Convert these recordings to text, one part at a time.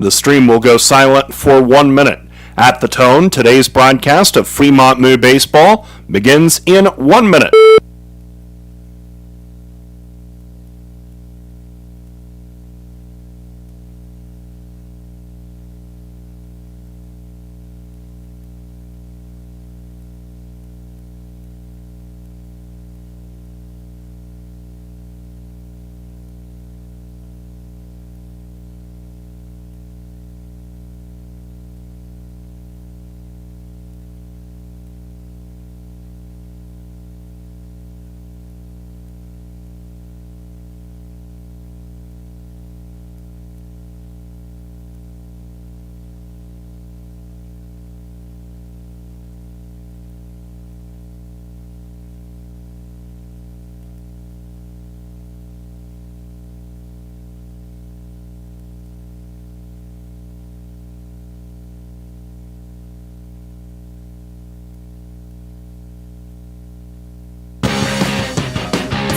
The stream will go silent for 1 minute. At the tone, today's broadcast of Fremont Moo Baseball begins in 1 minute.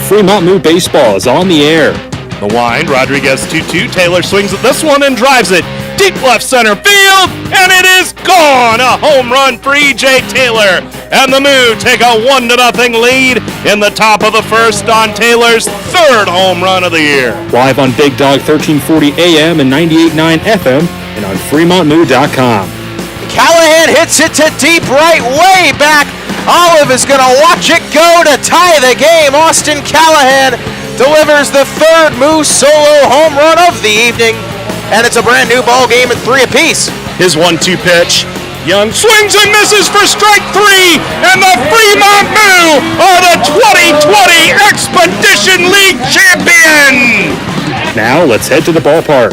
Fremont Moo Baseball is on the air. The wind, Rodriguez 2-2. Taylor swings at this one and drives it deep left center field, and it is gone! A home run for E.J. Taylor. And the Moo take a 1-0 lead in the top of the first on Taylor's third home run of the year. Live on Big Dog 1340 AM and 98.9 FM and on FremontMoo.com. Callahan hits it to deep right, way back. Olive is going to watch it go to tie the game. Austin Callahan delivers the third Moo solo home run of the evening, and it's a brand new ball game at 3 apiece. His 1-2 pitch. Young swings and misses for strike 3, and the Fremont Moo are the 2020 Expedition League champion! Now let's head to the ballpark.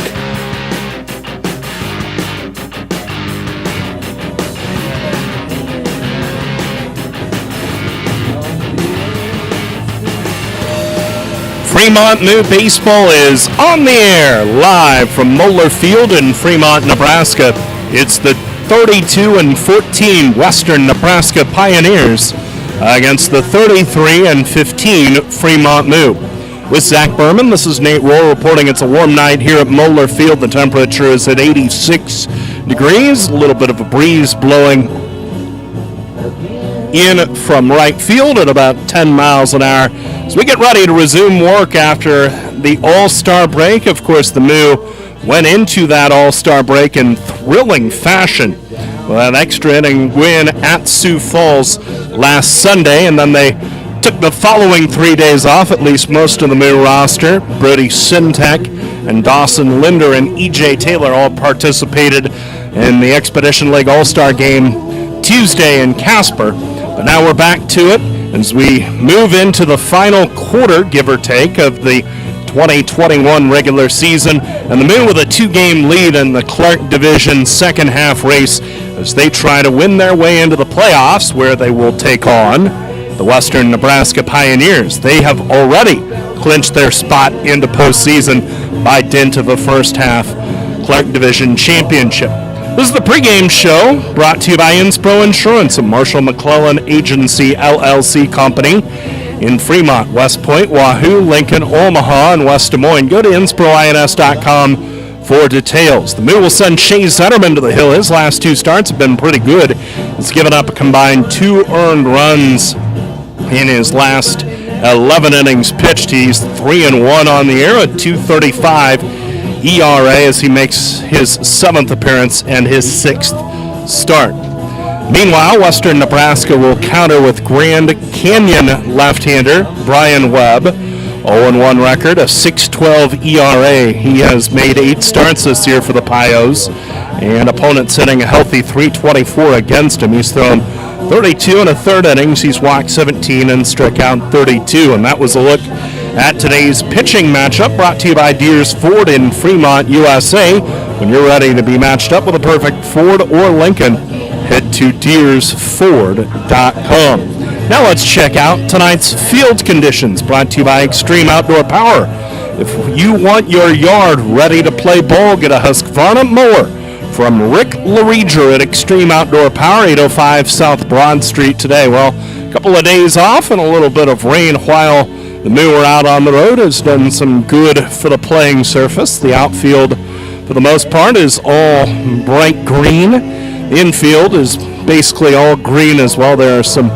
Fremont Moo Baseball is on the air, live from Moeller Field in Fremont, Nebraska. It's the 32-14 Western Nebraska Pioneers against the 33-15 Fremont Moo. With Zach Berman, this is Nate Rohr reporting it's a warm night here at Moeller Field. The temperature is at 86 degrees, a little bit of a breeze blowing in from right field at about 10 miles an hour. As we get ready to resume work after the All-Star break, of course, the Moo went into that All-Star break in thrilling fashion with an extra inning win at Sioux Falls last Sunday, and then they took the following 3 days off, at least most of the Moo roster. Brody Sintek and Dawson Linder and E.J. Taylor all participated in the Expedition League All-Star game Tuesday in Casper. But now we're back to it as we move into the final quarter, give or take, of the 2021 regular season. And the Moo with a 2-game lead in the Clark Division second half race as they try to win their way into the playoffs, where they will take on the Western Nebraska Pioneers. They have already clinched their spot into postseason by dint of a first half Clark Division championship. This is the pregame show brought to you by Inspro Insurance, a Marshall McClellan Agency LLC company in Fremont, West Point, Wahoo, Lincoln, Omaha, and West Des Moines. Go to InSproINS.com for details. The Moo will send Shea Zetterman to the hill. His last 2 starts have been pretty good. He's given up a combined 2 earned runs in his last 11 innings pitched. He's 3-1 on the year, a .235 ERA as he makes his 7th appearance and his 6th start. Meanwhile, Western Nebraska will counter with Grand Canyon left-hander Brian Webb. 0-1 record, a .612 ERA. He has made 8 starts this year for the Pios, and opponents hitting a healthy .324 against him. He's thrown 32 and a third innings. He's walked 17 and struck out 32, and that was a look at today's pitching matchup, brought to you by Deers Ford in Fremont, USA. When you're ready to be matched up with a perfect Ford or Lincoln, head to DeersFord.com. Now let's check out tonight's field conditions, brought to you by Extreme Outdoor Power. If you want your yard ready to play ball, get a Husqvarna mower from Rick LaReger at Extreme Outdoor Power, 805 South Broad Street today. Well, a couple of days off and a little bit of rain while the Moo are out on the road has done some good for the playing surface. The outfield for the most part, is all bright green. The infield is basically all green as well. There are some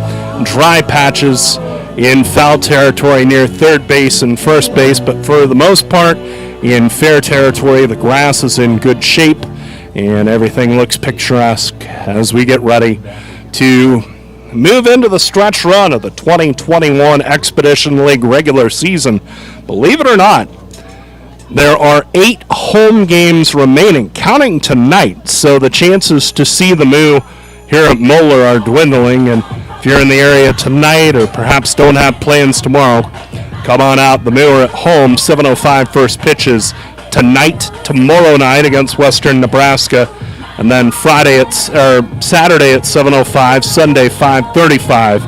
dry patches in foul territory near third base and first base, but for the most part, in fair territory, the grass is in good shape, and everything looks picturesque as we get ready to move into the stretch run of the 2021 Expedition League regular season. Believe it or not, there are 8 home games remaining, counting tonight, so the chances to see the Moo here at Moeller are dwindling, and if you're in the area tonight or perhaps don't have plans tomorrow, come on out. The Moo are at home, 7:05 first pitches tonight, tomorrow night against Western Nebraska, and then Saturday at 7:05, Sunday 5:35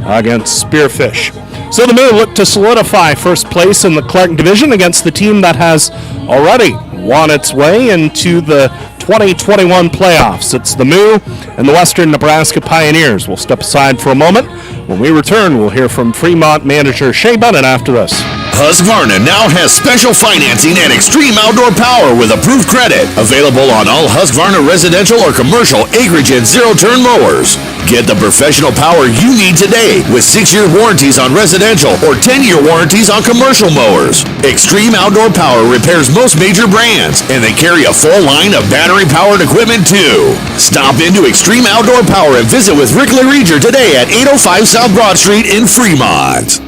against Spearfish. So the Moo look to solidify first place in the Clark Division against the team that has already won its way into the 2021 playoffs. It's the Moo and the Western Nebraska Pioneers. We'll step aside for a moment. When we return, we'll hear from Fremont manager Shea Bennett after this. Husqvarna now has special financing and extreme outdoor power with approved credit. Available on all Husqvarna residential or commercial acreage and zero-turn mowers. Get the professional power you need today with 6-year warranties on residential or 10-year warranties on commercial mowers. Extreme Outdoor Power repairs most major brands, and they carry a full line of battery-powered equipment too. Stop into Extreme Outdoor Power and visit with Rick LaReger today at 805 South Broad Street in Fremont.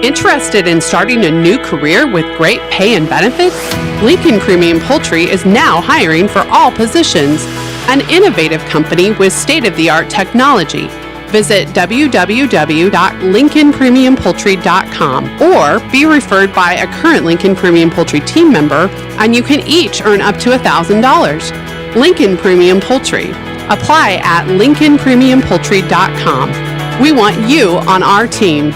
Interested in starting a new career with great pay and benefits? Lincoln Premium Poultry is now hiring for all positions. An innovative company with state-of-the-art technology. Visit www.lincolnpremiumpoultry.com or be referred by a current Lincoln Premium Poultry team member, and you can each earn up to $1,000. Lincoln Premium Poultry. Apply at lincolnpremiumpoultry.com. We want you on our team.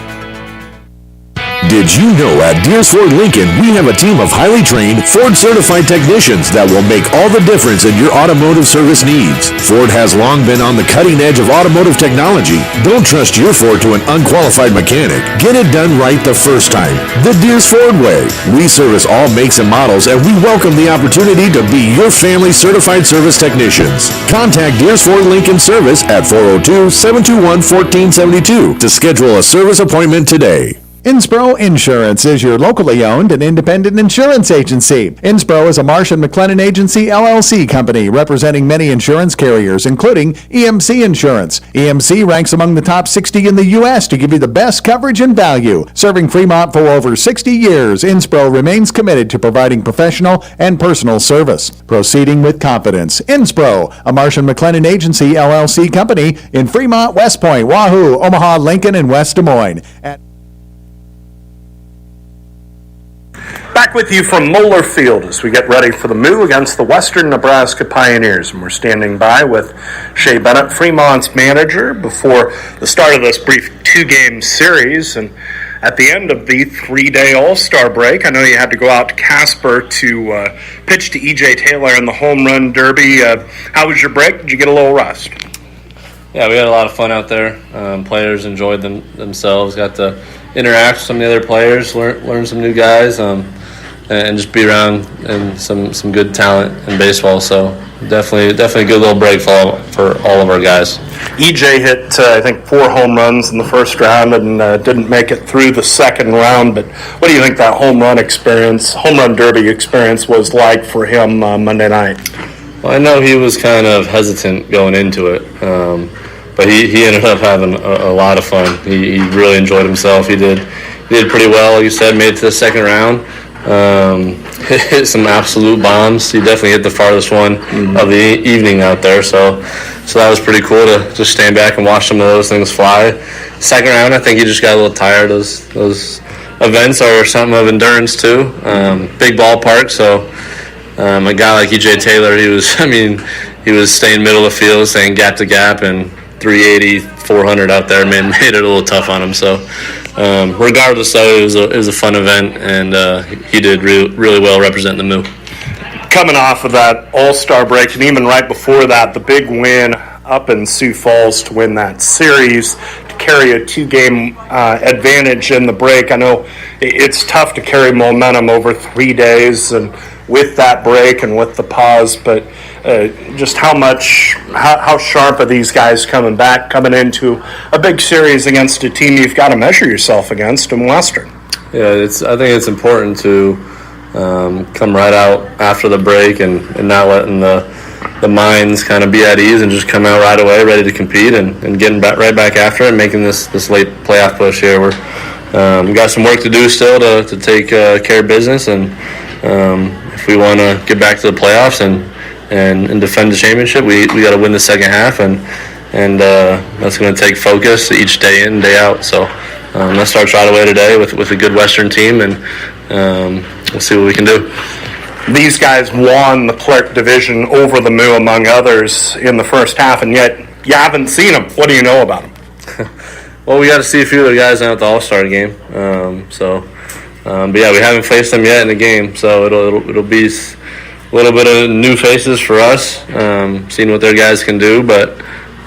Did you know at Deers Ford Lincoln we have a team of highly trained Ford-certified technicians that will make all the difference in your automotive service needs? Ford has long been on the cutting edge of automotive technology. Don't trust your Ford to an unqualified mechanic. Get it done right the first time. The Deers Ford way. We service all makes and models, and we welcome the opportunity to be your family's certified service technicians. Contact Deers Ford Lincoln Service at 402-721-1472 to schedule a service appointment today. Innsbro Insurance is your locally owned and independent insurance agency. Innsbro is a Marsh & McLennan Agency LLC company representing many insurance carriers, including EMC Insurance. EMC ranks among the top 60 in the U.S. to give you the best coverage and value. Serving Fremont for over 60 years, Innsbro remains committed to providing professional and personal service. Proceeding with confidence. Innsbro, a Marsh & McLennan Agency LLC company in Fremont, West Point, Wahoo, Omaha, Lincoln, and West Des Moines. Back with you from Moeller Field as we get ready for the Moo against the Western Nebraska Pioneers. And we're standing by with Shea Bennett, Fremont's manager, before the start of this brief 2-game series. And at the end of the 3-day All-Star break, I know you had to go out to Casper to pitch to E.J. Taylor in the Home Run Derby. How was your break? Did you get a little rest? Yeah, we had a lot of fun out there. Players enjoyed themselves, got to interact with some of the other players, learn some new guys, and just be around and some good talent in baseball. So definitely a good little break for all of our guys. EJ hit, I think, 4 home runs in the first round and didn't make it through the second round. But what do you think that home run derby experience was like for him Monday night? Well, I know he was kind of hesitant going into it, but he ended up having a lot of fun. He really enjoyed himself. He did pretty well, like you said, made it to the second round. Hit some absolute bombs. He definitely hit the farthest one of the evening out there. So that was pretty cool to just stand back and watch some of those things fly. Second round, I think he just got a little tired. Those events are something of endurance too. Big ballpark, so a guy like E.J. Taylor, he was staying middle of the field, staying gap to gap, and 380, 400 out there made it a little tough on him. So regardless, though, it was a fun event, and he did really well representing the Moo. Coming off of that All-Star break, and even right before that, the big win up in Sioux Falls to win that series, to carry a 2-game advantage in the break. I know it's tough to carry momentum over 3 days, and with that break and with the pause, but just how sharp are these guys coming into a big series against a team you've got to measure yourself against in Western? Yeah, I think it's important to come right out after the break and not letting the minds kind of be at ease and just come out right away ready to compete and getting right back after it and making this late playoff push here. We got some work to do still to take care of business, and if we want to get back to the playoffs and defend the championship, we got to win the second half, and that's going to take focus each day in, day out. So that starts right away today with a good Western team, and we'll see what we can do. These guys won the Clerk division over the Moo, among others, in the first half, and yet you haven't seen them. What do you know about them? Well, we got to see a few of the guys now at the All-Star game. But yeah, we haven't faced them yet in the game, so it'll be a little bit of new faces for us, seeing what their guys can do, but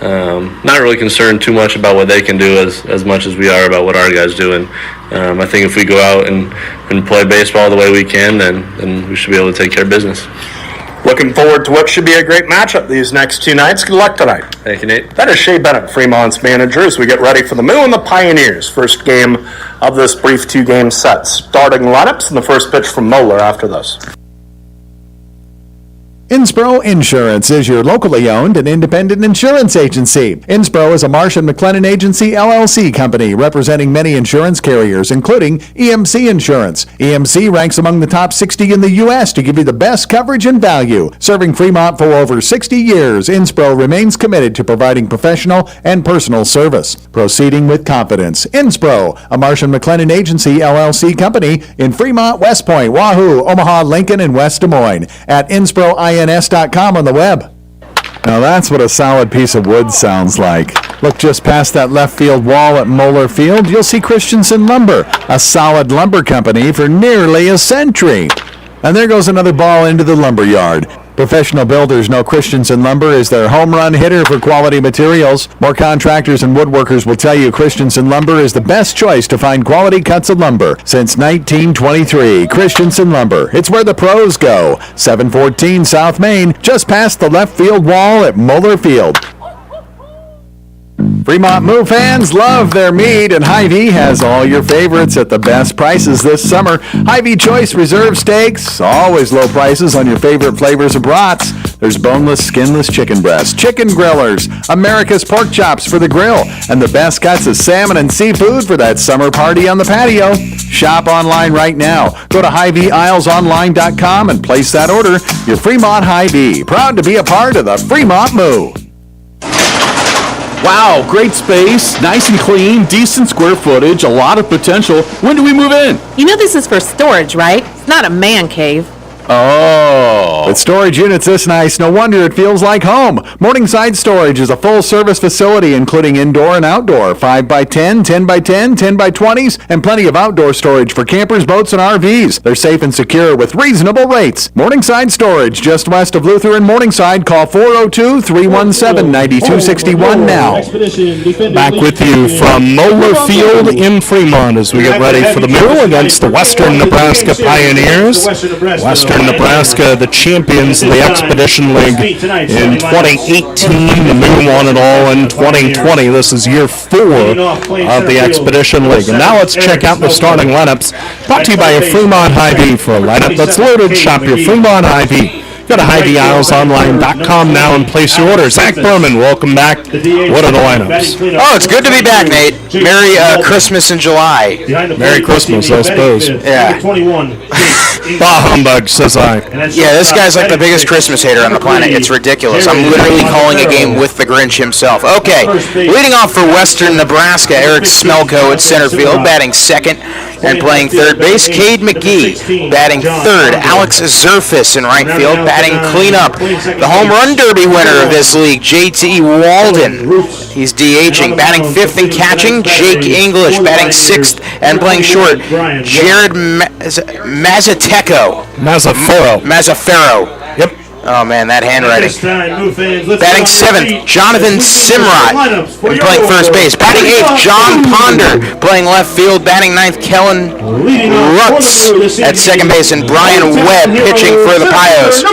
not really concerned too much about what they can do as much as we are about what our guys do. And I think if we go out and play baseball the way we can, then we should be able to take care of business. Looking forward to what should be a great matchup these next two nights. Good luck tonight. Thank you, Nate. That is Shea Bennett, Fremont's manager, as we get ready for the Moo and the Pioneers. First game of this brief two-game set. Starting lineups and the first pitch from Moeller after this. Inspro Insurance is your locally owned and independent insurance agency. Inspro is a Marsh & McLennan Agency LLC company representing many insurance carriers, including EMC Insurance. EMC ranks among the top 60 in the U.S. to give you the best coverage and value. Serving Fremont for over 60 years, Inspro remains committed to providing professional and personal service. Proceeding with confidence. Inspro, a Marsh & McLennan Agency LLC company in Fremont, West Point, Wahoo, Omaha, Lincoln, and West Des Moines. At InSproINS.com on the web. Now that's what a solid piece of wood sounds like. Look just past that left field wall at Moeller Field, you'll see Christensen Lumber, a solid lumber company for nearly a century. And there goes another ball into the lumber yard. Professional builders know Christensen Lumber is their home run hitter for quality materials. More contractors and woodworkers will tell you Christensen Lumber is the best choice to find quality cuts of lumber. Since 1923, Christensen Lumber. It's where the pros go. 714 South Main, just past the left field wall at Moeller Field. Fremont Moo fans love their meat, and Hy-Vee has all your favorites at the best prices this summer. Hy-Vee Choice Reserve Steaks, always low prices on your favorite flavors of brats. There's boneless, skinless chicken breasts, chicken grillers, America's pork chops for the grill, and the best cuts of salmon and seafood for that summer party on the patio. Shop online right now. Go to HyVeeIslesOnline.com and place that order. Your Fremont Hy-Vee, proud to be a part of the Fremont Moo. Wow, great space, nice and clean, decent square footage, a lot of potential. When do we move in? You know this is for storage, right? It's not a man cave. Oh. With storage units this nice, no wonder it feels like home. Morningside Storage is a full-service facility including indoor and outdoor, 5x10, 10x10, 10x20s, and plenty of outdoor storage for campers, boats, and RVs. They're safe and secure with reasonable rates. Morningside Storage, just west of Luther and Morningside. Call 402-317-9261 now. Back with you from Moeller Field in Fremont as we get ready for the Moo against the Western Nebraska Pioneers. Western Nebraska, the champions of the Expedition League in 2018. The Moo won it all in 2020. This is year 4 of the Expedition League. And now let's check out the starting lineups. Brought to you by your Fremont Hy-Vee. For a lineup that's loaded, shop your Fremont Hy-Vee. Go to HyVeeIslesOnline.com now and place your order. Zach Berman, welcome back. What are the lineups? Oh, it's good to be back, Nate. Merry Christmas in July. Merry Christmas, I suppose. Yeah. Bah humbug, says I. Yeah, this guy's like the biggest Christmas hater on the planet. It's ridiculous. I'm literally calling a game with the Grinch himself. Okay, leading off for Western Nebraska, Eric Smelko at center field, batting second and playing third base. Cade McGee batting third. Alex Zerfus in right field, batting cleanup. The home run derby winner of this league, JT Walden. He's DHing. Batting fifth and catching, Jake English. Batting sixth and playing short, Jared Mazzaferro. Mazzaferro. Yep. Oh, man, that handwriting. Batting 7th, Jonathan Simrot, and playing first base. Batting 8th, John Ponder, playing left field. Batting 9th, Kellen Rutz at second base, and Brian Webb pitching for the Pios.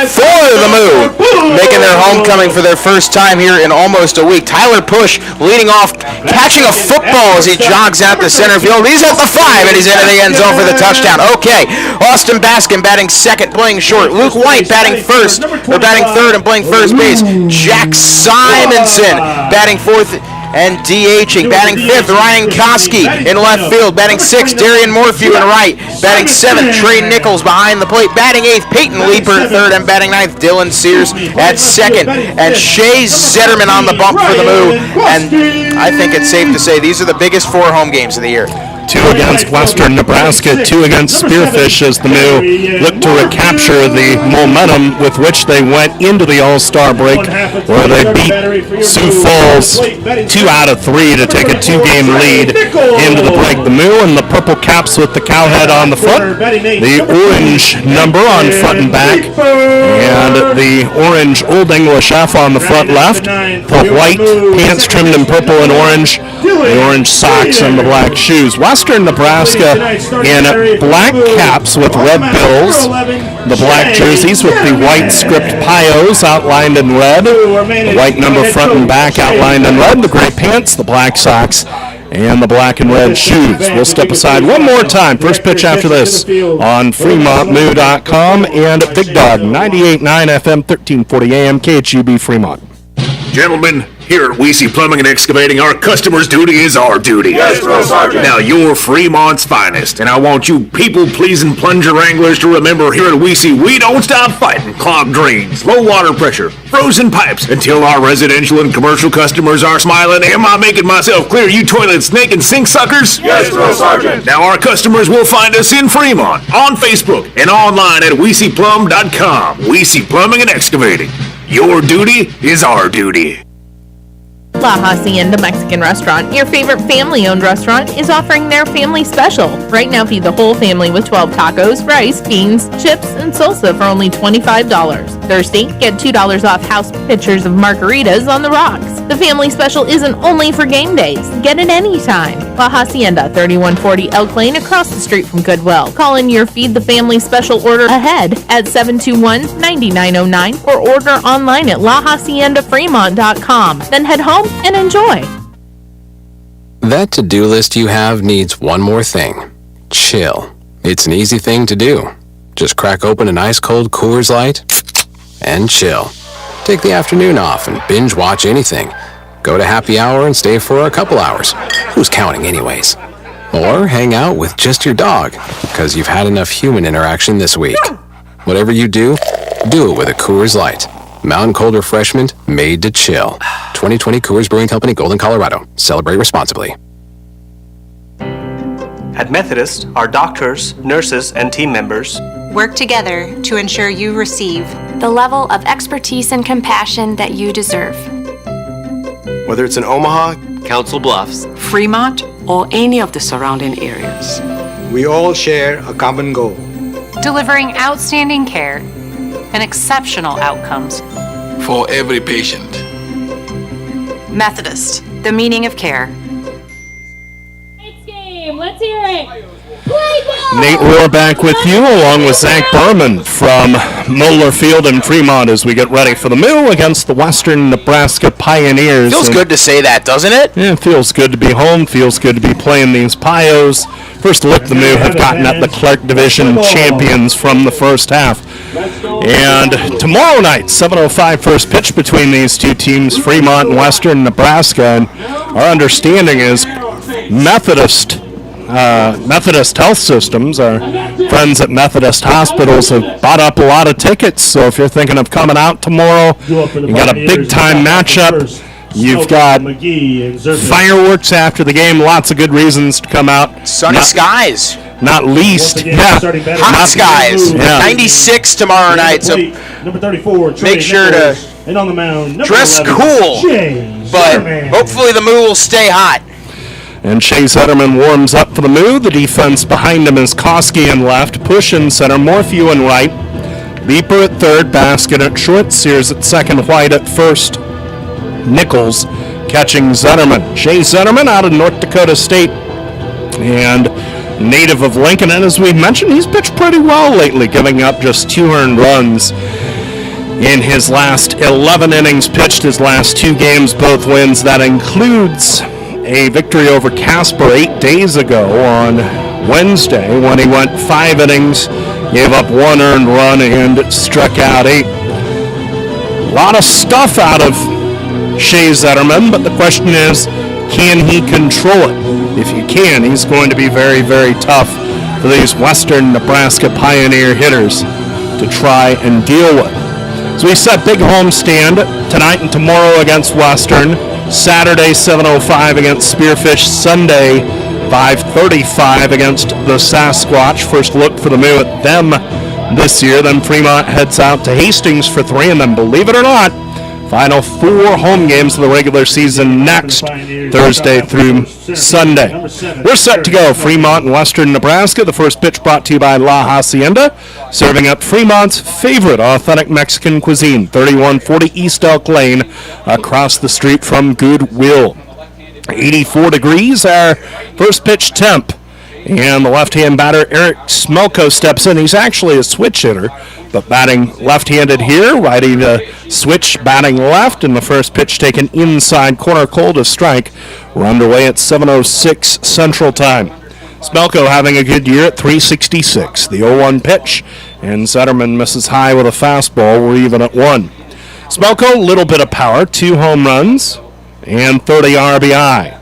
For the Moo, making their homecoming for their first time here in almost a week. Tyler Push leading off, catching a football as he jogs out the center field. He's at the 5, and he's into the end zone for the touchdown. Okay, Austin Baskin batting second, playing short. Luke White batting batting third and playing first base. Jack Simonson batting fourth and DHing. Batting fifth, Ryan Koski in left field. Batting sixth, Darian Morphew in right. Batting seventh, Trey Nichols behind the plate. Batting eighth, Peyton Leeper at third, and batting ninth, Dylan Sears at second. And Shea Zetterman on the bump for the Moo. And I think it's safe to say these are the biggest 4 home games of the year. 2 against Western Nebraska, 2 against Spearfish as the Moo look to recapture the momentum with which they went into the All-Star break, where they beat Sioux Falls 2 out of 3 to take a 2-game lead into the break. The Moo and the purple caps with the cowhead on the front, the orange number on front and back, and the orange Old English F on the front left, the white pants trimmed in purple and orange, the orange socks and the black shoes. Western Nebraska in black caps with red bills, the black jerseys with the white script Pios outlined in red, the white number front and back outlined in red, the gray pants, the black socks, and the black and red shoes. We'll step aside one more time. First pitch after this on FremontMoo.com and Big Dog 98.9 FM, 1340 AM, KHUB Fremont. Gentlemen, here at Weesey Plumbing and Excavating, our customer's duty is our duty. Yes, Drill Sergeant. Now, you're Fremont's finest, and I want you people-pleasing plunger wranglers to remember here at Weesey, we don't stop fighting clogged drains, low water pressure, frozen pipes, until our residential and commercial customers are smiling. Am I making myself clear, you toilet snake and sink suckers? Yes, Drill Sergeant. Now, our customers will find us in Fremont, on Facebook, and online at WeeseyPlum.com. Weesey Plumbing and Excavating. Your duty is our duty. La Hacienda Mexican Restaurant, your favorite family-owned restaurant, is offering their family special. Right now, feed the whole family with 12 tacos, rice, beans, chips, and salsa for only $25. Thursday, get $2 off house pitchers of margaritas on the rocks. The family special isn't only for game days. Get it anytime. La Hacienda, 3140 Elk Lane, across the street from Goodwill. Call in your Feed the Family special order ahead at 721-9909 or order online at LaHaciendaFremont.com. Then head home and enjoy. That to-do list you have needs one more thing. Chill. It's an easy thing to do. Just crack open an ice-cold Coors Light and chill. Take the afternoon off and binge watch anything. Go to happy hour and stay for a couple hours. Who's counting anyways? Or hang out with just your dog, because you've had enough human interaction this week. Whatever you do it with a Coors Light. Mountain cold refreshment made to chill. 2020 Coors Brewing Company, Golden, Colorado. Celebrate responsibly. At Methodist, our doctors, nurses, and team members work together to ensure you receive the level of expertise and compassion that you deserve. Whether it's in Omaha, Council Bluffs, Fremont, or any of the surrounding areas, we all share a common goal. Delivering outstanding care and exceptional outcomes for every patient. Methodist, the meaning of care. Let's hear it. Nate Rohr back with you, along with Zach Berman from Moeller Field in Fremont as we get ready for the Moo against the Western Nebraska Pioneers. Feels good to say that, doesn't it? Yeah, it feels good to be home. Feels good to be playing these Pios. First look, the Moo have gotten at the Clark Division champions from the first half. And tomorrow night, 7:05 first pitch between these two teams, Fremont and Western Nebraska. And our understanding is Methodist Health Systems, our friends at Methodist Hospitals, have bought up a lot of tickets. So if you're thinking of coming out tomorrow, you got a big-time matchup. You've got fireworks after the game. Lots of good reasons to come out. Sunny skies. Not least, hot skies. Yeah. 96 tomorrow night. So make sure to dress cool. But hopefully the Moo will stay hot. And Shea Zetterman warms up for the Moo. The defense behind him is Koski in left, Push in center, Morphew in right, Leeper at third, Basket at short, Sears at second, White at first. Nichols catching Zetterman. Shea Zetterman out of North Dakota State and native of Lincoln. And as we mentioned, he's pitched pretty well lately, giving up just 2 earned runs in his last 11 innings pitched, his last 2 games, both wins. That includes a victory over Casper 8 days ago on Wednesday when he went 5 innings, gave up 1 earned run, and struck out 8. A lot of stuff out of Shea Zetterman, but the question is, can he control it? If he can, he's going to be very, very tough for these Western Nebraska Pioneer hitters to try and deal with. So we set big homestand tonight and tomorrow against Western, Saturday 7:05 against Spearfish, Sunday 5:35 against the Sasquatch. First look for the Moo at them this year. Then Fremont heads out to Hastings for 3, and then, believe it or not, final 4 home games of the regular season next Thursday through Sunday. We're set to go. Fremont and Western Nebraska. The first pitch brought to you by La Hacienda, serving up Fremont's favorite authentic Mexican cuisine, 3140 East Elk Lane, across the street from Goodwill. 84 degrees, our first pitch temp. And the left-hand batter, Eric Smelko, steps in. He's actually a switch hitter, but batting left-handed here. Righty to switch, batting left, and the first pitch taken inside corner, cold to strike. We're underway at 7:06 Central Time. Smelko having a good year at 366. The 0-1 pitch, and Zetterman misses high with a fastball. We're even at 1. Smelko, a little bit of power, 2 home runs, and 30 RBI.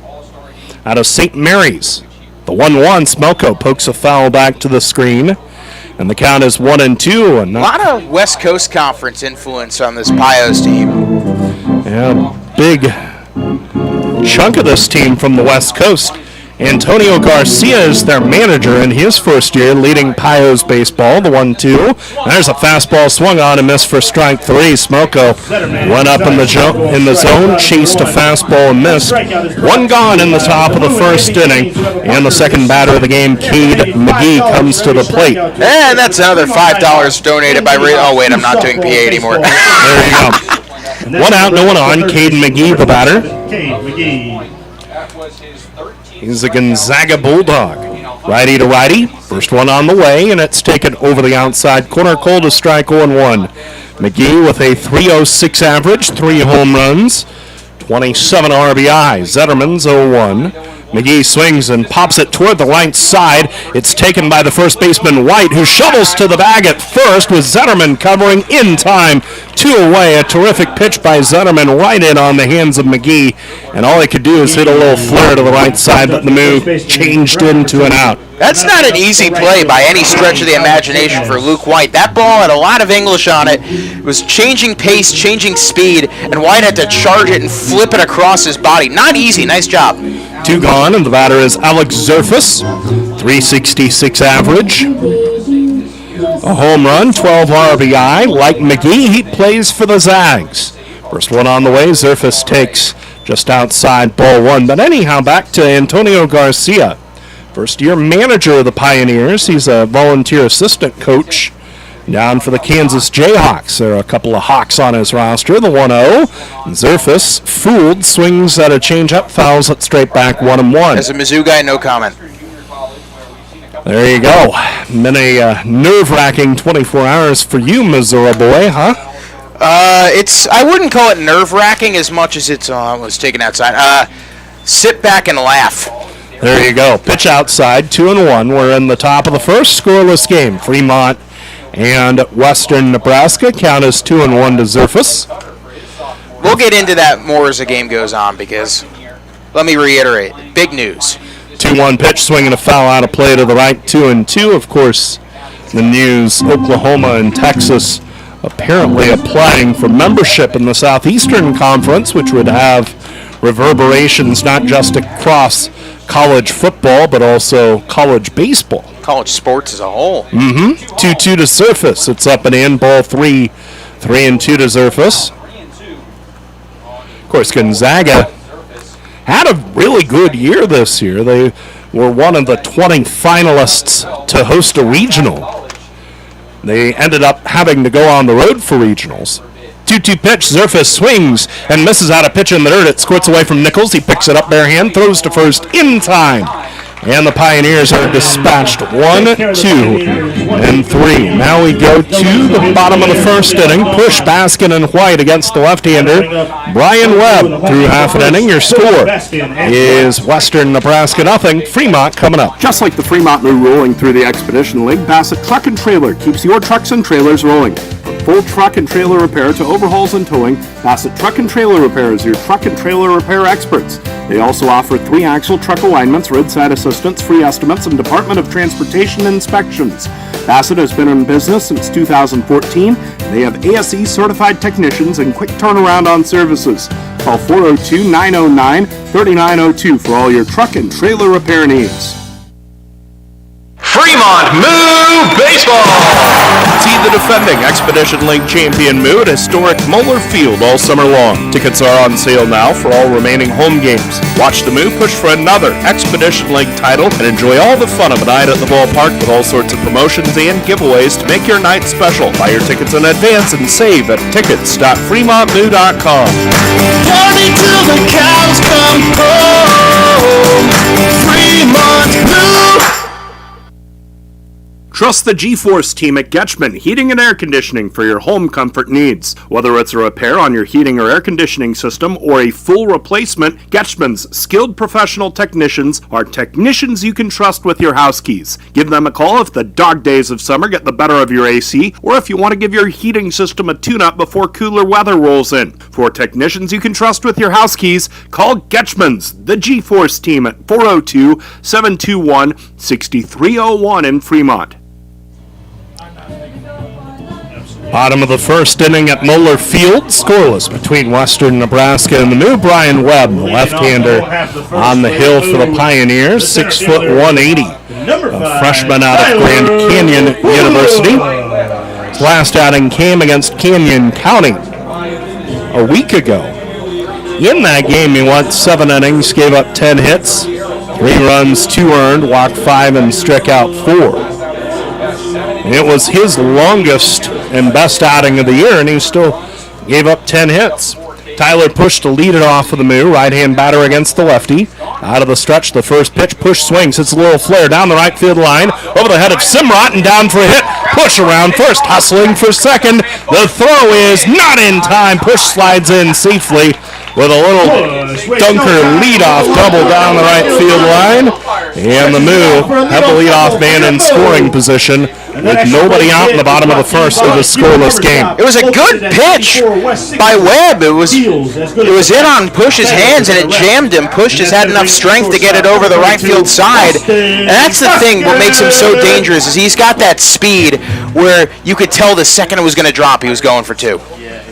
Out of St. Mary's, the 1-1, Smelko pokes a foul back to the screen, and the count is 1-2. And a lot of West Coast Conference influence on this Pios team. Yeah, big chunk of this team from the West Coast. Antonio Garcia is their manager in his first year, leading Pios baseball. The 1-2. There's a fastball swung on and missed for strike 3. Smelko went up in the zone, chased a fastball and missed. 1 gone in the top of the first inning, and the second batter of the game, Cade McGee, comes to the plate. And that's another $5 donated by Ray. Oh wait, I'm not doing PA anymore. There you go. 1 out, no one on. Cade McGee, the batter. He's a Gonzaga Bulldog. Righty to righty. First one on the way, and it's taken over the outside corner. Cold to strike 0-1. McGee with a 306 average, 3 home runs, 27 RBI. Zetterman's 0-1. McGee swings and pops it toward the right side. It's taken by the first baseman, White, who shovels to the bag at first, with Zetterman covering in time. 2 away. A terrific pitch by Zetterman right in on the hands of McGee. And all he could do is hit a little flare to the right side, but the move changed into an out. That's not an easy play by any stretch of the imagination for Luke White. That ball had a lot of English on it. It was changing pace, changing speed, and White had to charge it and flip it across his body. Not easy. Nice job. 2 gone, and the batter is Alex Zerfus, 366 average. A home run, 12 RBI. Like McGee, he plays for the Zags. First one on the way, Zerfus takes just outside ball 1. But anyhow, back to Antonio Garcia. First-year manager of the Pioneers. He's a volunteer assistant coach down for the Kansas Jayhawks. There are a couple of Hawks on his roster. The 1-0. Zerfus, fooled, swings at a changeup, fouls it straight back 1-1. As a Mizzou guy, no comment. There you go. Been a nerve-wracking 24 hours for you, Missouri boy, huh? I wouldn't call it nerve-wracking as much as it's was taken outside. Sit back and laugh. There you go. Pitch outside, 2-1. We're in the top of the first scoreless game. Fremont and Western Nebraska. Count is 2-1 to Zerfus. We'll get into that more as the game goes on because, let me reiterate, big news. 2-1 pitch, swinging a foul out of play to the right, 2-2. Of course, the news, Oklahoma and Texas apparently applying for membership in the Southeastern Conference, which would have reverberations not just across college football, but also college baseball. College sports as a whole. 2-2 to Zerfus. It's up and in, ball 3. 3-2 to Zerfus. Of course, Gonzaga had a really good year this year. They were one of the 20 finalists to host a regional. They ended up having to go on the road for regionals. 2-2 pitch, Zerfus swings and misses out a pitch in the dirt. It squirts away from Nichols. He picks it up bare hand, throws to first in time. And the Pioneers are dispatched 1, 2, and 3. Now we go to the bottom of the first inning. Push Baskin and White against the left-hander Brian Webb through half an inning. Your score is Western Nebraska 0. Fremont coming up. Just like the Fremont Moo rolling through the Expedition League, Bassett Truck and Trailer keeps your trucks and trailers rolling. From full truck and trailer repair to overhauls and towing, Bassett Truck and Trailer Repair is your truck and trailer repair experts. They also offer 3-axle truck alignments, roadside assistance, free estimates, and Department of Transportation inspections. Bassett has been in business since 2014. They have ASE certified technicians and quick turnaround on services. Call 402-909-3902 for all your truck and trailer repair needs. Fremont Moo Baseball! See the defending Expedition League champion Moo at historic Moeller Field all summer long. Tickets are on sale now for all remaining home games. Watch the Moo push for another Expedition League title and enjoy all the fun of a night at the ballpark with all sorts of promotions and giveaways to make your night special. Buy your tickets in advance and save at tickets.fremontmoo.com. Party till the cows come home. Fremont Moo. Trust the G-Force team at Getchman Heating and Air Conditioning for your home comfort needs. Whether it's a repair on your heating or air conditioning system or a full replacement, Getchman's skilled professional technicians are technicians you can trust with your house keys. Give them a call if the dog days of summer get the better of your AC or if you want to give your heating system a tune-up before cooler weather rolls in. For technicians you can trust with your house keys, call Getchman's, the G-Force team at 402-721-6301 in Fremont. Bottom of the first inning at Moeller Field, scoreless between Western Nebraska and the Moo. Brian Webb, the left-hander, on the hill for the Pioneers, 6 foot 180, a freshman out of Grand Canyon University. His last outing came against Canyon County a week ago. In that game, he went 7 innings, gave up 10 hits, 3 runs, 2 earned, walked 5, and struck out 4. It was his longest and best outing of the year, and he still gave up 10 hits. Tyler Push to lead it off for the Moo. Right-hand batter against the lefty. Out of the stretch, the first pitch. Push swings. Hits a little flare down the right field line. Over the head of Simrot and down for a hit. Push around first. Hustling for second. The throw is not in time. Push slides in safely with a little dunker leadoff double down the right field line. And the Moo have the leadoff man in scoring position with nobody out in the bottom of the first of the scoreless game. It was a good pitch by Webb. It was in on Push's hands, and it jammed him. Push just had enough strength to get it over the right field side. And that's the thing, what makes him so dangerous, is he's got that speed where you could tell the second it was going to drop, he was going for 2.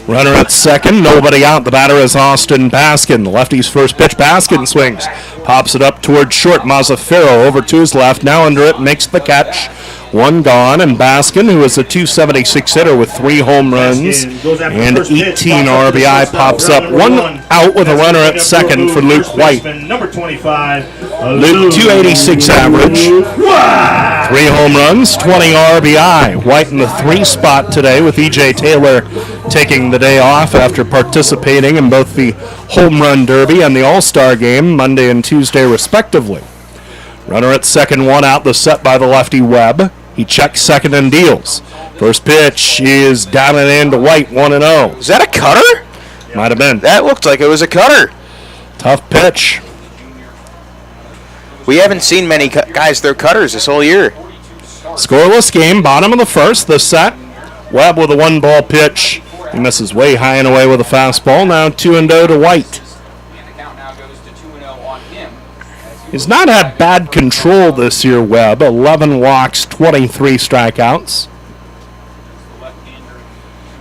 Runner at second, nobody out. The batter is Austin Baskin. The lefty's first pitch, Baskin swings. Pops it up towards short. Mazzaferro over to his left. Now under it, makes the catch. 1 gone, and Baskin, who is a .276 hitter with 3 home runs and 18 RBI, pops up 1 out with a runner at second for Luke White. Number 25, Luke, .286 average, 3 home runs, 20 RBI. White in the 3 spot today with E.J. Taylor taking the day off after participating in both the Home Run Derby and the All-Star Game Monday and Tuesday respectively. Runner at second, 1 out, the set by the lefty Webb. He checks second and deals. First pitch is down and in to White, 1-0. Is that a cutter? Might have been. That looked like it was a cutter. Tough pitch. We haven't seen many guys throw cutters this whole year. Scoreless game, bottom of the first, the set. Webb with a 1-ball pitch. He misses way high and away with a fastball. Now 2-0 to White. He's not had bad control this year, Webb. 11 walks, 23 strikeouts.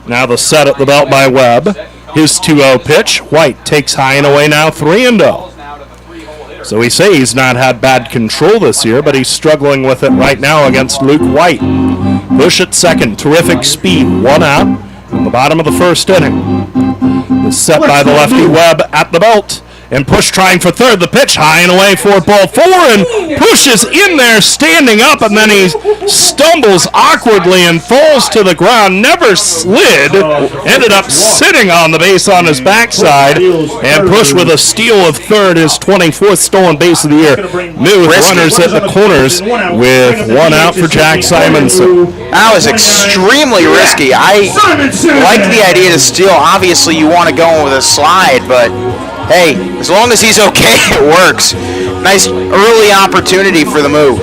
Now the set at the belt by Webb. His 2-0 pitch. White takes high and away now, 3-0. So we say he's not had bad control this year, but he's struggling with it right now against Luke White. Push at second, terrific speed, 1 out in the bottom of the first inning. The set by the lefty Webb at the belt. And Push trying for third. The pitch high and away for ball 4, and Push is in there standing up, and then he stumbles awkwardly and falls to the ground, never slid, ended up sitting on the base on his backside, and pushed with a steal of third, his 24th stolen base of the year. Moo with runners at the corners with one out for Jack Simonson. That was extremely risky. I like the idea to steal. Obviously, you want to go with a slide, but hey, as long as he's okay, it works. Nice early opportunity for the Moo.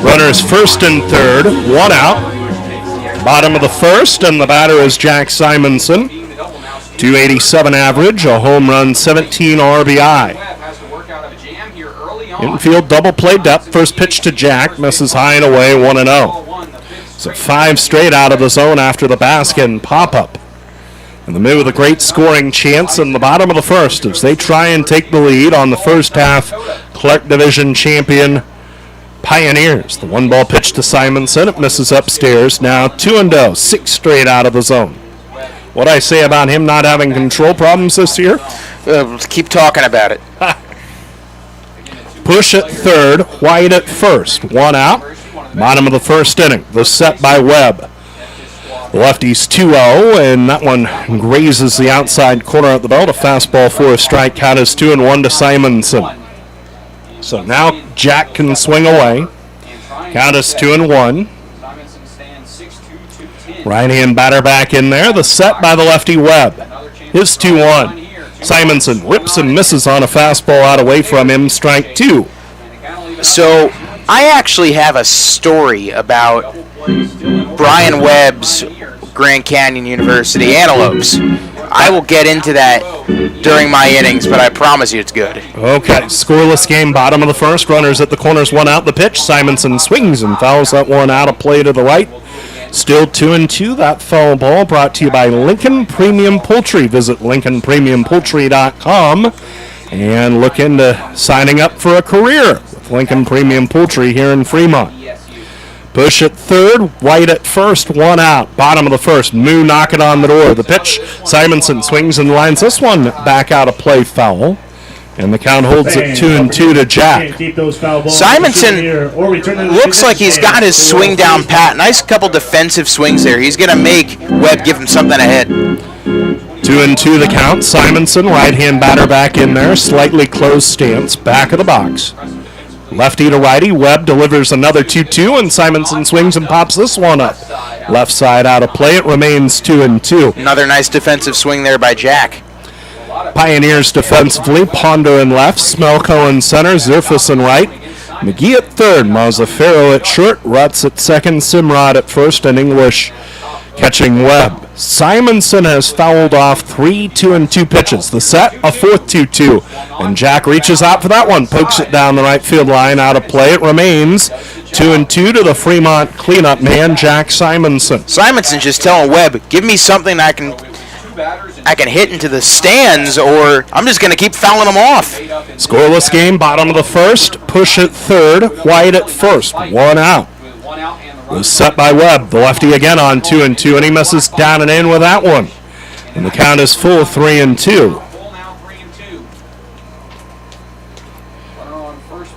Runners first and third, one out. Bottom of the first, and the batter is Jack Simonson. 287 average, a home run, 17 RBI. Infield double play depth. First pitch to Jack, misses high and away, 1-0. So 5 straight out of the zone after the Baskin pop-up. And the Moo with a great scoring chance in the bottom of the first as they try and take the lead on the first half Clark Division champion Pioneers. The 1-ball pitch to Simonson. It misses upstairs. Now 2-0, 6 straight out of the zone. What I say about him not having control problems this year? Keep talking about it. Push at third, White at first. 1 out. Bottom of the first inning. The set by Webb. The lefty's 2-0, and that one grazes the outside corner of the belt. A fastball for a strike. Count is 2-1 to Simonson. So now Jack can swing away. Count is 2-1. Right-hand batter back in there. The set by the lefty Webb. His 2-1. Simonson rips and misses on a fastball out away from him. Strike 2. So I actually have a story about Brian Webb's Grand Canyon University Antelopes. I will get into that during my innings, but I promise you it's good. Okay, scoreless game, bottom of the first. Runners at the corners, 1 out. The pitch. Simonson swings and fouls that one out of play to the right. Still 2-2. That foul ball brought to you by Lincoln Premium Poultry. Visit LincolnPremiumPoultry.com and look into signing up for a career with Lincoln Premium Poultry here in Fremont. Push at third, White at first, 1 out. Bottom of the first, Moo knocking on the door. The pitch, Simonson swings and lines this one back out of play, foul. And the count holds it 2-2 to Jack. Simonson looks like he's got his swing down pat. Nice couple defensive swings there. He's going to make Webb give him something ahead. 2-2 the count. Simonson, right-hand batter back in there. Slightly closed stance, back of the box. Lefty to righty, Webb delivers another 2-2, and Simonson swings and pops this one up. Left side out of play, it remains 2-2. Another nice defensive swing there by Jack. Pioneers defensively, Ponder in left, Smelko in center, Zerfus in right. McGee at third, Mazzaferro at short, Rutz at second, Simrod at first, and English catching Webb. Simonson has fouled off 3 2-2 pitches. The set, a fourth 2-2. And Jack reaches out for that one, pokes it down the right field line, out of play. It remains 2-2 to the Fremont cleanup man, Jack Simonson. Simonson just telling Webb, give me something I can hit into the stands, or I'm just going to keep fouling them off. Scoreless game, bottom of the first. Push at third, White at first. 1 out. Was set by Webb. The lefty again on 2-2, and he misses down and in with that one. And the count is full 3-2.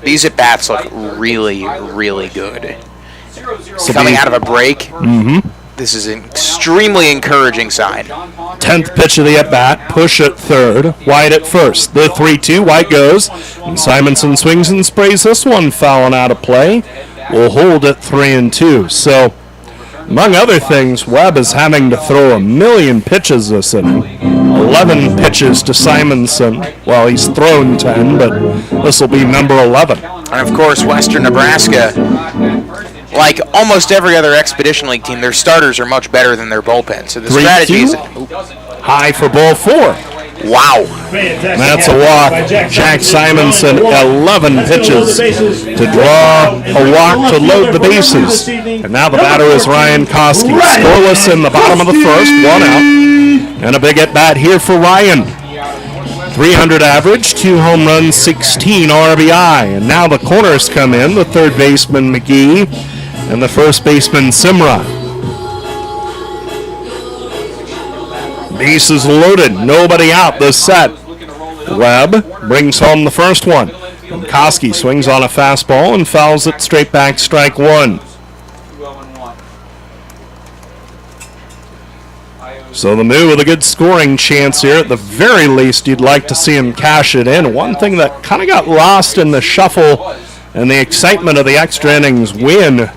These at-bats look really, really good. Coming out of a break, this is an extremely encouraging sign. 10th pitch of the at-bat, push at third, White at first. The 3-2, White goes, and Simonson swings and sprays this one fouling out of play. Will hold at 3-2. So, among other things, Webb is having to throw 1,000,000 pitches this inning. 11 pitches to Simonson. Well, he's thrown 10, but this will be number 11. And of course, Western Nebraska, like almost every other Expedition League team, their starters are much better than their bullpen. So the strategy is high for ball 4. Wow. That's a walk. Jack Simonson, 11 pitches to draw a walk to load the bases. And now the batter is Ryan Koski. Scoreless in the bottom of the first, 1 out. And a big at-bat here for Ryan. 300 average, 2 home runs, 16 RBI. And now the corners come in, the third baseman McGee and the first baseman Simrod. Bases loaded, nobody out, the set. Webb brings home the first one. And Koski swings on a fastball and fouls it straight back, strike 1. So the Moo with a good scoring chance here. At the very least, you'd like to see him cash it in. One thing that kind of got lost in the shuffle and the excitement of the extra innings win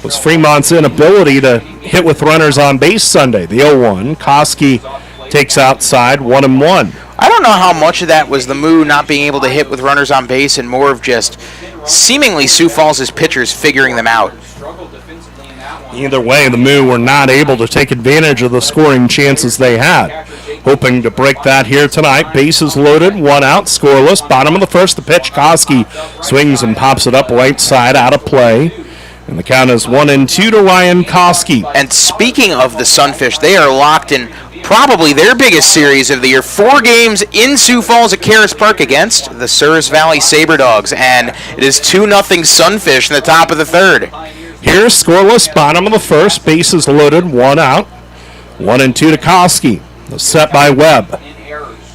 was Fremont's inability to hit with runners on base Sunday. The 0-1. Koski takes outside, 1-1. I don't know how much of that was the Moo not being able to hit with runners on base and more of just seemingly Sioux Falls' pitchers figuring them out. Either way, the Moo were not able to take advantage of the scoring chances they had. Hoping to break that here tonight. Bases loaded, 1 out, scoreless. Bottom of the first, the pitch. Koski swings and pops it up right side, out of play. And the count is 1-2 to Ryan Koski. And speaking of the Sunfish, they are locked in probably their biggest series of the year. 4 games in Sioux Falls at Caras Park against the Souris Valley Sabre Dogs. And it is 2-0 Sunfish in the top of the third. Here, scoreless, bottom of the first, bases loaded, 1 out. 1-2 to Koski. The set by Webb.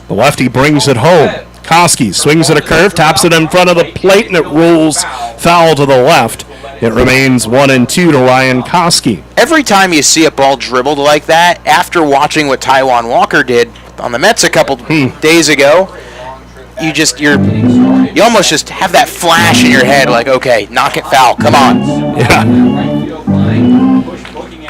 The lefty brings it home. Koski swings at a curve, taps it in front of the plate, and it rolls foul to the left. It remains 1-2 to Ryan Koski. Every time you see a ball dribbled like that, after watching what Taijuan Walker did on the Mets a couple days ago, you almost just have that flash in your head, like, okay, knock it foul, come on. Yeah.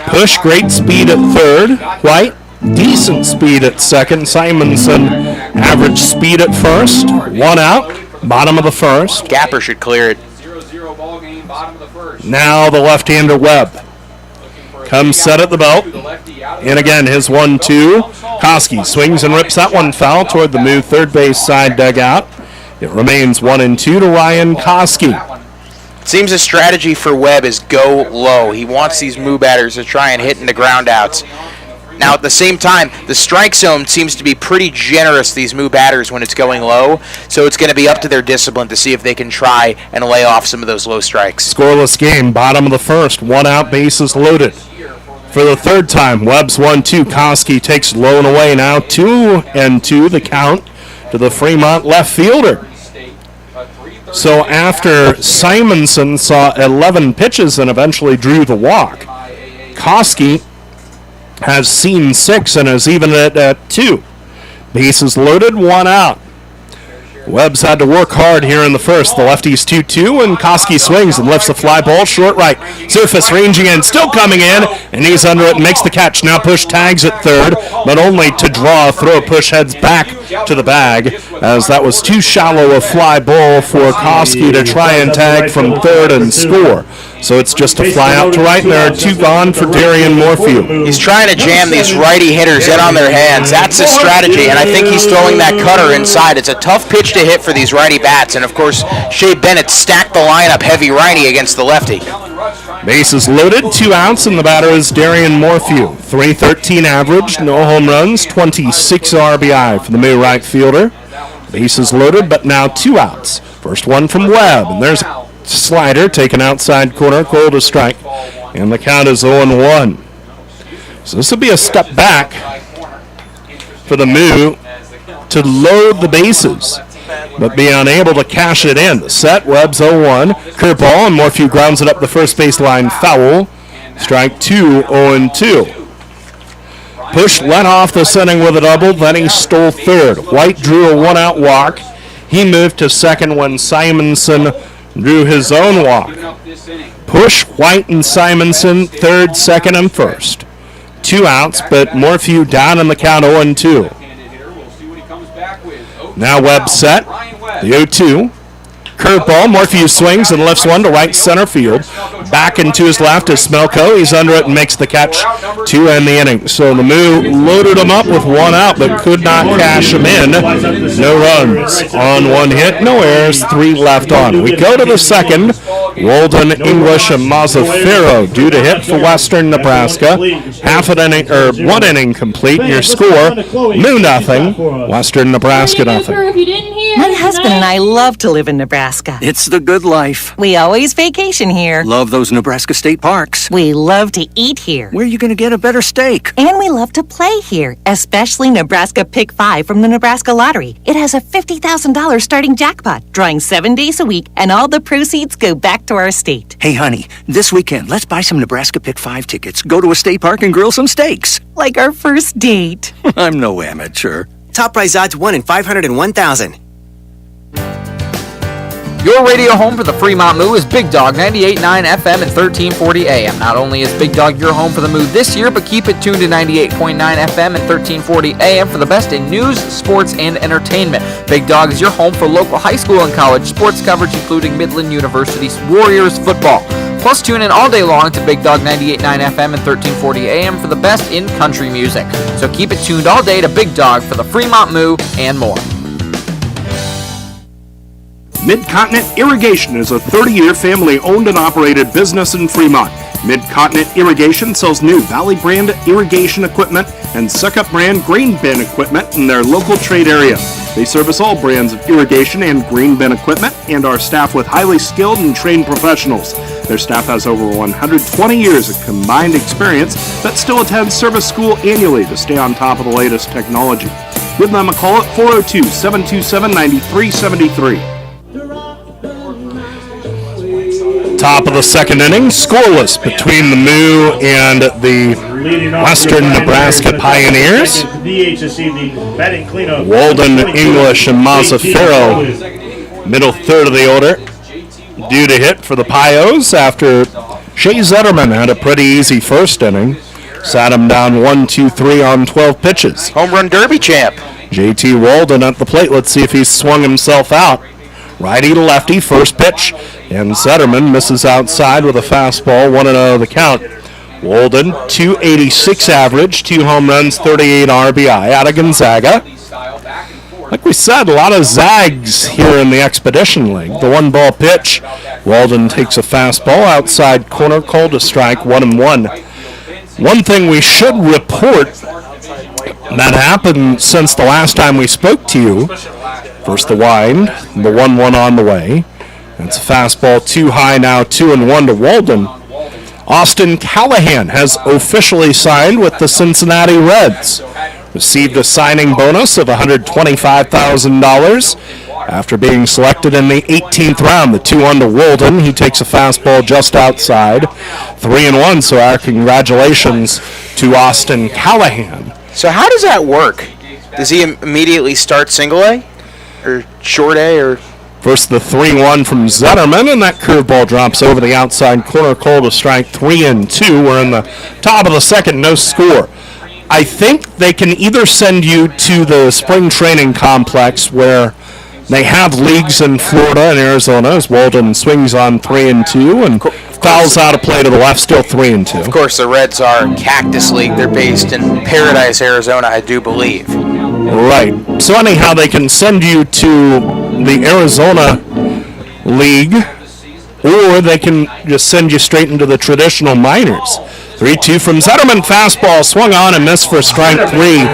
Push, great speed at third. White, decent speed at second. Simonson, average speed at first. 1 out, bottom of the first. Gapper should clear it. Now the left-hander Webb. Comes set at the belt. And again, his 1-2. Koski swings and rips that one foul toward the Moo third base side dugout. It remains 1-2 to Ryan Koski. Seems a strategy for Webb is go low. He wants these Moo batters to try and hit into ground outs. Now, at the same time, the strike zone seems to be pretty generous, these Moo batters, when it's going low. So it's going to be up to their discipline to see if they can try and lay off some of those low strikes. Scoreless game, bottom of the first. 1 out, bases loaded. For the third time, Webb's 1-2. Koski takes low and away. Now 2-2, the count to the Fremont left fielder. So after Simonson saw 11 pitches and eventually drew the walk, Koski has seen 6 and is even at 2. Bases loaded, 1 out. Webb's had to work hard here in the first. The lefty's 2-2, and Koski swings and lifts a fly ball short right. Surface ranging in, still coming in, and he's under it and makes the catch. Now push tags at third, but only to draw a throw. Push heads back to the bag, as that was too shallow a fly ball for Koski to try and tag from third and score. So it's just a fly out to right, and there are 2 gone for Darian Moorfield. He's trying to jam these righty hitters in on their hands. That's his strategy, and I think he's throwing that cutter inside. It's a tough pitch to hit for these righty bats, and of course, Shea Bennett stacked the lineup heavy righty against the lefty. Bases loaded, 2 outs, and the batter is Darian Moorfield. .313 average, no home runs, 26 RBI for the Moo right fielder. Bases loaded, but now 2 outs. First one from Webb, and there's a slider taken outside corner, called to strike, and the count is 0-1. So this will be a step back for the Moo to load the bases, but be unable to cash it in. The set, Webb's 0-1. Curveball, and Morphew grounds it up the first baseline foul. Strike 2, 0-2. Push led off this inning with a double, then he stole third. White drew a 1-out walk. He moved to second when Simonson drew his own walk. Push, White, and Simonson, third, second, and first. 2 outs, but Morphew down in the count 0-2. Now Webb set, the 0-2. Curveball, Morphew swings and lifts one to right center field. Back into his left is Smelko. He's under it and makes the catch to end the inning. So the Moo loaded him up with 1 out, but could not cash him in. No runs on 1 hit, no errors, 3 left on. We go to the second. Walden, English, and Mazzaferro due to hit for Western Nebraska. Half an inning, or 1 inning complete. Your score, Moo nothing, Western Nebraska nothing. My husband and I love to live in Nebraska. It's the good life. We always vacation here. Love those Nebraska state parks. We love to eat here. Where are you going to get a better steak? And we love to play here, especially Nebraska Pick 5 from the Nebraska Lottery. It has a $50,000 starting jackpot, drawing 7 days a week, and all the proceeds go back back to our state. Hey, honey, this weekend, let's buy some Nebraska Pick 5 tickets, go to a state park, and grill some steaks. Like our first date. I'm no amateur. Top prize odds 1 in 501,000. Your radio home for the Fremont Moo is Big Dog 98.9 FM and 1340 AM. Not only is Big Dog your home for the Moo this year, but keep it tuned to 98.9 FM and 1340 AM for the best in news, sports, and entertainment. Big Dog is your home for local high school and college sports coverage, including Midland University's Warriors football. Plus, tune in all day long to Big Dog 98.9 FM and 1340 AM for the best in country music. So keep it tuned all day to Big Dog for the Fremont Moo and more. Mid-Continent Irrigation is a 30-year family-owned and operated business in Fremont. Mid-Continent Irrigation sells new Valley brand irrigation equipment and Suckup brand grain bin equipment in their local trade area. They service all brands of irrigation and grain bin equipment and are staffed with highly skilled and trained professionals. Their staff has over 120 years of combined experience that still attends service school annually to stay on top of the latest technology. Give them a call at 402-727-9373. Top of the second inning, scoreless between the Moo and the Western Nebraska Pioneers. Walden, English, and Mazzaferro, middle third of the order, due to hit for the Pios after Shea Zetterman had a pretty easy first inning. Sat him down 1-2-3 on 12 pitches. Home run derby champ. JT Walden at the plate. Let's see if he's swung himself out. Righty to lefty, first pitch, and Zetterman misses outside with a fastball, 1-0 the count. Walden, .286 average, 2 home runs, 38 RBI out of Gonzaga. Like we said, a lot of zags here in the Expedition League. The 1-ball pitch, Walden takes a fastball outside corner, called a strike, 1-1. One thing we should report that happened since the last time we spoke to you. First the wind, the 1-1 on the way. That's a fastball too high now, 2-1 to Walden. Austin Callahan has officially signed with the Cincinnati Reds. Received a signing bonus of $125,000 after being selected in the 18th round. The 2-1 to Walden. He takes a fastball just outside. 3-1, so our congratulations to Austin Callahan. So how does that work? Does he immediately start single A? Or short A, or first the 3-1 from Zetterman, and that curveball drops over the outside corner, called a strike. 3-2. We're in the top of the second, no score. I think they can either send you to the spring training complex where they have leagues in Florida and Arizona, as Walden swings on 3-2 and fouls out of play to the left, still 3-2. Of course, the Reds are Cactus League. They're based in Paradise, Arizona, I do believe. Right. So anyhow, they can send you to the Arizona League, or they can just send you straight into the traditional minors. 3-2 from Zetterman. Fastball swung on and missed for strike 3.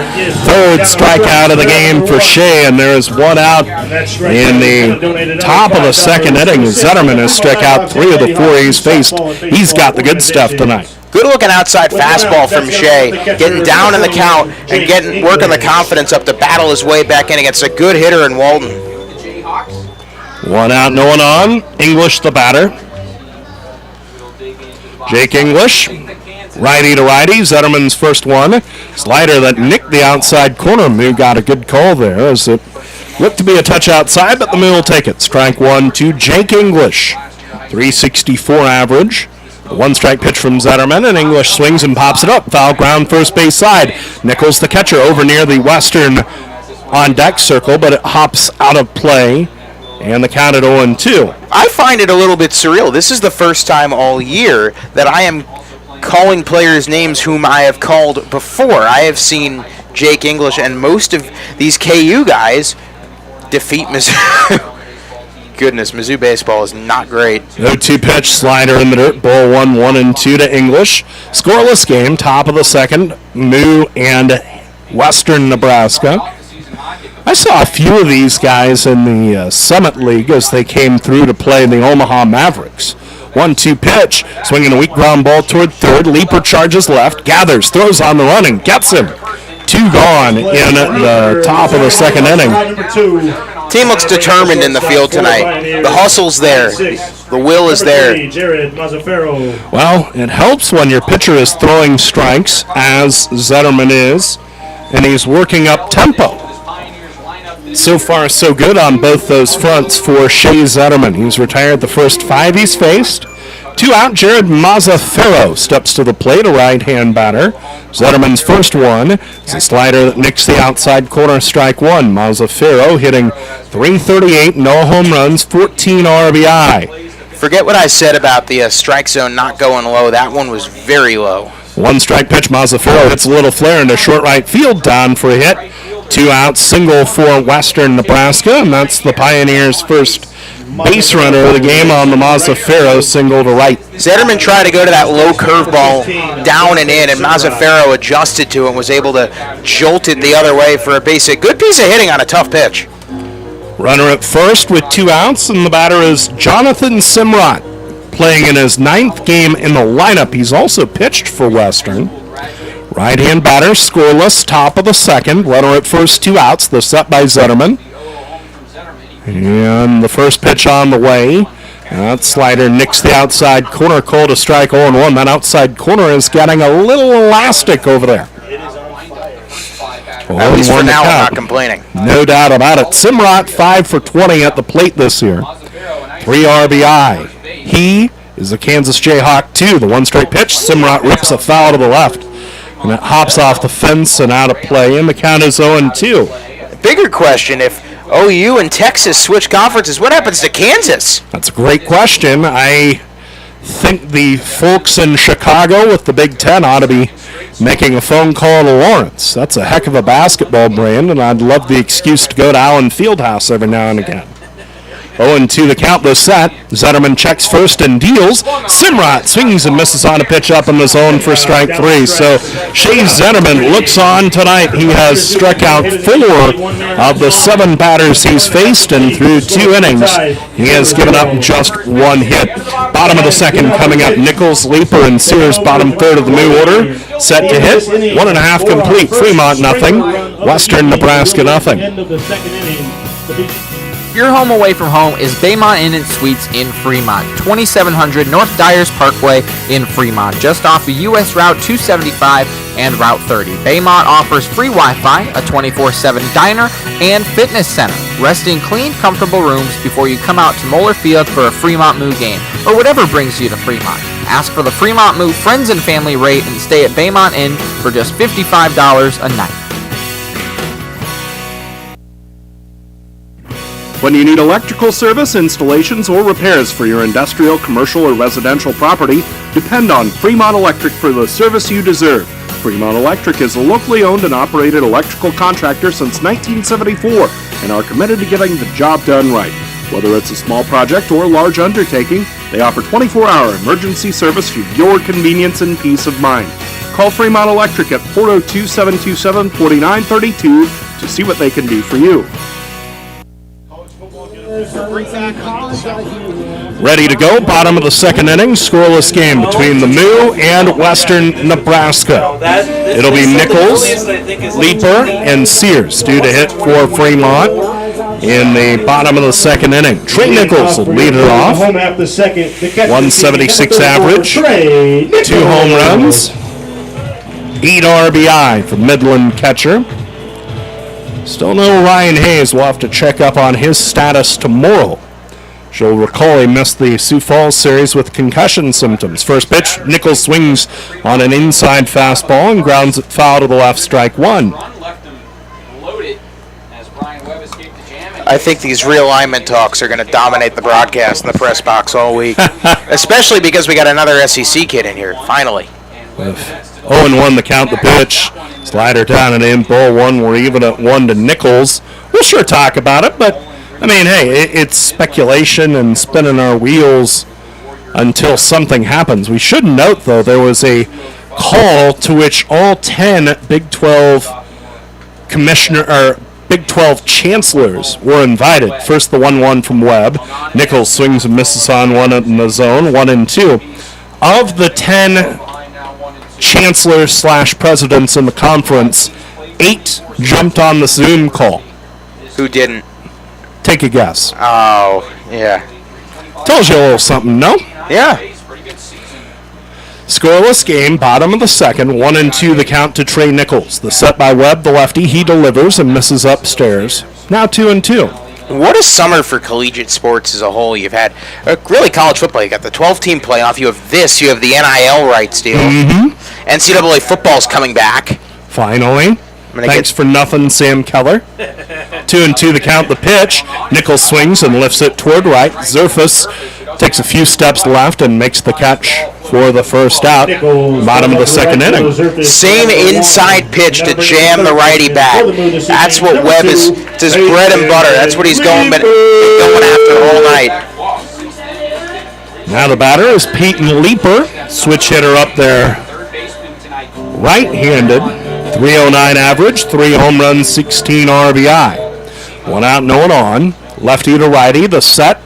Third strikeout of the game for Shea, and there is one out in the top of the second inning. Zetterman has struck out 3 of the 4 he's faced. He's got the good stuff tonight. Good looking outside fastball from Shea, getting down in the count and working the confidence up to battle his way back in against a good hitter in Walden. One out, no one on. English the batter. Jake English, righty to righty. Zetterman's first one. Slider that nicked the outside corner. Moo got a good call there as it looked to be a touch outside, but the Moo will take it. Strike 1 to Jake English. .364 average. A 1-strike pitch from Zetterman, and English swings and pops it up. Foul ground first base side. Nichols the catcher over near the western on deck circle, but it hops out of play. And the count at 0-2. I find it a little bit surreal. This is the first time all year that I am calling players' names whom I have called before. I have seen Jake English and most of these KU guys defeat Mizzou. Goodness, Mizzou baseball is not great. 0-2 pitch, slider in the dirt, ball 1-2 to English. Scoreless game, top of the second, Moo and Western Nebraska. I saw a few of these guys in the Summit League as they came through to play the Omaha Mavericks. 1-2 pitch, swinging a weak ground ball toward third. Leaper charges left, gathers, throws on the run, and gets him. 2 gone in the top of the second inning. Team looks determined in the field tonight. The hustle's there. The will is there. Well, it helps when your pitcher is throwing strikes, as Zetterman is, and he's working up tempo. So far, so good on both those fronts for Shea Zetterman. He's retired the first 5 he's faced. 2 out, Jared Mazzaferro steps to the plate, a right-hand batter. Zetterman's first one is a slider that nicks the outside corner, strike 1. Mazzaferro hitting .338, no home runs, 14 RBI. Forget what I said about the strike zone not going low. That one was very low. 1 strike pitch, Mazzaferro hits a little flare into short right field, down for a hit. 2 out, single for Western Nebraska, and that's the Pioneers' first base runner of the game on the Mazzaferro single to right. Zetterman tried to go to that low curveball down and in, and Mazzaferro adjusted to it and was able to jolt it the other way for a base hit. Good piece of hitting on a tough pitch. Runner at first with 2 outs, and the batter is Jonathan Simrot, playing in his 9th game in the lineup. He's also pitched for Western. Right-hand batter, scoreless, top of the second. Runner at first, 2 outs. They're set by Zetterman. And the first pitch on the way. That slider nicks the outside corner, called a strike 0-1. That outside corner is getting a little elastic over there. At least for now, I'm not complaining. No doubt about it. Simrot, 5 for 20 at the plate this year. 3 RBI. He is a Kansas Jayhawk, too. The 1 straight pitch, Simrot rips a foul to the left. And it hops off the fence and out of play, and the count is 0-2. Bigger question, if OU and Texas switch conferences, what happens to Kansas? That's a great question. I think the folks in Chicago with the Big Ten ought to be making a phone call to Lawrence. That's a heck of a basketball brand, and I'd love the excuse to go to Allen Fieldhouse every now and again. 0-2 the count, though set. Zetterman checks first and deals. Simrot swings and misses on a pitch up in the zone for strike 3. So Shea Zetterman looks on tonight. He has struck out 4 of the 7 batters he's faced, and through 2 innings, he has given up just 1 hit. Bottom of the second coming up, Nichols, Leeper, and Sears, bottom third of the Moo order, set to hit. 1.5 complete. Fremont, nothing. Western Nebraska, nothing. Your home away from home is Baymont Inn & Suites in Fremont, 2700 North Dyers Parkway in Fremont, just off of U.S. Route 275 and Route 30. Baymont offers free Wi-Fi, a 24/7 diner, and fitness center. Rest in clean, comfortable rooms before you come out to Moeller Field for a Fremont Moo game, or whatever brings you to Fremont. Ask for the Fremont Moo Friends and Family rate and stay at Baymont Inn for just $55 a night. When you need electrical service, installations, or repairs for your industrial, commercial, or residential property, depend on Fremont Electric for the service you deserve. Fremont Electric is a locally owned and operated electrical contractor since 1974 and are committed to getting the job done right. Whether it's a small project or a large undertaking, they offer 24-hour emergency service for your convenience and peace of mind. Call Fremont Electric at 402-727-4932 to see what they can do for you. Ready to go, bottom of the second inning, scoreless game between the Moo and Western Nebraska. It'll be Nichols, Leeper, and Sears due to hit for Fremont in the bottom of the second inning. Trey Nichols will lead it off. 176 average, 2 home runs, 8 RBI for Midland catcher. Still no Ryan Hayes. We'll have to check up on his status tomorrow. You'll recall he missed the Sioux Falls series with concussion symptoms. First pitch, Nichols swings on an inside fastball and grounds it foul to the left, strike 1. I think these realignment talks are going to dominate the broadcast in the press box all week, especially because we got another SEC kid in here, finally. 0-1 the count, the pitch. Slider down and in, ball 1. We're even at 1 to Nichols. We'll sure talk about it, but, I mean, hey, it's speculation and spinning our wheels until something happens. We should note, though, there was a call to which all 10 Big 12 Big 12 chancellors were invited. First, the 1-1 from Webb. Nichols swings and misses on one in the zone, 1-2. Of the 10 chancellors/presidents in the conference, 8 jumped on the Zoom call. Who didn't? Take a guess. Oh, yeah. Tells you a little something, no? Yeah. Scoreless game, bottom of the second, 1-2 the count to Trey Nichols. The set by Webb, the lefty, he delivers and misses upstairs. Now 2-2. What a summer for collegiate sports as a whole. You've had really college football. You got the 12-team playoff. You have this. You have the NIL rights deal. NCAA football's coming back. Finally. Thanks for nothing, Sam Keller. 2-2 the count, the pitch. Nichols swings and lifts it toward right. Zerfus takes a few steps left and makes the catch for the first out. Bottom of the second inning. Same inside pitch to jam the righty back. That's what Webb is. It's his bread and butter. That's what he's going after all night. Now the batter is Peyton Leeper. Switch hitter up there. Right-handed. 309 average, 3 home runs, 16 RBI. 1 out, no one on. Lefty to righty, the set.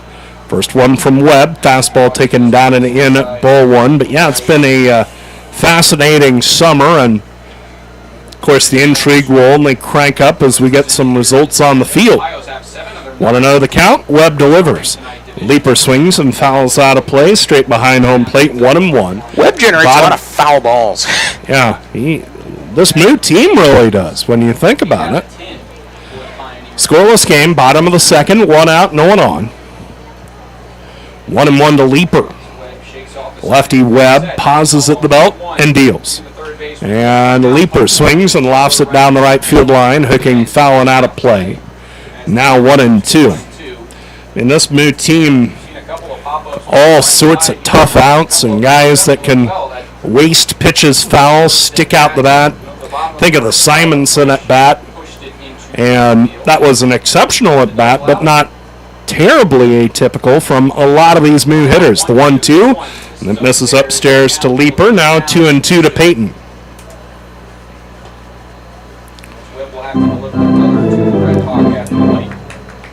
First one from Webb. Fastball taken down and in, ball one. But yeah, it's been a fascinating summer. And, of course, the intrigue will only crank up as we get some results on the field. 1-0 the count. Webb delivers. Leeper swings and fouls out of play. Straight behind home plate, 1-1. Webb generates a lot of foul balls. Yeah, this Moo team really does when you think about it. Scoreless game, bottom of the second, 1 out, no one on. 1-1 to Leeper. Lefty Webb pauses at the belt and deals. And Leeper swings and lofts it down the right field line, hooking foul and out of play. Now 1-2. In this Moo team, all sorts of tough outs and guys that can waste pitches foul, stick out the bat. Think of the Simonson at bat, and that was an exceptional at bat, but not terribly atypical from a lot of these Moo hitters. The 1-2, and it misses upstairs to Leeper. Now 2-2 to Peyton.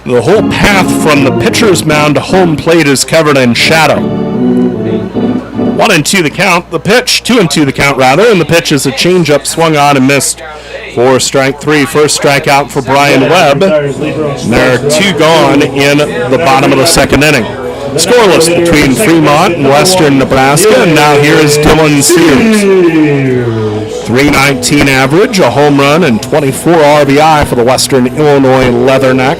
The whole path from the pitcher's mound to home plate is covered in shadow. 1-2 the count, the pitch, 2-2 the count rather, and the pitch is a changeup swung on and missed for strike 3. First strikeout for Brian Webb. And there are 2 gone in the bottom of the second inning. Scoreless between Fremont and Western Nebraska, and now here is Dylan Sears. 319 average, a home run, and 24 RBI for the Western Illinois Leatherneck.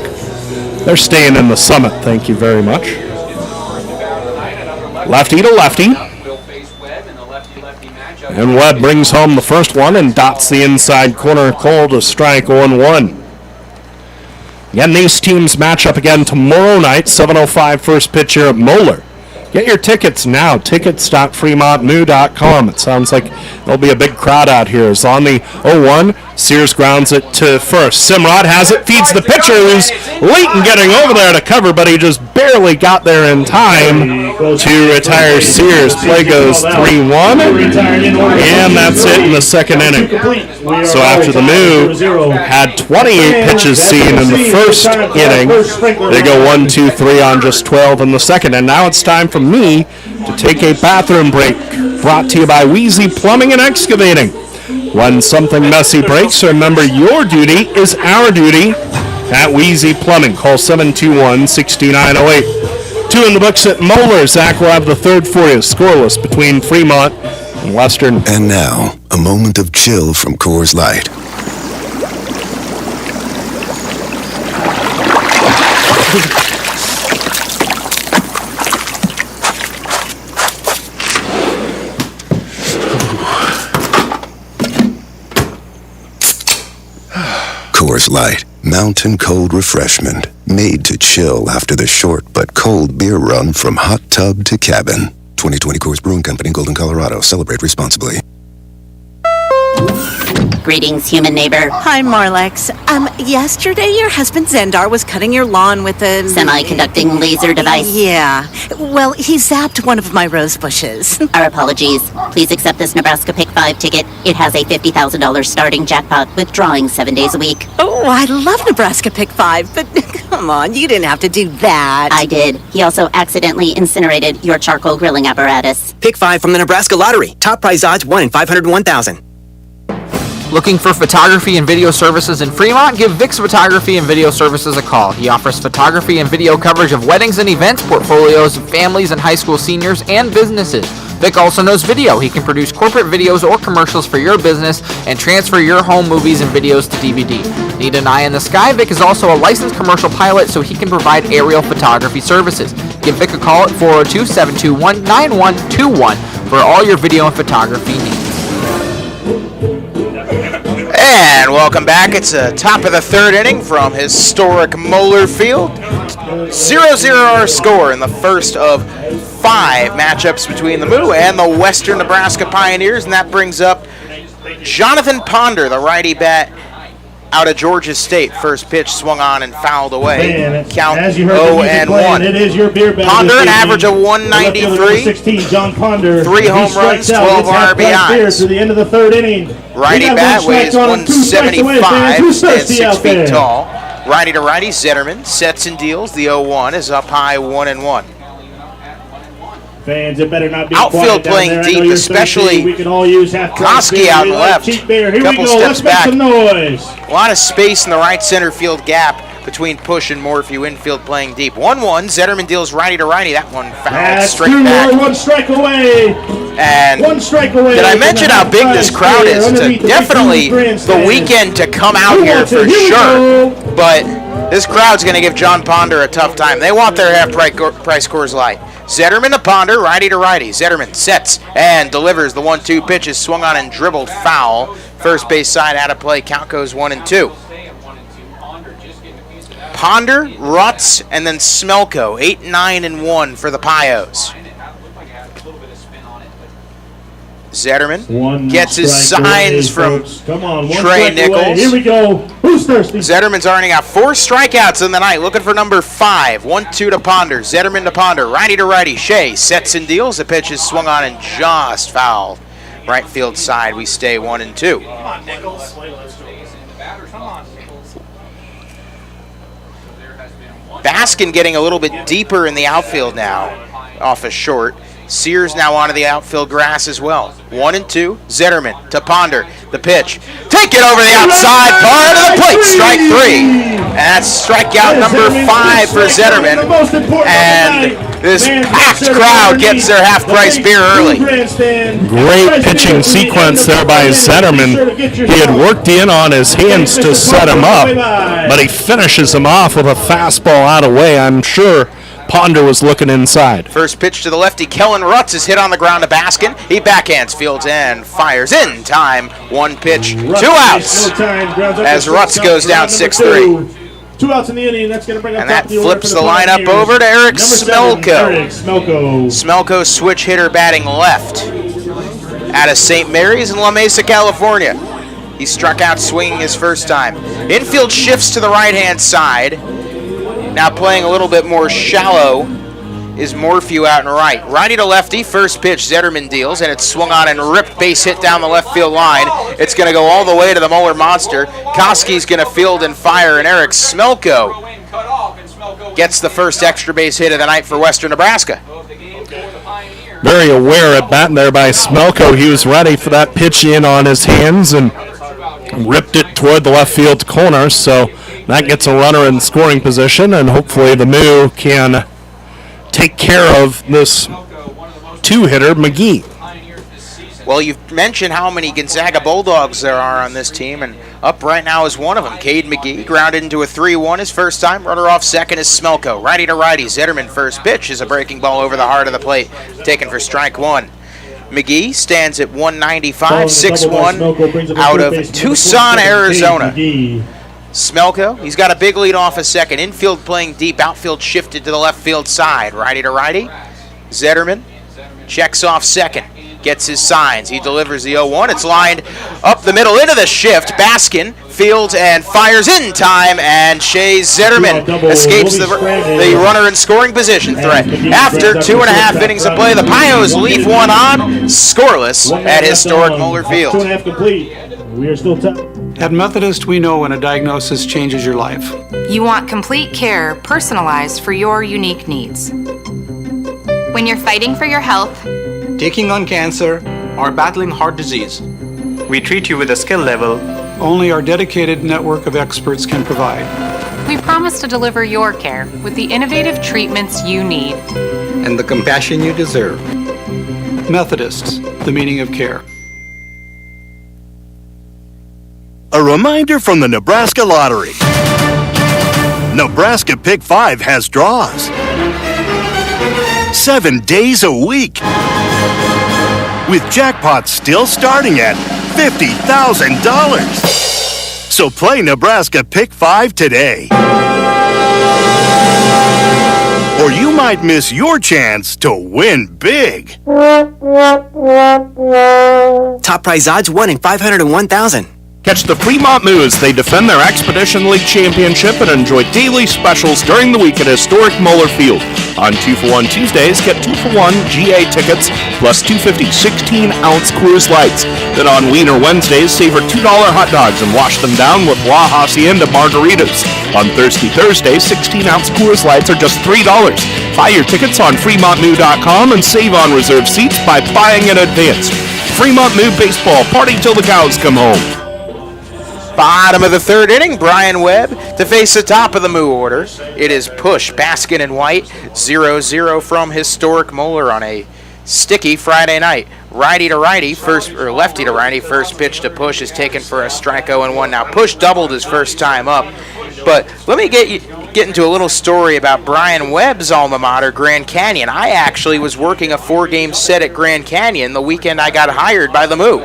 They're staying in the Summit, thank you very much. Lefty to lefty. And Webb brings home the first one and dots the inside corner cold to strike 1-1. Again, these teams match up again tomorrow night, 7:05 first pitch here at Moeller. Get your tickets now, tickets.fremontmoo.com. It sounds like there'll be a big crowd out here. It's on the 0-1. Sears grounds it to first. Simrod has it, feeds the pitcher who's late in getting over there to cover, but he just barely got there in time to retire Sears. Play goes 3-1, and that's it in the second inning. So after the Moo had 28 pitches seen in the first inning, they go 1-2-3 on just 12 in the second, and now it's time for me to take a bathroom break. Brought to you by Wheezy Plumbing and Excavating. When something messy breaks, remember your duty is our duty at Wheezy Plumbing. Call 721-6908. 2 in the books at Moeller. Zach will have the third for you. Scoreless between Fremont and Western. And now, a moment of chill from Coors Light. Coors Light, mountain cold refreshment, made to chill after the short but cold beer run from hot tub to cabin. 2020 Coors Brewing Company, Golden, Colorado. Celebrate responsibly. Greetings, human neighbor. Hi, Marlex. Yesterday your husband Zendar was cutting your lawn with a... semi-conducting laser device? Yeah. Well, he zapped one of my rose bushes. Our apologies. Please accept this Nebraska Pick 5 ticket. It has a $50,000 starting jackpot with drawings 7 days a week. Oh, I love Nebraska Pick 5, but come on, you didn't have to do that. I did. He also accidentally incinerated your charcoal grilling apparatus. Pick 5 from the Nebraska Lottery. Top prize odds 1 in 501,000. Looking for photography and video services in Fremont? Give Vic's Photography and Video Services a call. He offers photography and video coverage of weddings and events, portfolios of families and high school seniors, and businesses. Vic also knows video. He can produce corporate videos or commercials for your business and transfer your home movies and videos to DVD. Need an eye in the sky? Vic is also a licensed commercial pilot, so he can provide aerial photography services. Give Vic a call at 402-721-9121 for all your video and photography needs. And welcome back. It's the top of the third inning from historic Moeller Field. 0-0 our score in the first of 5 matchups between the Moo and the Western Nebraska Pioneers, and that brings up Jonathan Ponder, the righty bat out of Georgia State. First pitch swung on and fouled away. Count 0-1. It is your beer bag. Ponder, an average of 193. 16, John Ponder. 3 home runs, 12 RBIs. To the end of the third inning. Righty bat weighs 175, stands 6 feet tall. Righty to righty, Zetterman sets and deals. The 0-1 is up high, 1-1. Fans, it better not be outfield playing deep, especially Koski out and left. Couple steps back. A lot of space in the right center field gap between Push and Morphew. Infield playing deep. 1-1. Zetterman deals righty to righty. That one fouled straight back. 1 strike away. And 1 strike away. Did I mention how big this crowd is? It's definitely the weekend to come out here for sure. But this crowd's going to give John Ponder a tough time. They want their half-price Coors Light. Zetterman to Ponder, righty to righty. Zetterman sets and delivers the 1-2 pitch. Is swung on and dribbled foul. First base side out of play. Count goes 1-2. Ponder, Rutz, and then Smelko. 8-9-1 for the Pios. Zetterman gets his signs from Trey Nichols. Here we go. Who's thirsty? Zetterman's already got 4 strikeouts in the night. Looking for number 5. 1-2 to Ponder. Zetterman to Ponder. Righty to righty. Shea sets and deals. The pitch is swung on and just fouled. Right field side. We stay 1-2. Come on, Nichols. Baskin getting a little bit deeper in the outfield now. Off a short. Sears now onto the outfield grass as well. 1-2. Zetterman to Ponder. The pitch. Take it over the outside part of the plate. Strike 3. And that's strikeout number 5 for Zetterman. And this packed crowd gets their half-price beer early. Great pitching sequence there by Zetterman. He had worked in on his hands to set him up, but he finishes him off with a fastball out of way. I'm sure Ponder was looking inside. First pitch to the lefty. Kellen Rutz is hit on the ground to Baskin. He backhands, fields, and fires in time. 1 pitch, 2 outs. As Rutz goes down 6-3. 2 outs in the inning. That's going to bring up. And that flips the lineup over to Eric Smelko. Smelko switch hitter batting left. Out of St. Mary's in La Mesa, California. He struck out swinging his first time. Infield shifts to the right-hand side. Now playing a little bit more shallow is Morphew out and right. Righty to lefty, first pitch, Zetterman deals, and it's swung on and ripped, base hit down the left field line. It's going to go all the way to the Moeller Monster. Koski's going to field and fire, and Eric Smelko gets the first extra base hit of the night for Western Nebraska. Very aware at bat there by Smelko. He was ready for that pitch in on his hands and ripped it toward the left field corner, so that gets a runner in scoring position, and hopefully the Moo can take care of this 2-hitter, McGee. Well, you've mentioned how many Gonzaga Bulldogs there are on this team, and up right now is one of them. Cade McGee grounded into a 3-1 his first time. Runner off second is Smelko. Righty to righty. Zetterman first pitch is a breaking ball over the heart of the plate, taken for strike 1. McGee stands at 195, 6'1", out of Tucson, Arizona. Smelko, he's got a big lead off a second. Infield playing deep, outfield shifted to the left field side. Righty to righty. Zetterman checks off second, gets his signs. He delivers the 0-1. It's lined up the middle into the shift. Baskin fields and fires in time, and Shea Zetterman escapes the runner in scoring position threat. After 2.5 innings of play, the Pios leave one on, scoreless at historic Moeller Field. 2.5 complete. We are still tied. At Methodist, we know when a diagnosis changes your life. You want complete care personalized for your unique needs. When you're fighting for your health, Taking on cancer or battling heart disease, We treat you with a skill level only our dedicated network of experts can provide. We promise to deliver your care with the innovative treatments you need And the compassion you deserve. Methodists, the meaning of care. A reminder from the Nebraska Lottery. Nebraska Pick 5 has draws 7 days a week, with jackpots still starting at $50,000. So play Nebraska Pick 5 today, or you might miss your chance to win big. Top prize odds 1 in 501,000. Catch the Fremont Moo as they defend their Expedition League championship and enjoy daily specials during the week at historic Moeller Field. On 2-for-1 Tuesdays, get 2-for-1 GA tickets plus $2.50 16-ounce Coors Lights. Then on Wiener Wednesdays, savor $2 hot dogs and wash them down with La Hacienda margaritas. On Thirsty Thursdays, 16-ounce Coors Lights are just $3. Buy your tickets on FremontMoo.com and save on reserved seats by buying in advance. Fremont Moo Baseball, party till the cows come home. Bottom of the third inning, Brian Webb to face the top of the Moo order. It is push, Baskin and White, 0-0 from historic Moeller on a sticky Friday night. Righty to righty, lefty to righty, first pitch to Push is taken for a strike 0-1. Now Push doubled his first time up, but let me get into a little story about Brian Webb's alma mater, Grand Canyon. I actually was working a 4-game set at Grand Canyon the weekend I got hired by the Moo.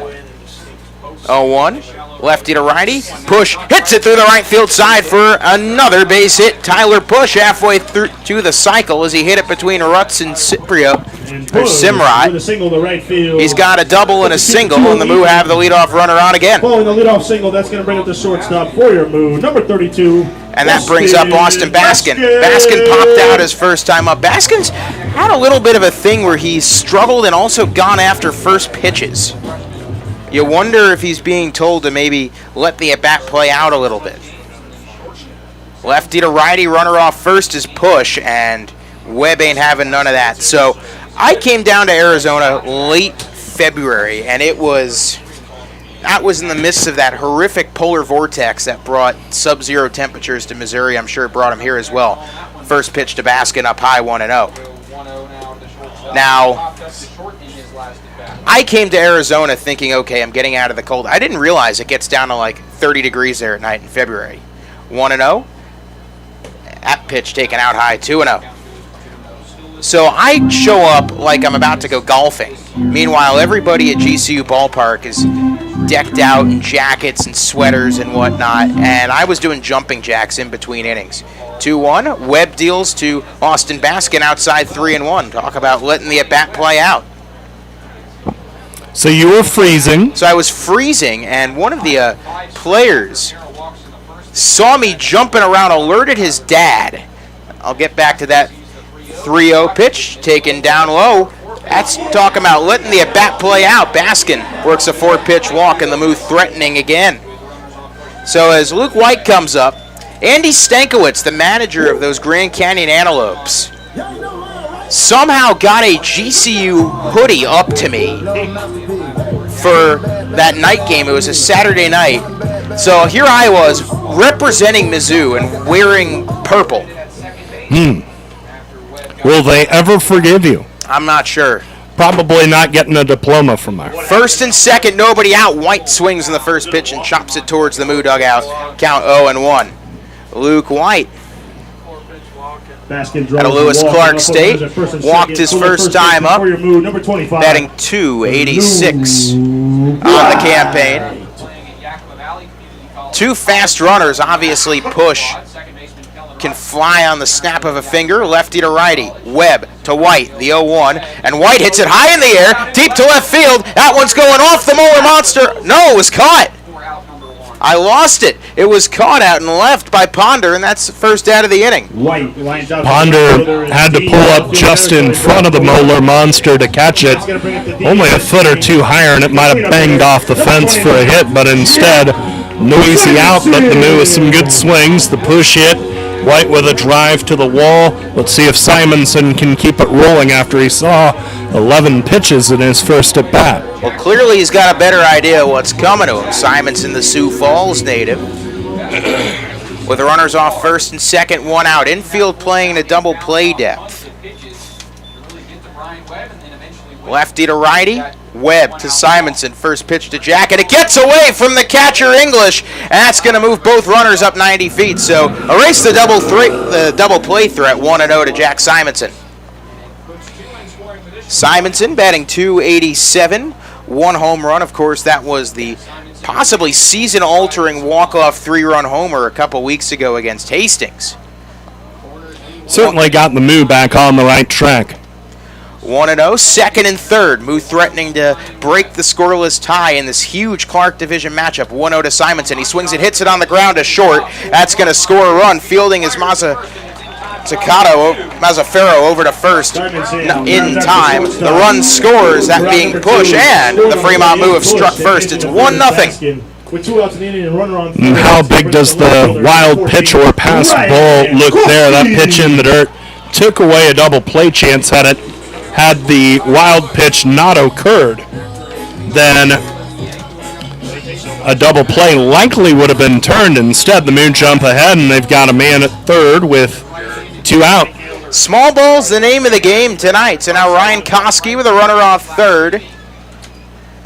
0-1. Lefty to righty. Push hits it through the right field side for another base hit. Tyler Push halfway through to the cycle as he hit it between Rutz and Simrod. With a single to right field. He's got a double and a single, and the Moo have the leadoff runner on again. Following the leadoff single, that's going to bring up the shortstop for your Moo, number 32. And that brings up Austin Baskin. Baskin popped out his first time up. Baskin's had a little bit of a thing where he's struggled and also gone after first pitches. You wonder if he's being told to maybe let the at-bat play out a little bit. Lefty to righty, runner off first is Push, and Webb ain't having none of that. So I came down to Arizona late February, and that was in the midst of that horrific polar vortex that brought sub-zero temperatures to Missouri. I'm sure it brought them here as well. First pitch to Baskin up high, 1-0. Now, I came to Arizona thinking, okay, I'm getting out of the cold. I didn't realize it gets down to like 30 degrees there at night in February. 1-0. That pitch taken out high, 2-0. So I show up like I'm about to go golfing. Meanwhile, everybody at GCU Ballpark is decked out in jackets and sweaters and whatnot, and I was doing jumping jacks in between innings. 2-1. Webb deals to Austin Baskin outside 3-1. Talk about letting the at-bat play out. So you were freezing. So I was freezing, and one of the players saw me jumping around, alerted his dad. I'll get back to that 3-0 pitch, taken down low. That's talking about letting the at-bat play out. Baskin works a 4-pitch walk, and the Moo threatening again. So as Luke White comes up, Andy Stankiewicz, the manager of those Grand Canyon Antelopes, somehow got a GCU hoodie up to me for that night game. It was a Saturday night. So here I was representing Mizzou and wearing purple. Will they ever forgive you? I'm not sure. Probably not getting a diploma from there. First and second, nobody out. White swings in the first pitch and chops it towards the Moo dugout. Count 0-1. Luke White at a Lewis Clark State, walked his first time up, batting .286 on the campaign. Two fast runners, obviously Push can fly on the snap of a finger, lefty to righty. Webb to White, the 0-1, and White hits it high in the air, deep to left field. That one's going off the Moeller Monster. No, it was caught. I lost it. It was caught out and left by Ponder, and that's the first out of the inning. Ponder had to pull up just in front of the Moeller Monster to catch it. Only a foot or two higher, and it might have banged off the fence for a hit, but instead, noisy out, but the Moo with some good swings. The push hit White with a drive to the wall. Let's see if Simonson can keep it rolling after he saw 11 pitches in his first at bat. Well, clearly he's got a better idea of what's coming to him. Simonson, the Sioux Falls native, with runners off first and second, one out. Infield playing in a double play depth. Lefty to righty, Webb to Simonson. First pitch to Jack, and it gets away from the catcher English, and that's going to move both runners up 90 feet. So erase the double play threat, 1-0 to Jack Simonson. Simonson batting .287, one home run. Of course, that was the possibly season-altering walk-off 3-run homer a couple weeks ago against Hastings. Certainly got the Moo back on the right track. 1-0, second and third. Moo threatening to break the scoreless tie in this huge Clark Division matchup. 1-0 to Simonson. He swings it, hits it on the ground to short. That's going to score a run. Fielding is Mazzaferro over to first in time. The run scores, that being push, and the Fremont Moo have struck first. It's 1-0. How big does the wild pitch or pass ball look there? That pitch in the dirt took away a double play chance. Had the wild pitch not occurred, then a double play likely would have been turned. Instead, the Moo jump ahead, and they've got a man at third with 2 out. Small ball's the name of the game tonight. So now Ryan Koski with a runner off third,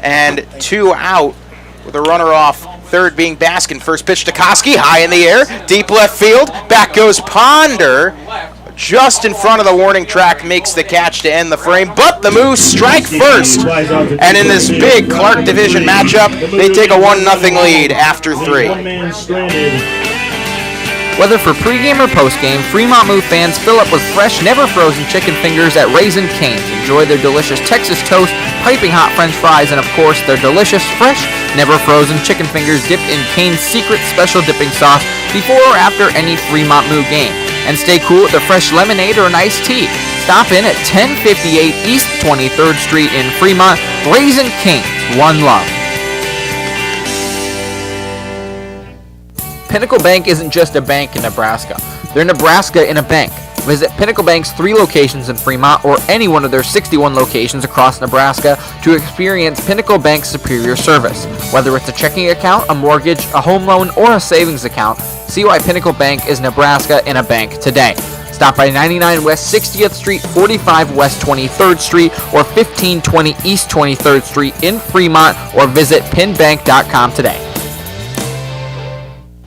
and 2 out with a runner off third being Baskin. First pitch to Koski, high in the air, deep left field. Back goes Ponder. Just in front of the warning track, makes the catch to end the frame, but the Moose strike first. And in this big Clark Division matchup, they take a 1-0 lead after 3. Whether for pregame or postgame, Fremont Moo fans fill up with fresh, never frozen chicken fingers at Raisin Cane's. Enjoy their delicious Texas toast, piping hot French fries, and of course their delicious, fresh, never frozen chicken fingers dipped in Cane's secret special dipping sauce before or after any Fremont Moo game. And stay cool with a fresh lemonade or an iced tea. Stop in at 1058 East 23rd Street in Fremont. Raisin Cane's, one love. Pinnacle Bank isn't just a bank in Nebraska. They're Nebraska in a bank. Visit Pinnacle Bank's 3 locations in Fremont or any one of their 61 locations across Nebraska to experience Pinnacle Bank's superior service. Whether it's a checking account, a mortgage, a home loan, or a savings account, see why Pinnacle Bank is Nebraska in a bank today. Stop by 99 West 60th Street, 45 West 23rd Street, or 1520 East 23rd Street in Fremont, or visit pinbank.com today.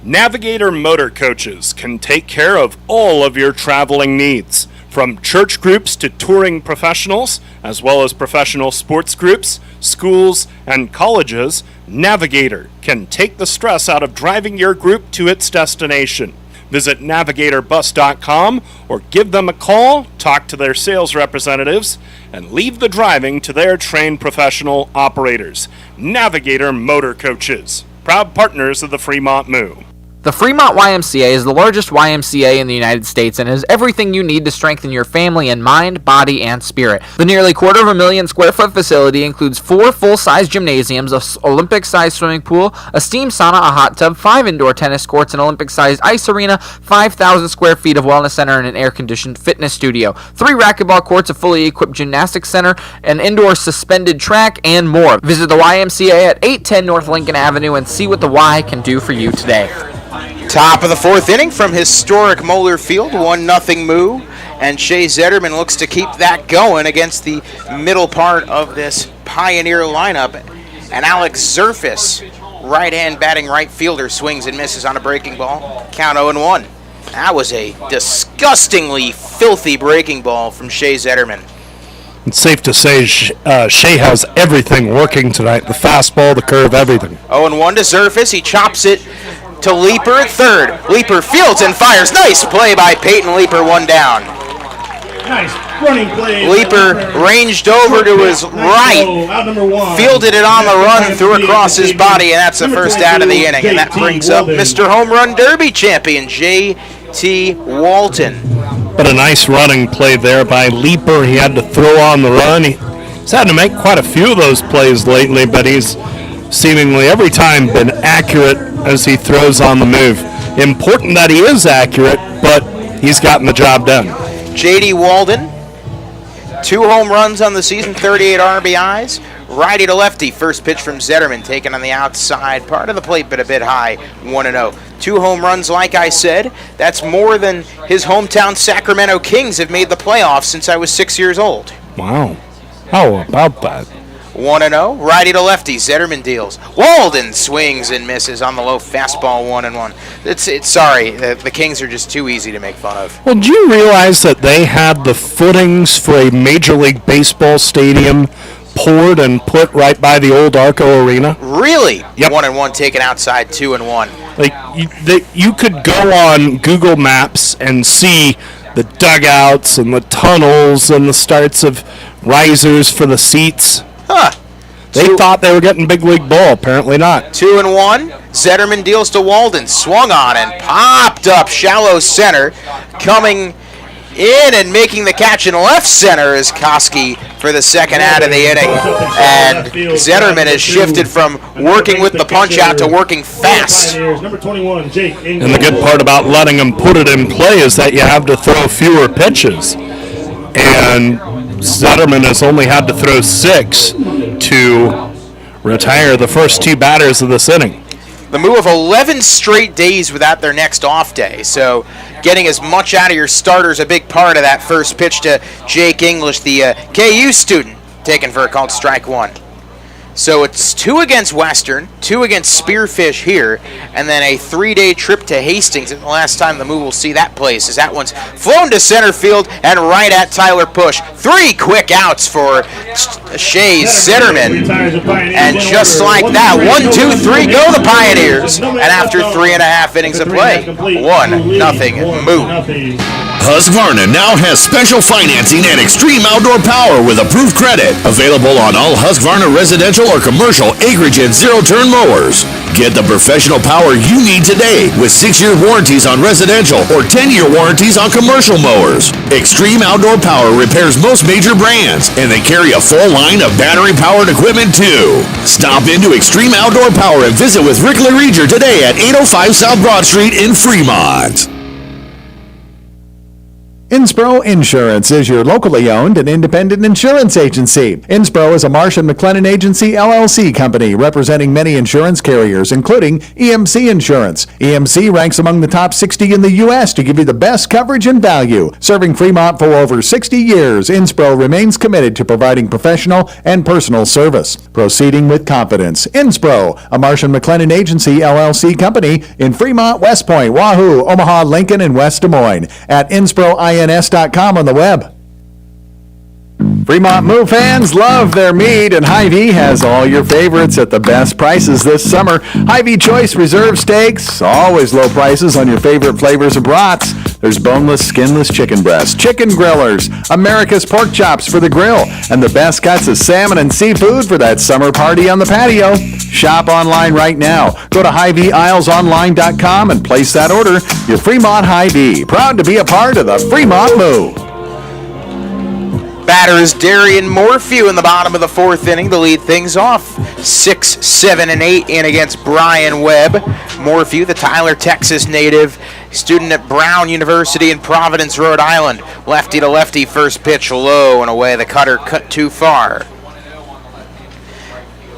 Navigator Motor Coaches can take care of all of your traveling needs. From church groups to touring professionals, as well as professional sports groups, schools, and colleges, Navigator can take the stress out of driving your group to its destination. Visit navigatorbus.com or give them a call, talk to their sales representatives, and leave the driving to their trained professional operators. Navigator Motor Coaches, proud partners of the Fremont Moo. The Fremont YMCA is the largest YMCA in the United States and has everything you need to strengthen your family in mind, body, and spirit. The nearly 250,000 square foot facility includes 4 full-size gymnasiums, an Olympic-sized swimming pool, a steam sauna, a hot tub, 5 indoor tennis courts, an Olympic-sized ice arena, 5,000 square feet of wellness center, and an air-conditioned fitness studio, 3 racquetball courts, a fully equipped gymnastics center, an indoor suspended track, and more. Visit the YMCA at 810 North Lincoln Avenue and see what the Y can do for you today. Top of the 4th inning from historic Moeller Field, 1-0 Moo, and Shea Zetterman looks to keep that going against the middle part of this Pioneer lineup. And Alex Zerfis, right-hand batting right fielder, swings and misses on a breaking ball. Count 0-1. That was a disgustingly filthy breaking ball from Shea Zetterman. It's safe to say Shea has everything working tonight. The fastball, the curve, everything. 0-1 to Zerfis. He chops it to Leeper at third. Leeper fields and fires. Nice play by Peyton Leeper, 1 down. Nice running play. Leeper ranged over to his right, fielded it on the run, threw across his body, and that's the first out of the inning. And that brings up Mr. Home Run Derby champion, J.T. Walton. But a nice running play there by Leeper. He had to throw on the run. He's had to make quite a few of those plays lately, but he's seemingly every time been accurate as he throws on the move. important that he is accurate, but he's gotten the job done. J.D. Walden, 2 home runs on the season, 38 RBIs. Righty to lefty, first pitch from Zetterman, taken on the outside part of the plate, but a bit high, 1-0. 2 home runs, like I said. That's more than his hometown Sacramento Kings have made the playoffs since I was 6 years old. Wow. How about that? 1-0, righty to lefty, Zetterman deals. Walden swings and misses on the low fastball, 1-1. Sorry, the Kings are just too easy to make fun of. Well, do you realize that they had the footings for a Major League Baseball stadium poured and put right by the old Arco Arena? Really? Yep. 1-1 taken outside, 2-1. Like you could go on Google Maps and see the dugouts and the tunnels and the starts of risers for the seats. Huh. They thought they were getting big league ball. Apparently not. 2-1. Zetterman deals to Walden. Swung on and popped up shallow center. Coming in and making the catch in left center is Koski for the second out of the inning. And Zetterman has shifted from working with the punch out to working fast. And the good part about letting him put it in play is that you have to throw fewer pitches. And Zetterman has only had to throw 6 to retire the first 2 batters of this inning. The Moo of 11 straight days without their next off day, so getting as much out of your starter is a big part of that first pitch to Jake English, the KU student, taken for a called strike 1. So it's 2 against Western, 2 against Spearfish here, and then a 3-day trip to Hastings. And the last time the Moo will see that place is that one's flown to center field and right at Tyler Push. 3 quick outs for Shays Zetterman. And just like that, 1, 2, 3, go the Pioneers. And after 3.5 innings of play, 1-0 Moo. Husqvarna now has special financing and extreme outdoor power with approved credit. Available on all Husqvarna residential or commercial acreage and zero-turn mowers. Get the professional power you need today with 6-year warranties on residential or 10-year warranties on commercial mowers. Extreme Outdoor Power repairs most major brands, and they carry a full line of battery-powered equipment too. Stop into Extreme Outdoor Power and visit with Rick LaReger today at 805 South Broad Street in Fremont. Inspro Insurance is your locally owned and independent insurance agency. Inspro is a Marsh & McLennan Agency LLC company representing many insurance carriers, including EMC Insurance. EMC ranks among the top 60 in the U.S. to give you the best coverage and value. Serving Fremont for over 60 years, Inspro remains committed to providing professional and personal service. Proceeding with confidence. Inspro, a Marsh & McLennan Agency LLC company in Fremont, West Point, Wahoo, Omaha, Lincoln, and West Des Moines. At InSproINS.com on the web. Fremont Moo fans love their meat, and Hy-Vee has all your favorites at the best prices this summer. Hy-Vee Choice Reserve Steaks, always low prices on your favorite flavors of brats. There's boneless, skinless chicken breasts, chicken grillers, America's pork chops for the grill, and the best cuts of salmon and seafood for that summer party on the patio. Shop online right now. Go to HyVeeIslesOnline.com and place that order. Your Fremont Hy-Vee, proud to be a part of the Fremont Moo. Batters Darian Morphew in the bottom of the 4th inning to lead things off. 6, 7, and 8 in against Brian Webb. Morphew, the Tyler, Texas native, student at Brown University in Providence, Rhode Island. Lefty to lefty, first pitch low and away. The cutter cut too far.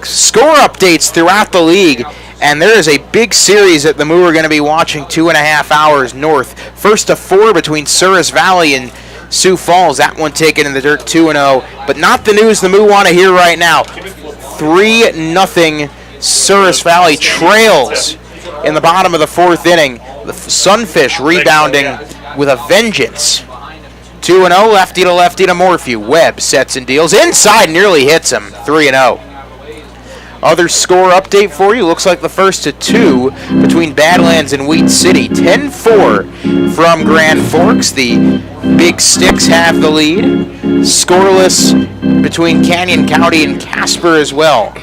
Score updates throughout the league. And there is a big series that the Moo are going to be watching 2.5 hours north. First of 4 between Souris Valley and Sioux Falls. That one taken in the dirt, 2-0. But not the news the Moo want to hear right now. 3-0 Souris Valley trails in the bottom of the 4th inning. The Sunfish rebounding with a vengeance. 2-0, lefty to Morphew. Webb sets and deals. Inside, nearly hits him. 3-0. Other score update for you. Looks like the first of 2 between Badlands and Wheat City. 10-4 from Grand Forks. The Big Sticks have the lead. Scoreless between Canyon County and Casper as well.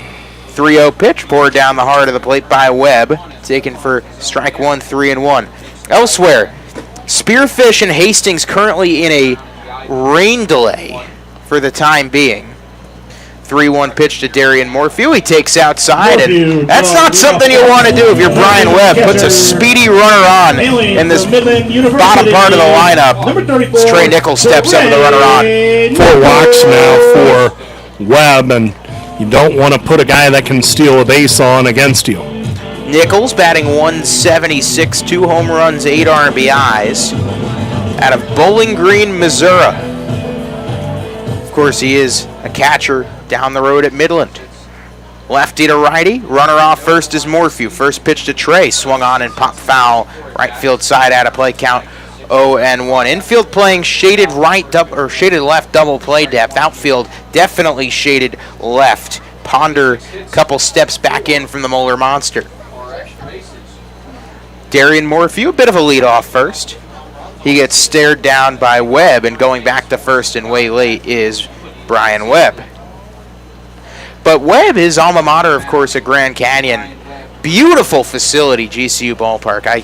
3-0 pitch poured down the heart of the plate by Webb. Taken for strike 1, 3-1. Elsewhere, Spearfish and Hastings currently in a rain delay for the time being. 3-1 pitch to Darian Morphew. He takes outside, and that's not something you want to do if you're Brian Webb. Puts a speedy runner on in this bottom part of the lineup. As Trey Nichols steps up with the runner on. 4 walks now for Webb, and you don't want to put a guy that can steal a base on against you. Nichols batting .176, 2 home runs, 8 RBIs, out of Bowling Green, Missouri. Of course, he is a catcher down the road at Midland. Lefty to righty, runner off first is Morphew. First pitch to Trey, swung on and popped foul. Right field side out of play, count 0-1. Infield playing shaded shaded left double play depth. Outfield definitely shaded left. Ponder couple steps back in from the Moeller Monster. Darian Morphew, a bit of a lead off first. He gets stared down by Webb, and going back to first and way late is Brian Webb. But Webb is alma mater, of course, at Grand Canyon. Beautiful facility, GCU Ballpark. I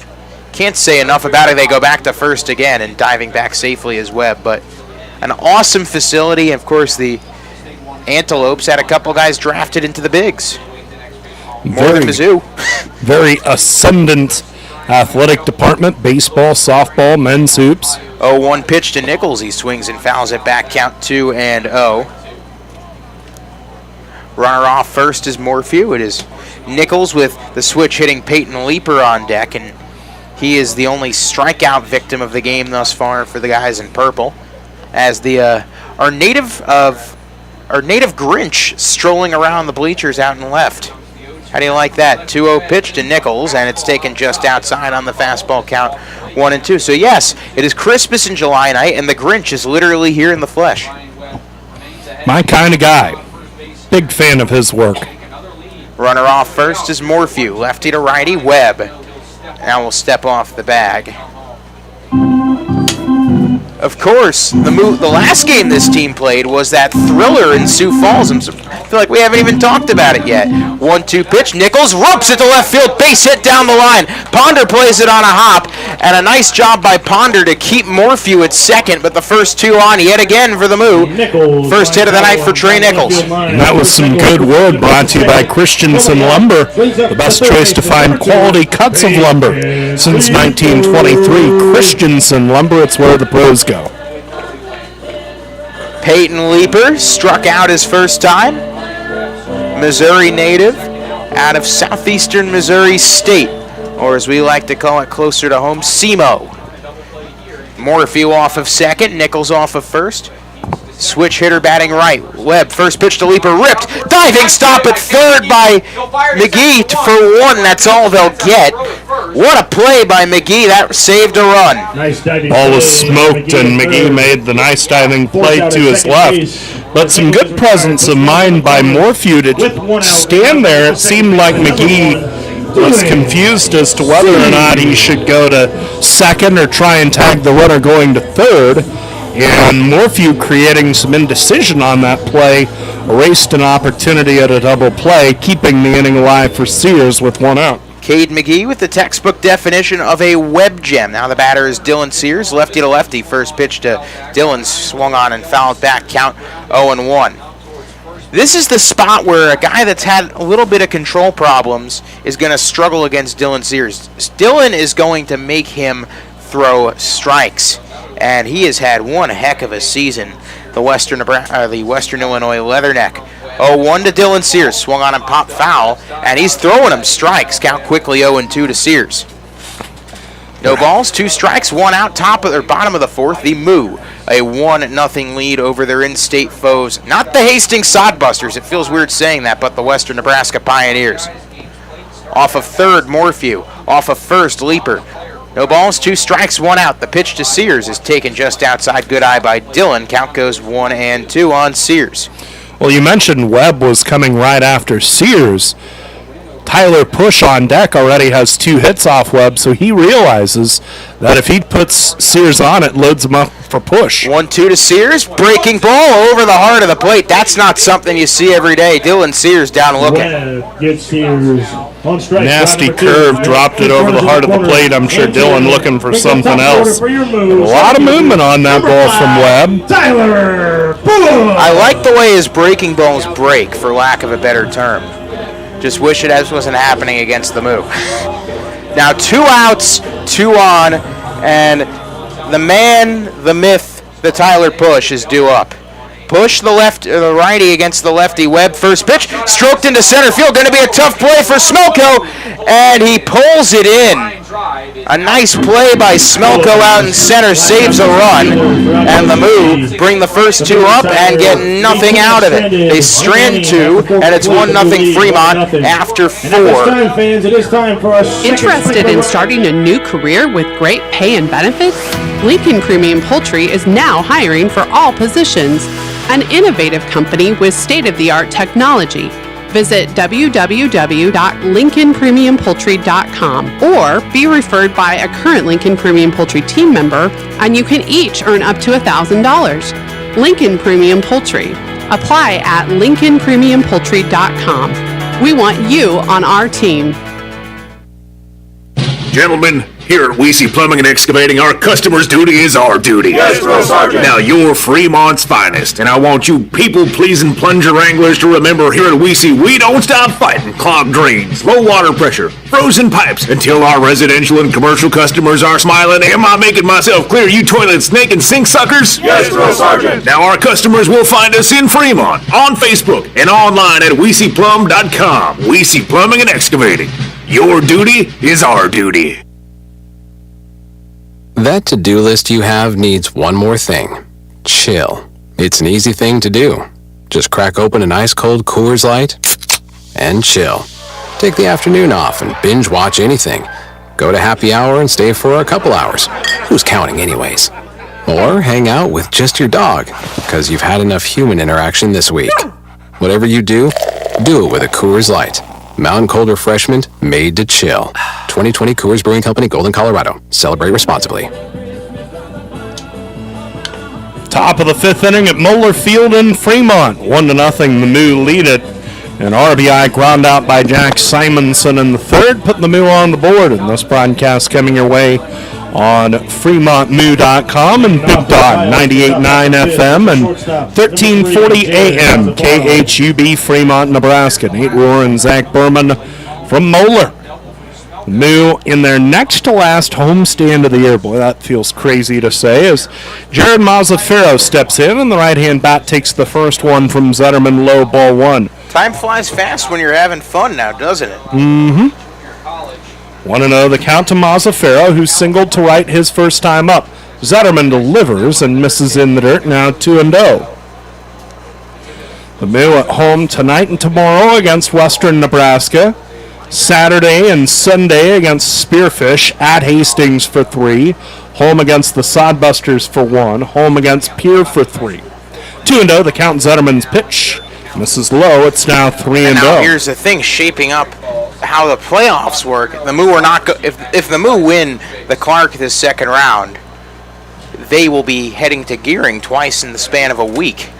can't say enough about it. They go back to first again, and diving back safely is Webb. But an awesome facility. Of course, the Antelopes had a couple guys drafted into the bigs. More than Mizzou. Very ascendant athletic department, baseball, softball, men's hoops. 0-1 pitch to Nichols. He swings and fouls it back, count 2-0. Runner off first is Morphew. It is Nichols with the switch hitting Peyton Leeper on deck, and he is the only strikeout victim of the game thus far for the guys in purple. As the our native Grinch strolling around the bleachers out and left. How do you like that? 2-0 pitch to Nichols, and it's taken just outside on the fastball, count 1-2. So yes, it is Christmas and July night, and the Grinch is literally here in the flesh. My kind of guy. Big fan of his work. Runner off first is Morphew. Lefty to righty, Webb. Now we'll step off the bag. Of course, the last game this team played was that thriller in Sioux Falls. I feel like we haven't even talked about it yet. 1-2 pitch. Nichols ropes it to left field. Base hit down the line. Ponder plays it on a hop. And a nice job by Ponder to keep Morphew at second. But the first 2 on yet again for the Moo. First hit of the night for Trey Nichols. And that was some good word brought to you by Christensen Lumber. The best choice to find quality cuts of lumber. Since 1923, Christensen Lumber. It's where the pros go. Peyton Leeper struck out his first time. Missouri native out of southeastern Missouri State, or as we like to call it closer to home, SEMO. Morphew off of second, Nichols off of first. Switch hitter batting right. Webb, first pitch to Leeper, ripped. Diving stop at third by McGee for 1. That's all they'll get. What a play by McGee. That saved a run. Nice diving. Ball was smoked, and McGee made the nice diving play to his left. But some good presence of mind by Morphew to stand there. It seemed like McGee was confused as to whether or not he should go to second or try and tag the runner going to third. And Morphew, creating some indecision on that play, erased an opportunity at a double play, keeping the inning alive for Sears with 1 out. Cade McGee with the textbook definition of a web gem. Now the batter is Dylan Sears, lefty to lefty. First pitch to Dylan, swung on and fouled back, count 0-1. This is the spot where a guy that's had a little bit of control problems is going to struggle against Dylan Sears. Dylan is going to make him throw strikes. And he has had one heck of a season, the Western Illinois Leatherneck. 0-1 to Dylan Sears, swung on and popped foul, and he's throwing him strikes. Count quickly 0-2 to Sears. No balls, 2 strikes, 1 out, bottom of the 4th. The Moo, a 1-0 lead over their in-state foes. Not the Hastings Sodbusters. It feels weird saying that, but the Western Nebraska Pioneers. Off of third, Morphew. Off of first, Leeper. No balls, 2 strikes, 1 out. The pitch to Sears is taken just outside. Good eye by Dylan. Count goes 1-2 on Sears. Well, you mentioned Webb was coming right after Sears. Tyler Push on deck already has 2 hits off Webb, so he realizes that if he puts Sears on, it loads him up for Push. 1-2 to Sears. Breaking ball over the heart of the plate. That's not something you see every day. Dylan Sears down looking. Webb gets Sears on strike. Nasty curve, dropped it over the heart of the plate. I'm sure Dylan looking for something else. A lot of movement on that ball from Webb. Tyler Push. I like the way his breaking balls break, for lack of a better term. Just wish it wasn't happening against the Moo. Now 2 outs, 2 on, and the man, the myth, the Tyler Push is due up. Push the righty against the lefty. Webb first pitch, stroked into center field. Going to be a tough play for Smelko, and he pulls it in. A nice play by Smelko out in center, saves a run, and the Moo bring the first 2 up and get nothing out of it. They strand 2, and it's 1-0 Fremont after 4. Interested in starting a new career with great pay and benefits? Lincoln Premium Poultry is now hiring for all positions. An innovative company with state-of-the-art technology. Visit www.lincolnpremiumpoultry.com or be referred by a current Lincoln Premium Poultry team member, and you can each earn up to $1,000. Lincoln Premium Poultry. Apply at lincolnpremiumpoultry.com. We want you on our team. Gentlemen, here at Weesey Plumbing and Excavating, our customer's duty is our duty. Yes, Drill Sergeant. Now, you're Fremont's finest, and I want you people-pleasing plunger wranglers to remember here at Weesey, we don't stop fighting clogged drains, low water pressure, frozen pipes, until our residential and commercial customers are smiling. Am I making myself clear, you toilet snake and sink suckers? Yes, Drill Sergeant. Now, our customers will find us in Fremont, on Facebook, and online at WeeseyPlum.com. Weesey Plumbing and Excavating. Your duty is our duty. That to-do list you have needs one more thing. Chill. It's an easy thing to do. Just crack open an ice-cold Coors Light and chill. Take the afternoon off and binge watch anything. Go to happy hour and stay for a couple hours. Who's counting anyways? Or hang out with just your dog, because you've had enough human interaction this week. Whatever you do it with a Coors Light. Mountain Cold Refreshment made to chill. 2020 Coors Brewing Company, Golden, Colorado. Celebrate responsibly. Top of the 5th inning at Moeller Field in Fremont. 1-0, the Moo lead it. An RBI ground out by Jack Simonson in the 3rd, putting the Moo on the board. And this broadcast coming your way on FremontMoo.com and Big Dog 98.9 FM and 1340 AM KHUB Fremont, Nebraska. Nate Rohr and Zach Berman from Moeller. Moo in their next to last homestand of the year. Boy, that feels crazy to say, as Jared Mazzaferro steps in and the right-hand bat takes the first one from Zetterman, low, ball 1. Time flies fast when you're having fun now, doesn't it? Mm-hmm. 1-0 the count to Mazzaferro, who singled to right his first time up. Zetterman delivers and misses in the dirt, now 2-0. The Moo at home tonight and tomorrow against Western Nebraska. Saturday and Sunday against Spearfish, at Hastings for 3. Home against the Sodbusters for 1. Home against Pierre for 3. 2-0 the count Zetterman's pitch. Misses low, it's now 3-0. Now here's the thing, shaping up how the playoffs work. The Moo are not if the Moo win the Clark this second round, they will be heading to Gearing twice in the span of a week.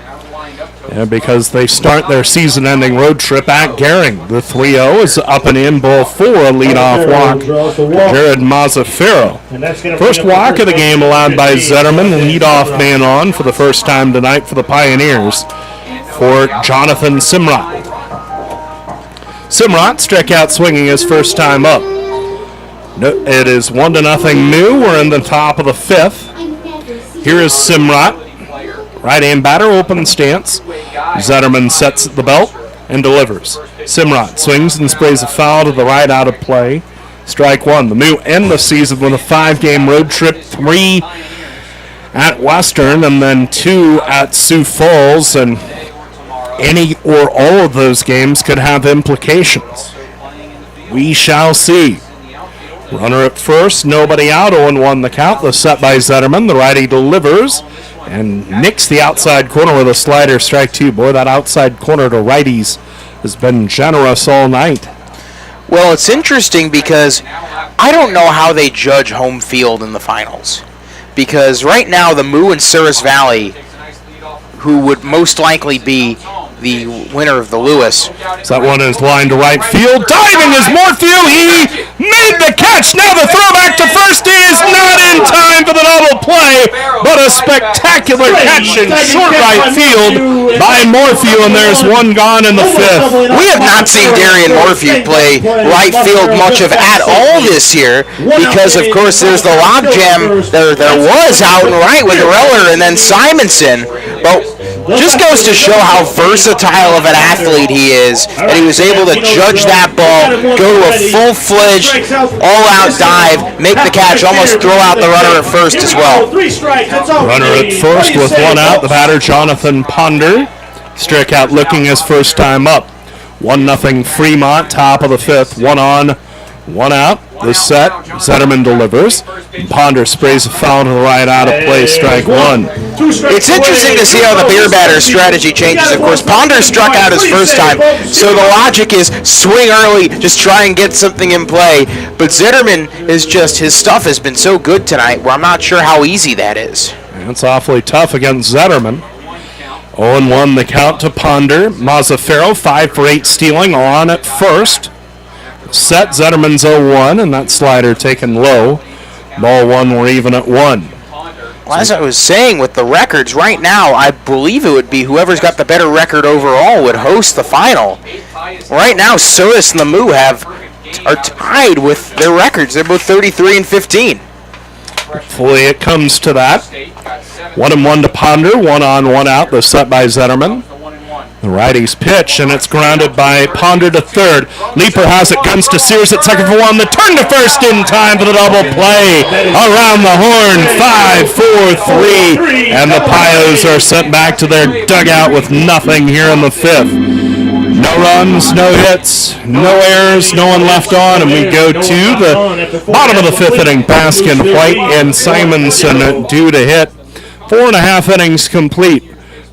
Yeah, because they start their season-ending road trip at Gearing. The 3-0 is up and in, ball 4, leadoff walk to Jared Mazzaferro. First walk of the game allowed by Zetterman, leadoff man on for the first time tonight for the Pioneers for Jonathan Simrot. Simrot struck out swinging his first time up. It is 1-0 Moo. We're in the top of the 5th. Here is Simrot. Right-hand batter, open stance. Zetterman sets the belt and delivers. Simrot swings and sprays a foul to the right, out of play. Strike 1. The Moo end the season with a 5-game road trip, 3 at Western and then 2 at Sioux Falls, and any or all of those games could have implications. We shall see. Runner at first, nobody out, 0-1 the count. The set by Zetterman. The righty delivers and nicks the outside corner with a slider, strike 2. Boy, that outside corner to righties has been generous all night. Well, it's interesting because I don't know how they judge home field in the finals. Because right now, the Moo and Souris Valley, who would most likely be the winner of the Lewis. So that one is lined to right field. Diving is Morphew. He made the catch. Now the throwback to first is not in time for the double play, but a spectacular catch in short right field by Morphew, and there's one gone in the fifth. We have not seen Darian Morphew play right field much of at all this year because, of course, there's the logjam there was out and right with Reller and then Simonson, but just goes to show how versatile of an athlete he is, and he was able to judge that ball, go to a full-fledged, all-out dive, make the catch, almost throw out the runner at first as well. Runner at first with one out. The batter, Jonathan Ponder, struck out looking his first time up. 1-0 Fremont, top of the fifth. One on, one out. The set, Zetterman delivers. Ponder sprays a foul to the right, out of play, strike one. It's interesting to see how the beer batter's strategy changes. Of course, Ponder struck out his first time, so the logic is swing early, just try and get something in play. But Zetterman is just, his stuff has been so good tonight, where I'm not sure how easy that is. It's awfully tough against Zetterman. 0-1 the count to Ponder. Mazzaferro, 5 for 8 stealing, on at first. Set, Zetterman's 0-1, and that slider taken low. Ball one, we're even at 1. Well, as I was saying, with the records right now, I believe it would be whoever's got the better record overall would host the final. Right now, Souris and the Moo are tied with their records. They're both 33 and 15. Hopefully it comes to that. 1-1 to Ponder, 1 on, 1 out. The set by Zetterman. The righty's pitch, and it's grounded by Ponder to third. Leaper has it, guns to Sears at second for one. The turn to first in time for the double play. Around the horn, 5-4-3. And the Pios are sent back to their dugout with nothing here in the fifth. No runs, no hits, no errors, no one left on, and we go to the bottom of the fifth inning. Baskin, White, and Simonson due to hit. 4.5 innings complete.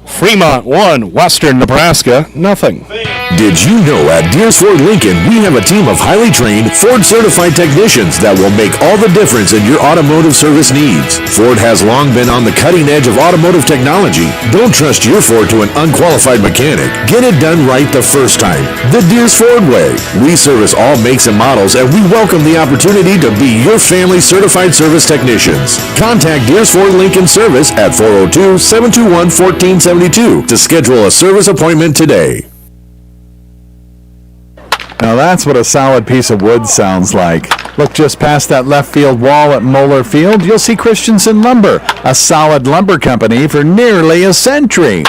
Fremont 1, Western Nebraska 0. Did you know at Deers Ford Lincoln we have a team of highly trained Ford certified technicians that will make all the difference in your automotive service needs? Ford has long been on the cutting edge of automotive technology. Don't trust your Ford to an unqualified mechanic. Get it done right the first time. The Deers Ford way. We service all makes and models, and we welcome the opportunity to be your family certified service technicians. Contact Deers Ford Lincoln Service at 402-721-1472 to schedule a service appointment today. Now that's what a solid piece of wood sounds like. Look just past that left field wall at Moeller Field, you'll see Christensen Lumber, a solid lumber company for nearly a century.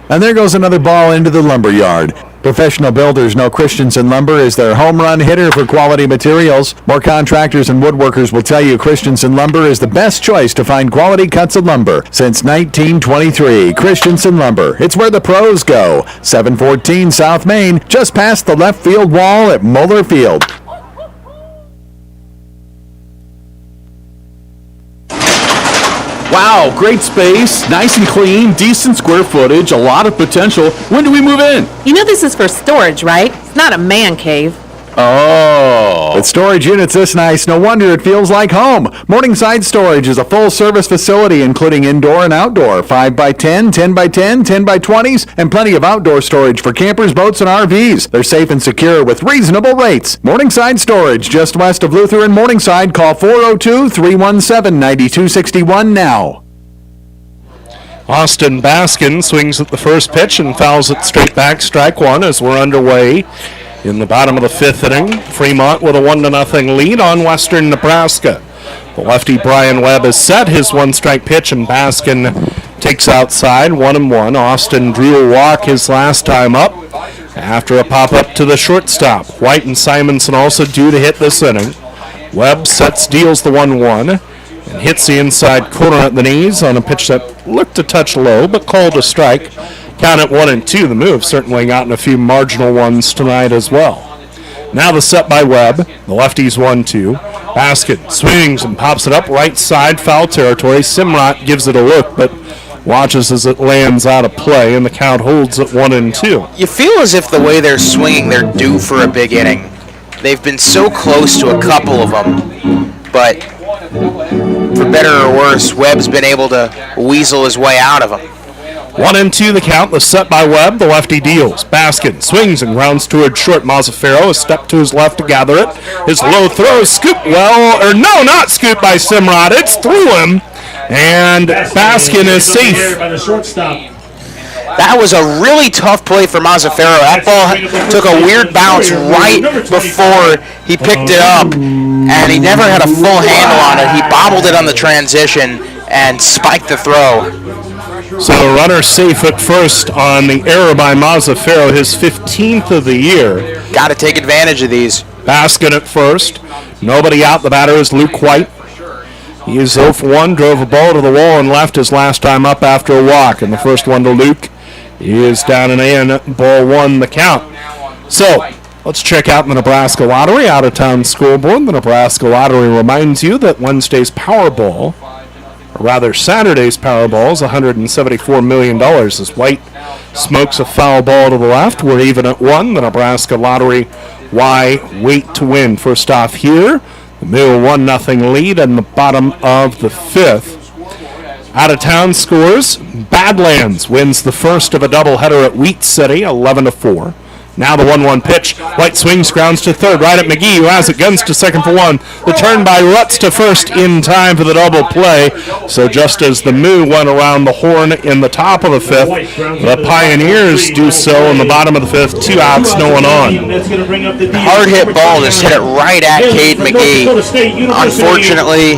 And there goes another ball into the lumber yard. Professional builders know Christensen Lumber is their home run hitter for quality materials. More contractors and woodworkers will tell you Christensen Lumber is the best choice to find quality cuts of lumber. Since 1923, Christensen Lumber. It's where the pros go. 714 South Main, just past the left field wall at Moeller Field. Wow, great space, nice and clean, decent square footage, a lot of potential. When do we move in? You know this is for storage, right? It's not a man cave. Oh. With storage units this nice, no wonder it feels like home. Morningside Storage is a full-service facility including indoor and outdoor, 5x10, 10x10, 10x20s, and plenty of outdoor storage for campers, boats, and RVs. They're safe and secure with reasonable rates. Morningside Storage, just west of Luther and Morningside. Call 402-317-9261 now. Austin Baskin swings at the first pitch and fouls it straight back, strike one, as we're underway in the bottom of the fifth inning. Fremont with a 1-0 lead on Western Nebraska. The lefty Brian Webb has set his one-strike pitch, and Baskin takes outside, 1-1. Austin drew a walk his last time up after a pop-up to the shortstop. White and Simonson also due to hit this inning. Webb deals the 1-1 and hits the inside corner at the knees on a pitch that looked a touch low but called a strike. Count at 1-2. The Moo certainly gotten a few marginal ones tonight as well. Now the set by Webb. The lefty's 1-2. Baskin swings and pops it up right side, foul territory. Simrot gives it a look, but watches as it lands out of play, and the count holds at 1-2. You feel as if the way they're swinging, they're due for a big inning. They've been so close to a couple of them, but for better or worse, Webb's been able to weasel his way out of them. 1-2 the count. The set by Webb. The lefty deals. Baskin swings and grounds toward short. Mazzaferro a step to his left to gather it. His low throw is scooped not scooped by Simrod. It's through him, and Baskin is safe. By the shortstop. That was a really tough play for Mazzaferro. That ball took a weird bounce right before he picked it up, and he never had a full handle on it. He bobbled it on the transition and spiked the throw. So a runner safe at first on the error by Mazzaferro, his 15th of the year. Got to take advantage of these. Baskin at first. Nobody out. The batter is Luke White. He is 0 for 1, drove a ball to the wall and left his last time up after a walk. And the first one to Luke is down and in, ball 1 the count. So let's check out the Nebraska Lottery out-of-town scoreboard. The Nebraska Lottery reminds you that Wednesday's Powerball, or rather Saturday's Powerball, is $174 million as White smokes a foul ball to the left. We're even at 1. The Nebraska Lottery, why wait to win? First off here, the Moo 1-0 lead in the bottom of the 5th. Out of town scores, Badlands wins the first of a doubleheader at Wheat City, 11-4. Now the 1-1 pitch. White swings, grounds to third, right at McGee, who has it, guns to second for 1. The turn by Rutz to first in time for the double play. So just as the Moo went around the horn in the top of the 5th, the Pioneers do so in the bottom of the 5th. 2 outs, no one on. Hard hit ball just hit it right at Cade McGee. Unfortunately,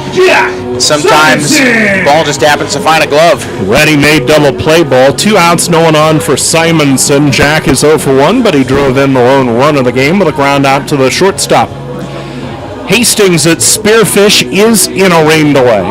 sometimes the ball just happens to find a glove. Ready-made double play ball. 2 outs, no one on for Simonson. Jack is 0 for 1, but he drove in the lone run of the game with a ground out to the shortstop. Hastings at Spearfish is in a rain delay.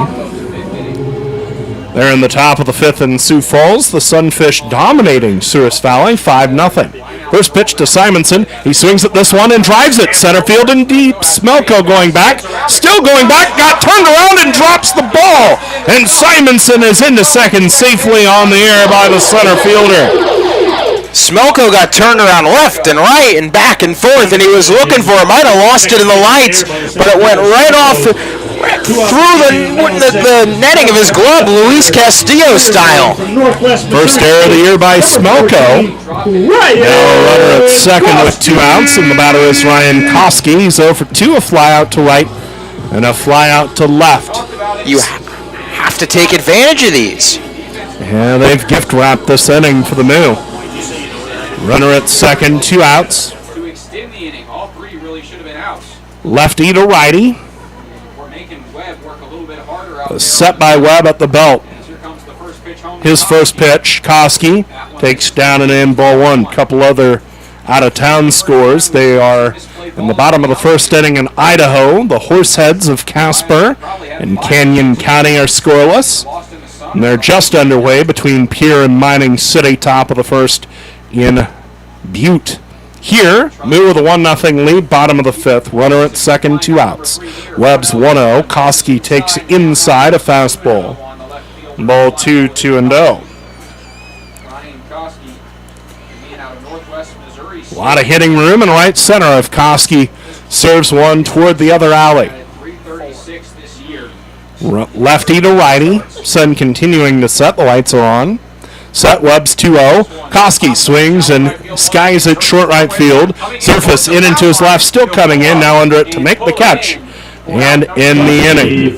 They're in the top of the 5th in Sioux Falls. The Sunfish dominating Souris Valley, 5-0. First pitch to Simonson. He swings at this one and drives it. Center field and deep. Smelko going back. Still going back. Got turned around and drops the ball. And Simonson is into second safely on the air by the center fielder. Smelko got turned around left and right and back and forth, and he was looking for it. Might have lost it in the lights, but it went right off through the netting of his glove, Luis Castillo style. First error of the year by Smelko. Now a runner at second with 2 outs, and the batter is Ryan Koski. He's 0 for 2, a fly out to right and a fly out to left. You have to take advantage of these. Yeah, they've gift wrapped this inning for the Moo. Runner at second, 2 outs. To extend the inning, all 3 really should have been outs. Lefty to righty. We're making Webb work a little bit harder out there. Set by Webb at the belt. Here comes the first pitch home. His first pitch, Koski takes down and in, ball 1. Couple other out-of-town scores. They are in the bottom of the 1st inning in Idaho. The Horseheads of Casper and Canyon County are scoreless. And they're just underway between Pierre and Mining City, top of the 1st in Butte. Here, Moo with a 1-0 lead, bottom of the 5th. Runner at second, 2 outs. Webb's 1-0. Koski takes inside a fastball. Ball 2, 2-0. A lot of hitting room in right center if Koski serves one toward the other alley. Lefty to righty. Sun continuing to set. The lights are on. Set. Webb's 2-0. Koski swings and skies it short right field. Surface in into his left. Still coming in. Now under it to make the catch. And in the inning.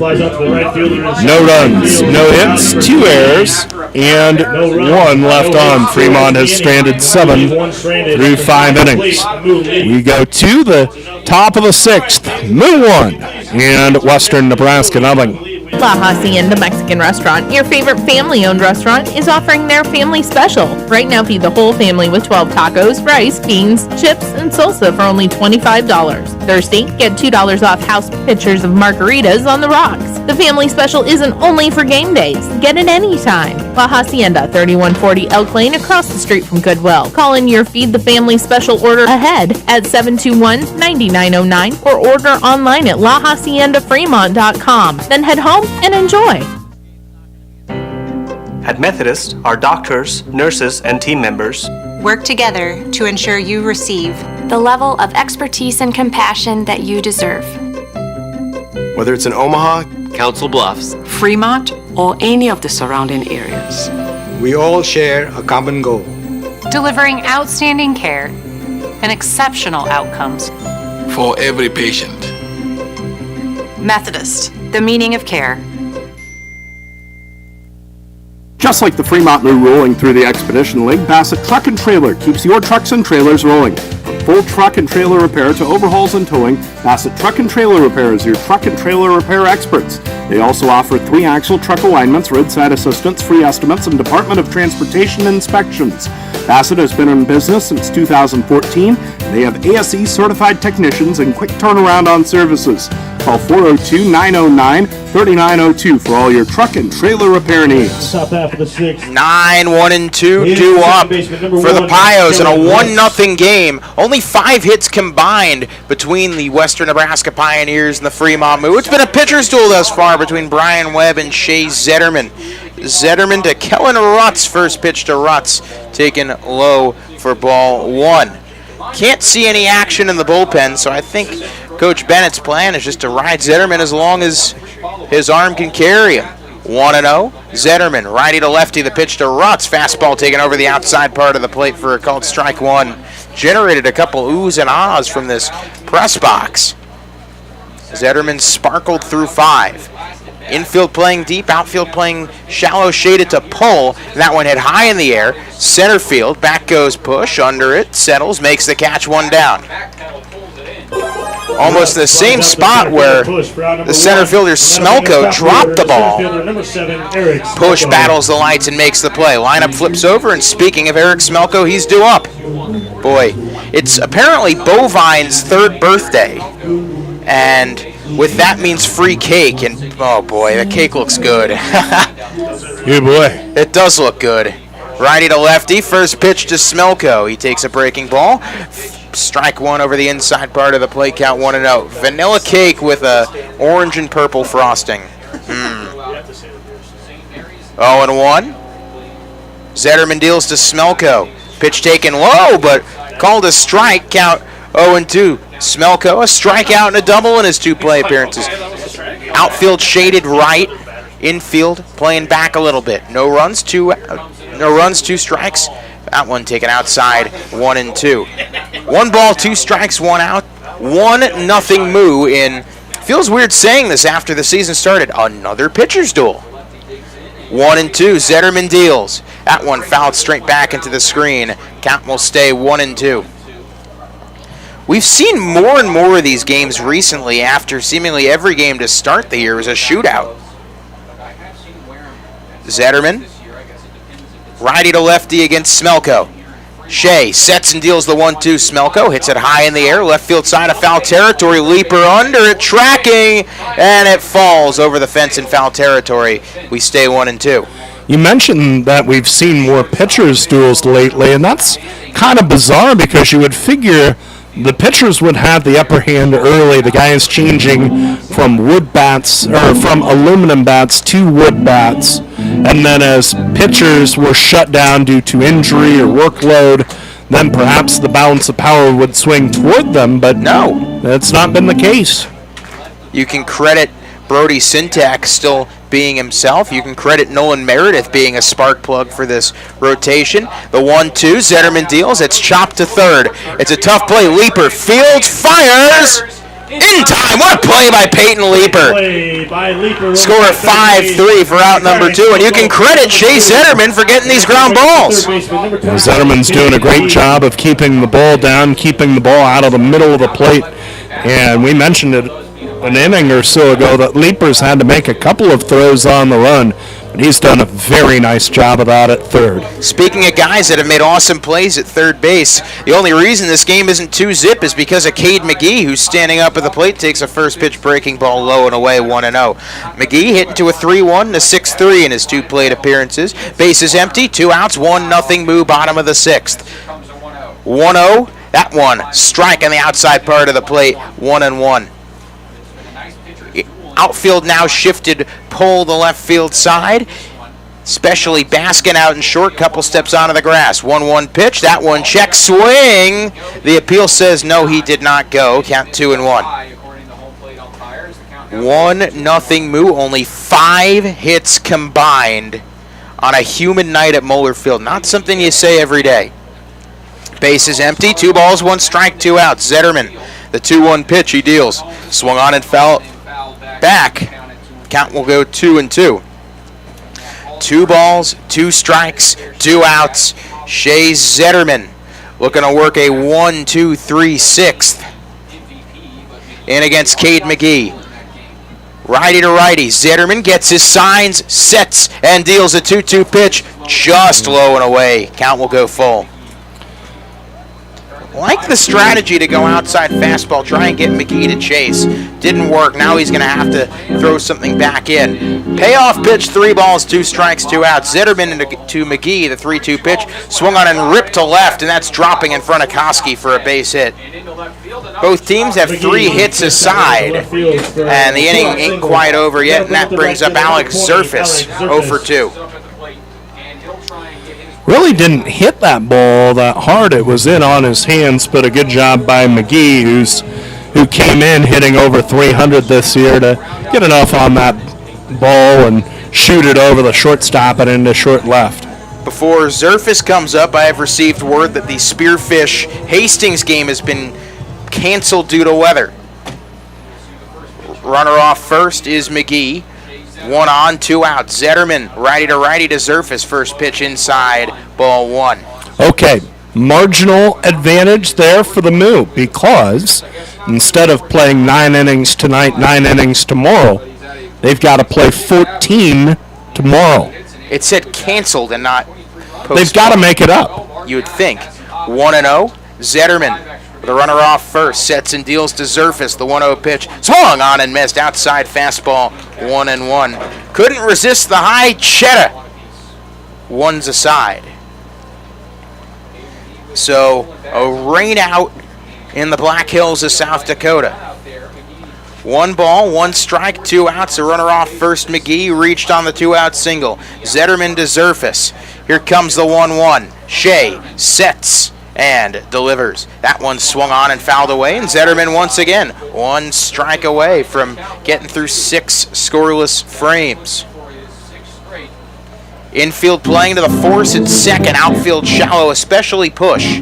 No runs, no hits, 2 errors, and 1 left on. Fremont has stranded 7 through 5 innings. We go to the top of the 6th. Moo 1 and Western Nebraska 0. La Hacienda Mexican Restaurant, your favorite family-owned restaurant, is offering their family special. Right now, feed the whole family with 12 tacos, rice, beans, chips, and salsa for only $25. Thursday, get $2 off house pitchers of margaritas on the rocks. The family special isn't only for game days. Get it anytime. La Hacienda, 3140 Elk Lane, across the street from Goodwill. Call in your Feed the Family special order ahead at 721-9909 or order online at lahaciendafremont.com. Then head home and enjoy. At Methodist, our doctors, nurses, and team members work together to ensure you receive the level of expertise and compassion that you deserve. Whether it's in Omaha, Council Bluffs, Fremont, or any of the surrounding areas. We all share a common goal. Delivering outstanding care and exceptional outcomes. For every patient. Methodist, the meaning of care. Just like the Fremont Moo rolling through the Expedition League, Bassett Truck and Trailer keeps your trucks and trailers rolling. From full truck and trailer repair to overhauls and towing, Bassett Truck and Trailer Repair is your truck and trailer repair experts. They also offer 3-axle truck alignments, roadside assistance, free estimates, and Department of Transportation inspections. Bassett has been in business since 2014. They have ASE certified technicians and quick turnaround on services. Call 402-909-3902 for all your truck and trailer repair needs. Top half of the sixth. 9-1-2 due up for the Pios in a 1-0 game. Only 5 hits combined between the Western Nebraska Pioneers and the Fremont Moo. It's been a pitcher's duel thus far between Brian Webb and Shea Zetterman. Zetterman to Kellen Rutz. First pitch to Rutz, taken low for ball 1. Can't see any action in the bullpen, so I think Coach Bennett's plan is just to ride Zetterman as long as his arm can carry him. 1-0. Zetterman, righty to lefty, the pitch to Rutz. Fastball taken over the outside part of the plate for a called strike 1. Generated a couple oohs and ahs from this press box. Zetterman sparkled through 5. Infield playing deep, outfield playing shallow, shaded to pull. That one hit high in the air. Center field, back goes Push, under it, settles, makes the catch, 1 down. Almost the same spot where the center fielder Smelko dropped the ball. Push battles the lights and makes the play. Lineup flips over, and speaking of Eric Smelko, he's due up. Boy, it's apparently Bovine's 3rd birthday, and with that means free cake, and oh boy, the cake looks good. Yeah, boy. It does look good. Righty to lefty, first pitch to Smelko. He takes a breaking ball. Strike 1 over the inside part of the plate, count 1-0. Vanilla cake with a orange and purple frosting. 0-1. Zetterman deals to Smelko. Pitch taken low, but called a strike, count 0-2. Smelko, a strikeout and a double in his 2 play appearances. Outfield shaded right. Infield playing back a little bit. No runs, 2 strikes. That one taken outside, 1-2. 1 ball, 2 strikes, 1 out. 1-0 Moo in. Feels weird saying this after the season started. Another pitcher's duel. 1-2. Zetterman deals. That one fouled straight back into the screen. Count will stay 1-2. We've seen more and more of these games recently after seemingly every game to start the year was a shootout. Zetterman, righty to lefty against Smelko. Shea sets and deals the 1-2. Smelko hits it high in the air, left field side of foul territory. Leaper under it, tracking, and it falls over the fence in foul territory. We stay 1-2. You mentioned that we've seen more pitchers' duels lately, and that's kind of bizarre because you would figure the pitchers would have the upper hand early. The guys changing from wood bats or from aluminum bats to wood bats, and then as pitchers were shut down due to injury or workload, then perhaps the balance of power would swing toward them. But no, that's not been the case. You can credit Brody Syntax still being himself. You can credit Nolan Meredith being a spark plug for this rotation. The 1-2, Zetterman deals. It's chopped to third. It's a tough play. Leaper fields, fires in time. What a play by Peyton Leaper. Score 5-3 for out number 2. And you can credit Shea Zetterman for getting these ground balls. Zetterman's doing a great job of keeping the ball down, keeping the ball out of the middle of the plate. And we mentioned it an inning or so ago that Leapers had to make a couple of throws on the run, but he's done a very nice job of that at third. Speaking of guys that have made awesome plays at third base, the only reason this game isn't 2-zip is because of Cade McGee, who's standing up at the plate, takes a first pitch breaking ball low and away, 1-0. McGee hit into a 3-1 and a 6-3 in his 2 plate appearances. Bases empty, 2 outs, 1-0 Moo, bottom of the 6th. 1-0, that one, strike on the outside part of the plate, 1-1. Outfield now shifted, pull the left field side. especially Baskin out in short, couple steps onto the grass. 1-1 pitch, that one check swing. The appeal says no, he did not go. Count 2-1. 1-0 Moo, only 5 hits combined on a humid night at Moeller Field. Not something you say every day. Base is empty, 2 balls, 1 strike, 2 outs. Zetterman, the 2-1 pitch, he deals. Swung on and foul back. Count will go 2-2. 2 balls, 2 strikes, 2 outs. Shea Zetterman looking to work a 1-2-3-6th in against Cade McGee. Righty to righty. Zetterman gets his signs, sets, and deals a 2-2 pitch just low and away. Count will go full. Like the strategy to go outside fastball, try and get McGee to chase. Didn't work. Now he's going to have to throw something back in. Payoff pitch, 3 balls, 2 strikes, 2 outs. Zetterman to McGee, the 3-2 pitch. Swung on and ripped to left, and that's dropping in front of Koski for a base hit. Both teams have 3 hits aside, and the inning ain't quite over yet, and that brings up Alex Zerfas, 0 for 2. Really didn't hit that ball that hard. It was in on his hands, but a good job by McGee, who came in hitting over 300 this year, to get enough on that ball and shoot it over the shortstop and into short left. Before Zerfas comes up, I have received word that the Spearfish Hastings game has been canceled due to weather. Runner off first is McGee. 1 on, 2 out. Zetterman, righty to Zerfas. First pitch inside, ball 1. Okay, marginal advantage there for the Moo, because instead of playing 9 innings tonight, 9 innings tomorrow, they've got to play 14 tomorrow. It said canceled and not postponed. They've got to make it up. You would think. 1-0. Zetterman, the runner off first, sets and deals to Zerfas. The 1-0 pitch, swung on and missed. Outside fastball, 1-1. Couldn't resist the high cheddar. 1's aside. So a rain out in the Black Hills of South Dakota. 1 ball, 1 strike, 2 outs. A runner off first. McGee reached on the 2-out single. Zetterman to Zerfas. Here comes the 1-1. Shea sets and delivers. That one swung on and fouled away, and Zetterman once again 1 strike away from getting through 6 scoreless frames. Infield playing to the force at second, outfield shallow, especially push.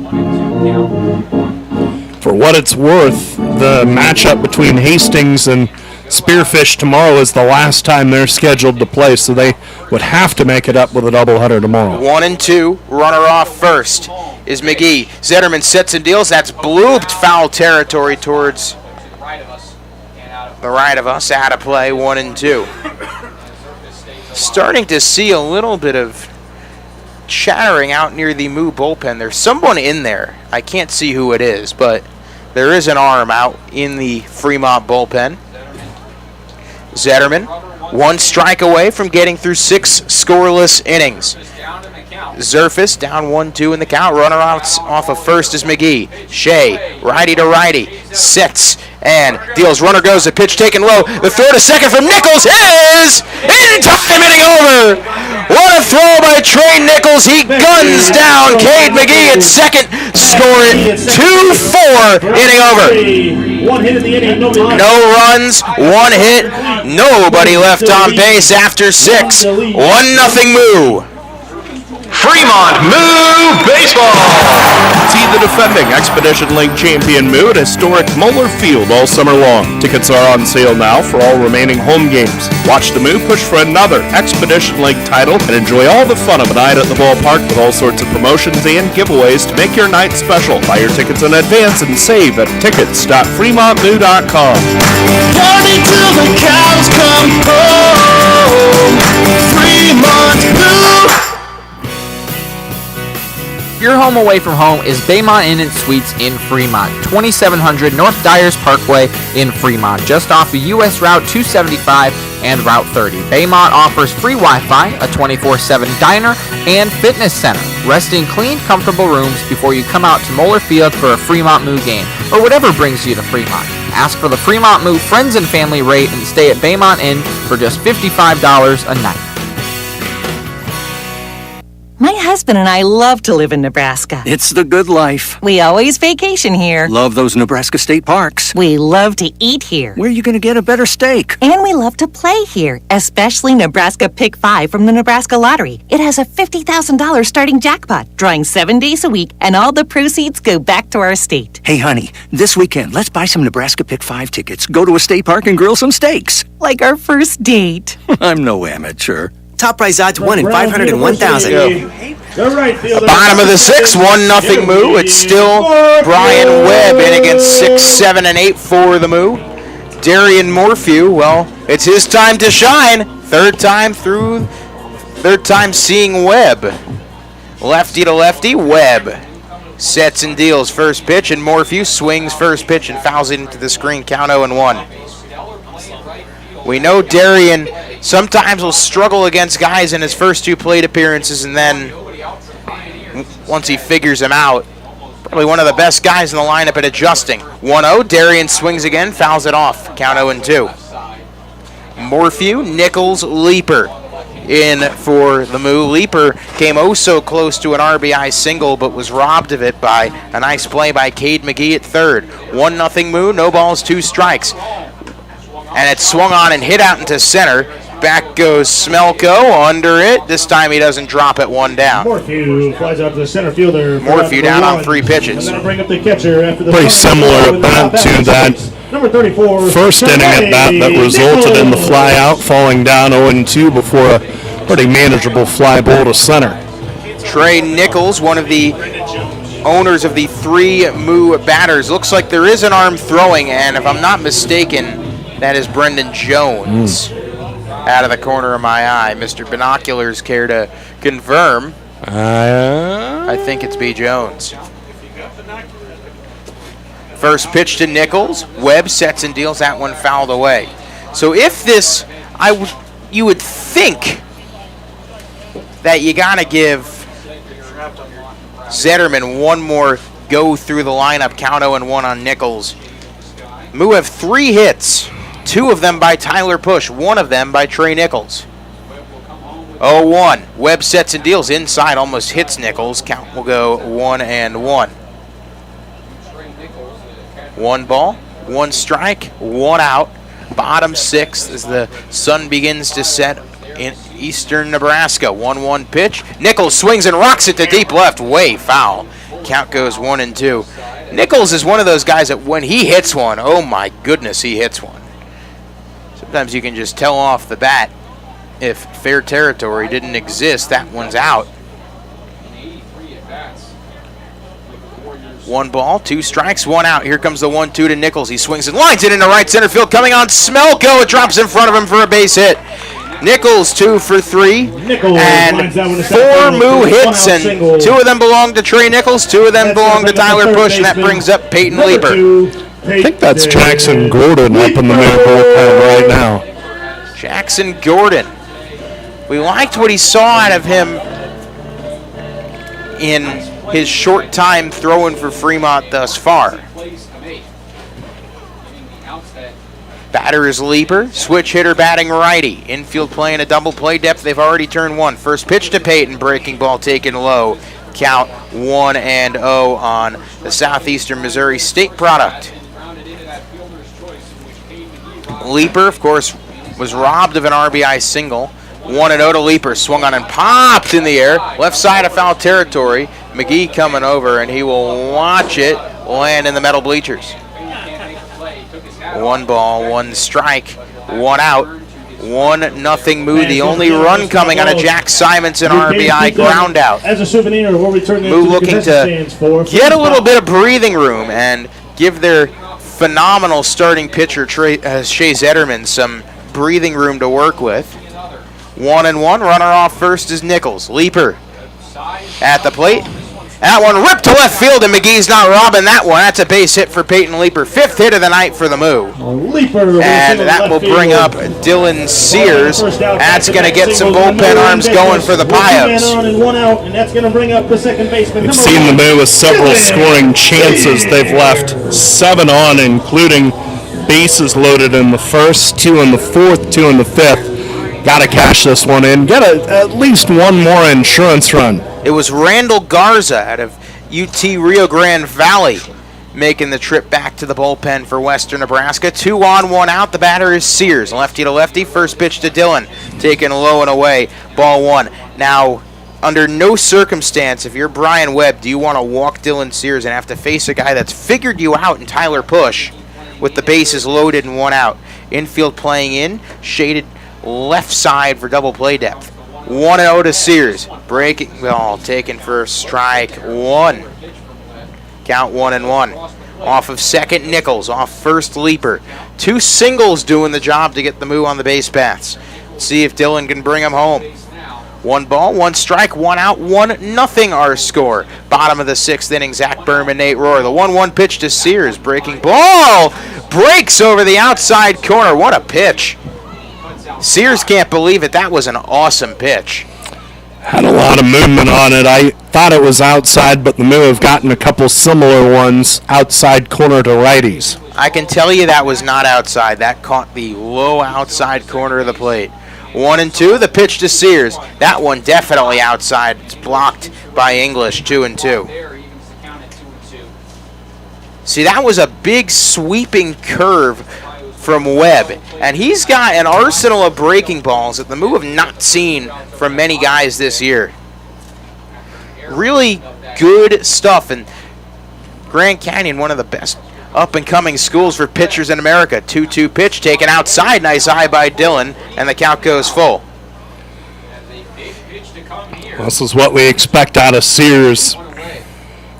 For what it's worth, the matchup between Hastings and Spearfish tomorrow is the last time they're scheduled to play, so they would have to make it up with a doubleheader tomorrow. 1-2, runner off first is McGee. Zetterman sets and deals. That's blooped foul territory towards the right of us. Out of play, 1-2. Starting to see a little bit of chattering out near the Moo bullpen. There's someone in there. I can't see who it is, but there is an arm out in the Fremont bullpen. Zetterman, 1 strike away from getting through 6 scoreless innings. Zerfas down 1-2 in the count. Runner off of first is McGee. Shea, righty to righty, sets and deals. Runner goes, a pitch taken low. The throw to second from Nichols is in time, inning over. What a throw by Trey Nichols. He guns down Cade McGee at second. Score it 2-4, inning over. 1 hit in the inning, no runs, 1 hit, nobody left on base after 6. 1-0 Moo. Fremont Moo Baseball! See the defending Expedition League champion Moo at historic Moeller Field all summer long. Tickets are on sale now for all remaining home games. Watch the Moo push for another Expedition League title and enjoy all the fun of a night at the ballpark with all sorts of promotions and giveaways to make your night special. Buy your tickets in advance and save at tickets.fremontmoo.com. Party till the cows come home. Fremont Moo. Your home away from home is Baymont Inn & Suites in Fremont, 2700 North Dyers Parkway in Fremont, just off of US Route 275 and Route 30. Baymont offers free Wi-Fi, a 24/7 diner, and fitness center. Rest in clean, comfortable rooms before you come out to Moeller Field for a Fremont Moo game, or whatever brings you to Fremont. Ask for the Fremont Moo Friends and Family rate and stay at Baymont Inn for just $55 a night. husband and I love to live in Nebraska. It's the good life. We always vacation here. Love those Nebraska state parks. We love to eat here. Where are you going to get a better steak? And we love to play here, especially Nebraska Pick 5 from the Nebraska Lottery. It has a $50,000 starting jackpot, drawing 7 days a week, and all the proceeds go back to our state. Hey, honey, this weekend, let's buy some Nebraska Pick 5 tickets, go to a state park, and grill some steaks. Like our first date. I'm no amateur. Top prize odds 1 in 500 and 1,000. Bottom of the 6th, 1-0 Moo. It's still Brian Webb in against 6, 7, and 8 for the Moo. Darian Morphew, well, it's his time to shine. Third time seeing Webb. Lefty to lefty, Webb sets and deals first pitch, and Morphew swings first pitch and fouls it into the screen. Count 0-1. We know Darian sometimes will struggle against guys in his first 2 plate appearances, and then once he figures them out, probably one of the best guys in the lineup at adjusting. 1-0, Darian swings again, fouls it off. Count 0-2. Morphew, Nichols, Leaper in for the Moo. Leaper came so close to an RBI single, but was robbed of it by a nice play by Cade McGee at third. 1-0 Moo, no balls, 2 strikes. And it's swung on and hit out into center. Back goes Smelko, under it. This time he doesn't drop it, 1 down. Morphew flies out to the center fielder. Morphew down on 3 pitches. And bring up the catcher after the pretty similar at bat to that number 34, first inning at bat that resulted in the fly out, falling down 0-2 before a pretty manageable fly ball to center. Trey Nichols, one of the owners of the 3 Moo batters. Looks like there is an arm throwing, and if I'm not mistaken, that is Brendan Jones. Out of the corner of my eye. Mr. Binoculars care to confirm? I think it's B. Jones. First pitch to Nichols. Webb sets and deals that one fouled away. So if this, you would think that you got to give Zetterman one more go through the lineup. Count 0-1 on Nichols. Moo have 3 hits. 2 of them by Tyler Push, 1 of them by Trey Nichols. 0-1. Webb sets and deals inside, almost hits Nichols. Count will go 1-1. 1 ball, 1 strike, 1 out. Bottom 6th as the sun begins to set in eastern Nebraska. 1-1 pitch. Nichols swings and rocks it to deep left, way foul. Count goes 1-2. Nichols is one of those guys that when he hits one, oh my goodness, he hits one. Sometimes you can just tell off the bat if fair territory didn't exist, that one's out. 1 ball, 2 strikes, 1 out. Here comes the 1-2 to Nichols. He swings and lines it into right center field. Coming on Smelko. It drops in front of him for a base hit. Nichols 2 for 3. And 4 Moo hits, and 2 of them belong to Trey Nichols. 2 of them belong to Tyler Push, and that brings up Peyton Leaper. I think that's Jackson Gordon up in the Moo bullpen right now. Jackson Gordon. We liked what he saw out of him in his short time throwing for Fremont thus far. Batter is Leaper, switch hitter batting righty. Infield playing a double play depth. They've already turned 1. First pitch to Peyton, breaking ball taken low. Count 1-0 on the Southeastern Missouri State product. Leaper, of course, was robbed of an RBI single. 1-0 to Leaper, swung on and popped in the air. Left side of foul territory. McGee coming over, and he will watch it land in the metal bleachers. 1 ball, 1 strike, 1 out. 1-0 Moo. The only run coming on a Jack Simonson RBI ground out. As a souvenir, we'll return Moo looking to get a little bit of breathing room and give their phenomenal starting pitcher Shea Zetterman some breathing room to work with. 1-1. Runner off first is Nichols. Leaper at the plate. That one ripped to left field, and McGee's not robbing that one. That's a base hit for Peyton Leaper. 5th hit of the night for the Moo. And that will bring up Dylan Sears. That's going to get some bullpen arms going for the Pios. We've seen the Moo with several scoring chances. They've left 7 on, including bases loaded in the first, 2 in the 4th, 2 in the 5th. Got to cash this one in. Get at least one more insurance run. It was Randall Garza out of UT Rio Grande Valley making the trip back to the bullpen for Western Nebraska. 2 on, 1 out. The batter is Sears, lefty to lefty. First pitch to Dillon, taken low and away. Ball 1. Now, under no circumstance, if you're Brian Webb, do you want to walk Dylan Sears and have to face a guy that's figured you out in Tyler Push with the bases loaded and 1 out. Infield playing in, shaded left side for double play depth. 1-0 to Sears. Breaking ball taken for strike 1. Count 1-1. Off of second, Nichols. Off first, Leaper. 2 singles doing the job to get the Moo on the base paths. See if Dillon can bring him home. 1 ball, 1 strike, 1 out, 1-0 our score. Bottom of the 6th inning, Zach Berman, Nate Rohr. The 1-1 pitch to Sears. Breaking ball. Breaks over the outside corner. What a pitch. Sears can't believe it. That was an awesome pitch. Had a lot of movement on it. I thought it was outside, but the Moo have gotten a couple similar ones outside corner to righties. I can tell you that was not outside. That caught the low outside corner of the plate. 1-2, the pitch to Sears. That one definitely outside. It's blocked by English. 2-2. See, that was a big sweeping curve from Webb, and he's got an arsenal of breaking balls that the Moo have not seen from many guys this year. Really good stuff, and Grand Canyon, one of the best up-and-coming schools for pitchers in America. 2-2 pitch taken outside, nice eye by Dillon, and the count goes full. This is what we expect out of Sears,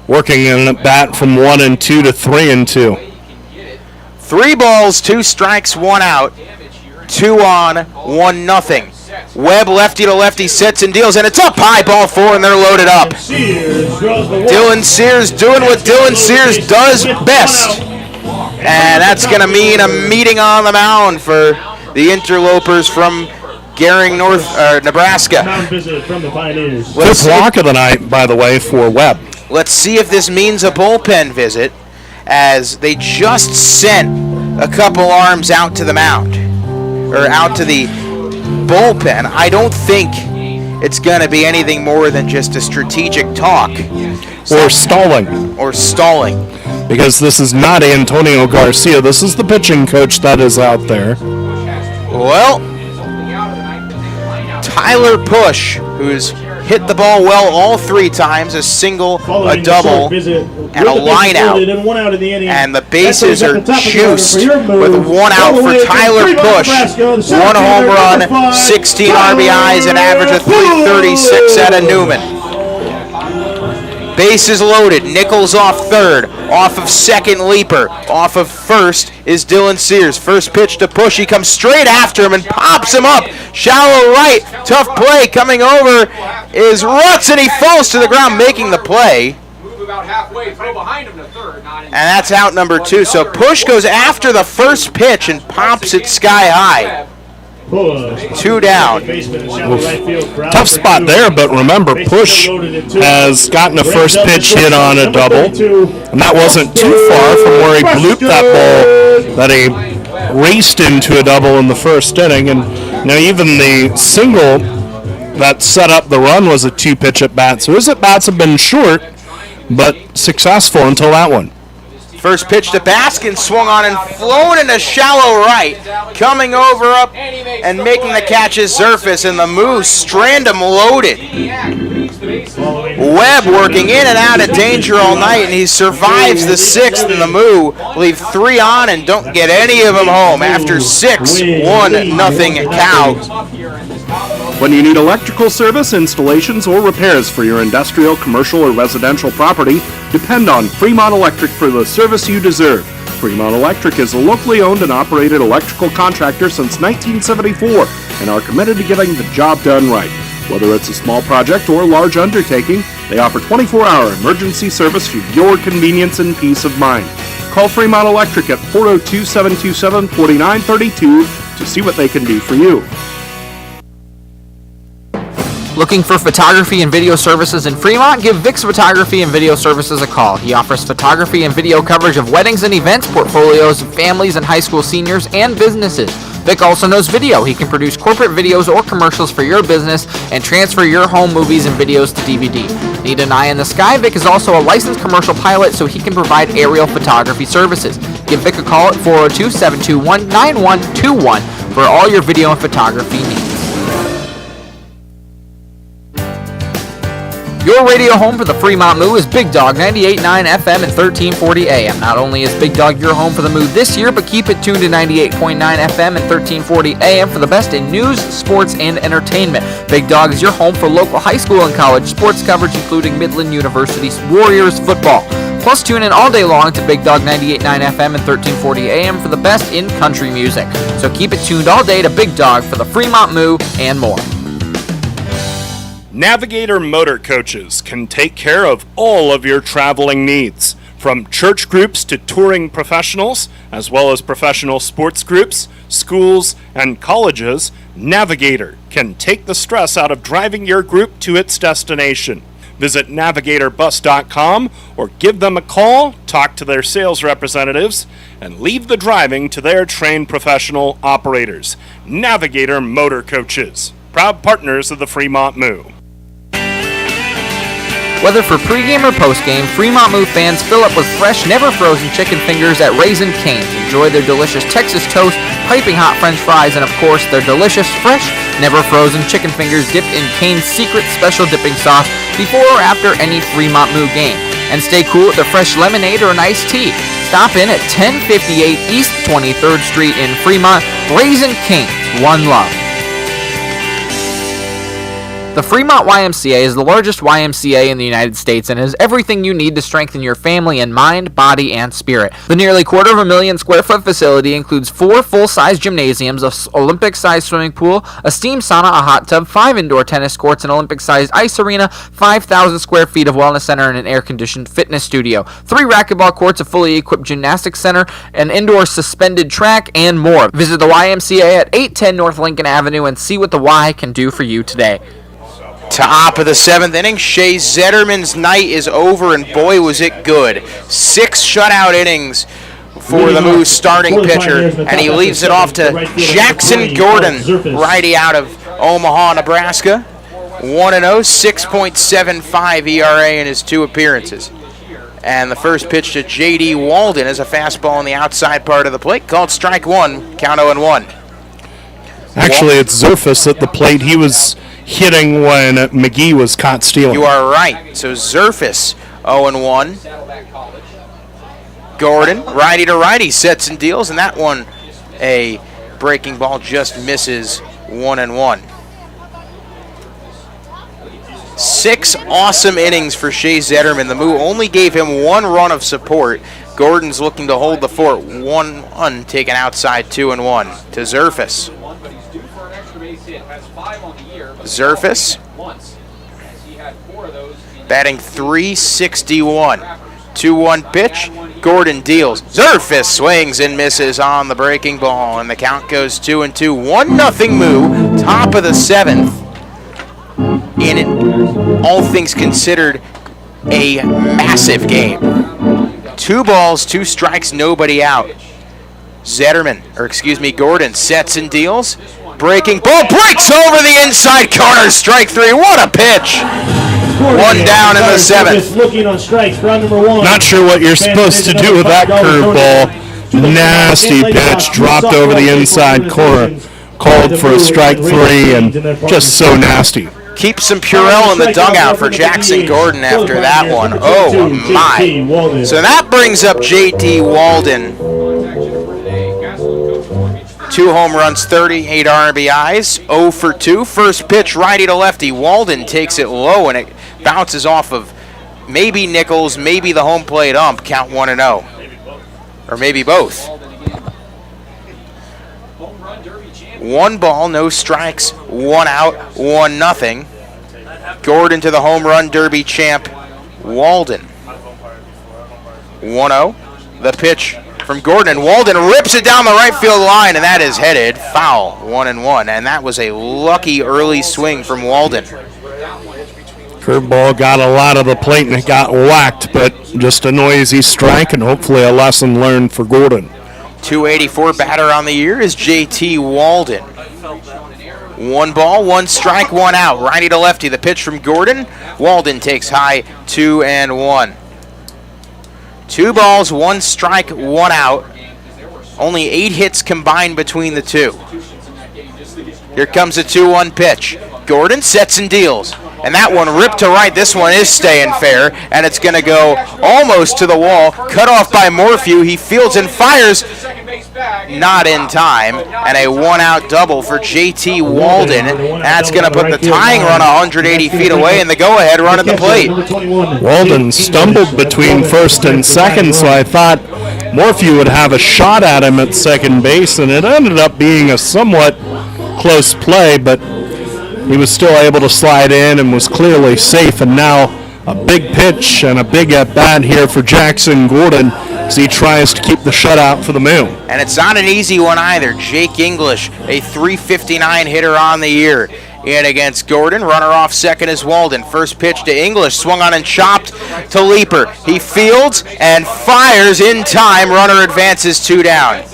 working in a bat from 1-2 to 3-2. 3 balls, 2 strikes, 1 out. 2 on, 1-0. Webb, lefty to lefty, sets and deals, and it's up high, ball 4, and they're loaded up. Dylan Sears doing what Dylan Sears does best. And that's going to mean a meeting on the mound for the interlopers from Gering, Nebraska. Fifth walk of the night, by the way, for Webb. Let's see if this means a bullpen visit, as they just sent a couple arms out to the mound, or out to the bullpen. I don't think it's going to be anything more than just a strategic talk. Or stalling. Because this is not Antonio Garcia. This is the pitching coach that is out there. Well, Tyler Push, who's hit the ball well all 3 times, a single, a double, and a line out. And the bases are juiced with 1 out for Tyler Push. 1 home run, 16 RBIs, an average of .336 out of Newman. Bases loaded, Nichols off third, off of second Leaper, off of first is Dylan Sears. First pitch to Push, he comes straight after him and pops him up. Shallow right, tough play, coming over is Rutz, and he falls to the ground making the play. And that's out number 2, so Push goes after the first pitch and pops it sky high. 2 down. Tough spot there, but remember, Push has gotten a first pitch hit on a double, and that wasn't too far from where he blooped that ball that he raced into a double in the first inning. And now even the single that set up the run was a 2-pitch at bat. So his at bats have been short, but successful until that one. First pitch to Baskin, swung on and flown into shallow right. Coming over up and making the catch is Zerfus, and the Moo strand him loaded. Webb working in and out of danger all night, and he survives the 6th, and the Moo leave 3 on and don't get any of them home after 6, 1-0 count. When you need electrical service, installations, or repairs for your industrial, commercial, or residential property, depend on Fremont Electric for the service you deserve. Fremont Electric is a locally owned and operated electrical contractor since 1974 and are committed to getting the job done right. Whether it's a small project or large undertaking, they offer 24-hour emergency service for your convenience and peace of mind. Call Fremont Electric at 402-727-4932 to see what they can do for you. Looking for photography and video services in Fremont? Give Vic's Photography and Video Services a call. He offers photography and video coverage of weddings and events, portfolios of families and high school seniors, and businesses. Vic also knows video. He can produce corporate videos or commercials for your business and transfer your home movies and videos to DVD. Need an eye in the sky? Vic is also a licensed commercial pilot, so he can provide aerial photography services. Give Vic a call at 402-721-9121 for all your video and photography needs. Your radio home for the Fremont Moo is Big Dog 98.9 FM and 1340 AM. Not only is Big Dog your home for the Moo this year, but keep it tuned to 98.9 FM and 1340 AM for the best in news, sports, and entertainment. Big Dog is your home for local high school and college sports coverage, including Midland University's Warriors football. Plus, tune in all day long to Big Dog 98.9 FM and 1340 AM for the best in country music. So keep it tuned all day to Big Dog for the Fremont Moo and more. Navigator Motor Coaches can take care of all of your traveling needs. From church groups to touring professionals, as well as professional sports groups, schools, and colleges, Navigator can take the stress out of driving your group to its destination. Visit navigatorbus.com or give them a call, talk to their sales representatives, and leave the driving to their trained professional operators. Navigator Motor Coaches, proud partners of the Fremont Moo. Whether for pregame or postgame, Fremont Moo fans fill up with fresh, never frozen chicken fingers at Raisin Cane's. Enjoy their delicious Texas toast, piping hot French fries, and of course their delicious, fresh, never frozen chicken fingers dipped in Cane's secret special dipping sauce before or after any Fremont Moo game. And stay cool with a fresh lemonade or an iced tea. Stop in at 1058 East 23rd Street in Fremont. Raisin Cane's, one love. The Fremont YMCA is the largest YMCA in the United States and has everything you need to strengthen your family in mind, body, and spirit. The nearly 250,000 square foot facility includes 4 full-size gymnasiums, an Olympic-sized swimming pool, a steam sauna, a hot tub, 5 indoor tennis courts, an Olympic-sized ice arena, 5,000 square feet of wellness center, and an air-conditioned fitness studio, 3 racquetball courts, a fully equipped gymnastics center, an indoor suspended track, and more. Visit the YMCA at 810 North Lincoln Avenue and see what the Y can do for you today. Top of the 7th inning, Shea Zetterman's night is over, and boy was it good. 6 shutout innings for the Moo's starting pitcher, and he leaves it off to Jackson Gordon, righty out of Omaha, Nebraska. 1-0, 6.75 ERA in his 2 appearances. And the first pitch to J.D. Walden is a fastball on the outside part of the plate, called strike 1, count 0-1. Actually, it's Zerfus at the plate. He was hitting when McGee was caught stealing. You are right. So Zerfus 0-1. Gordon, righty to righty, sets and deals, and that one, a breaking ball, just misses 1-1. 6 awesome innings for Shea Zetterman. The Moo only gave him 1 run of support. Gordon's looking to hold the fort. 1-1, taken outside, 2-1 to Zerfus. Zerfus batting .361. 2-1 pitch. Gordon deals. Zerfus swings and misses on the breaking ball, and the count goes 2-2. 1-0 Moo. Top of the 7th. In all things considered, a massive game. 2 balls, 2 strikes, nobody out. Gordon sets and deals. Breaking ball, breaks over the inside corner, strike 3. What a pitch! 1 down in the 7th. Looking on strikes, round number 1. Not sure what you're supposed to do with that curveball. Nasty pitch, dropped over the inside corner. Called for a strike 3, and just so nasty. Keep some Purell in the dugout for Jackson Gordon after that one. Oh my. So that brings up J.D. Walden. 2 home runs, 38 RBIs, 0 for 2. First pitch, righty to lefty. Walden takes it low, and it bounces off of maybe Nichols, maybe the home plate ump. Count 1-0. Or maybe both. 1 ball, no strikes, 1 out, 1-0. Gordon to the home run derby champ, Walden. 1-0. The pitch from Gordon, and Walden rips it down the right field line, and that is headed foul. 1-1, and that was a lucky early swing from Walden. Curveball got a lot of the plate, and it got whacked, but just a noisy strike, and hopefully a lesson learned for Gordon. .284 batter on the year is JT Walden. 1 ball, 1 strike, 1 out. Righty to lefty, the pitch from Gordon. Walden takes high, 2-1. 2 balls, 1 strike, 1 out. Only 8 hits combined between the two. Here comes a 2-1 pitch. Gordon sets and deals. And that one ripped to right. This one is staying fair, and it's going to go almost to the wall. Cut off by Morphew. He fields and fires. Not in time. And a 1-out double for JT Walden. That's going to put the tying run 180 feet away and the go-ahead run at the plate. Walden stumbled between first and second, so I thought Morphew would have a shot at him at second base, and it ended up being a somewhat close play, but he was still able to slide in and was clearly safe. And now a big pitch and a big at-bat here for Jackson Gordon as he tries to keep the shutout for the Moo. And it's not an easy one either. Jake English, a .359 hitter on the year. In against Gordon. Runner off second is Walden. First pitch to English. Swung on and chopped to Leeper. He fields and fires in time. Runner advances 2 down.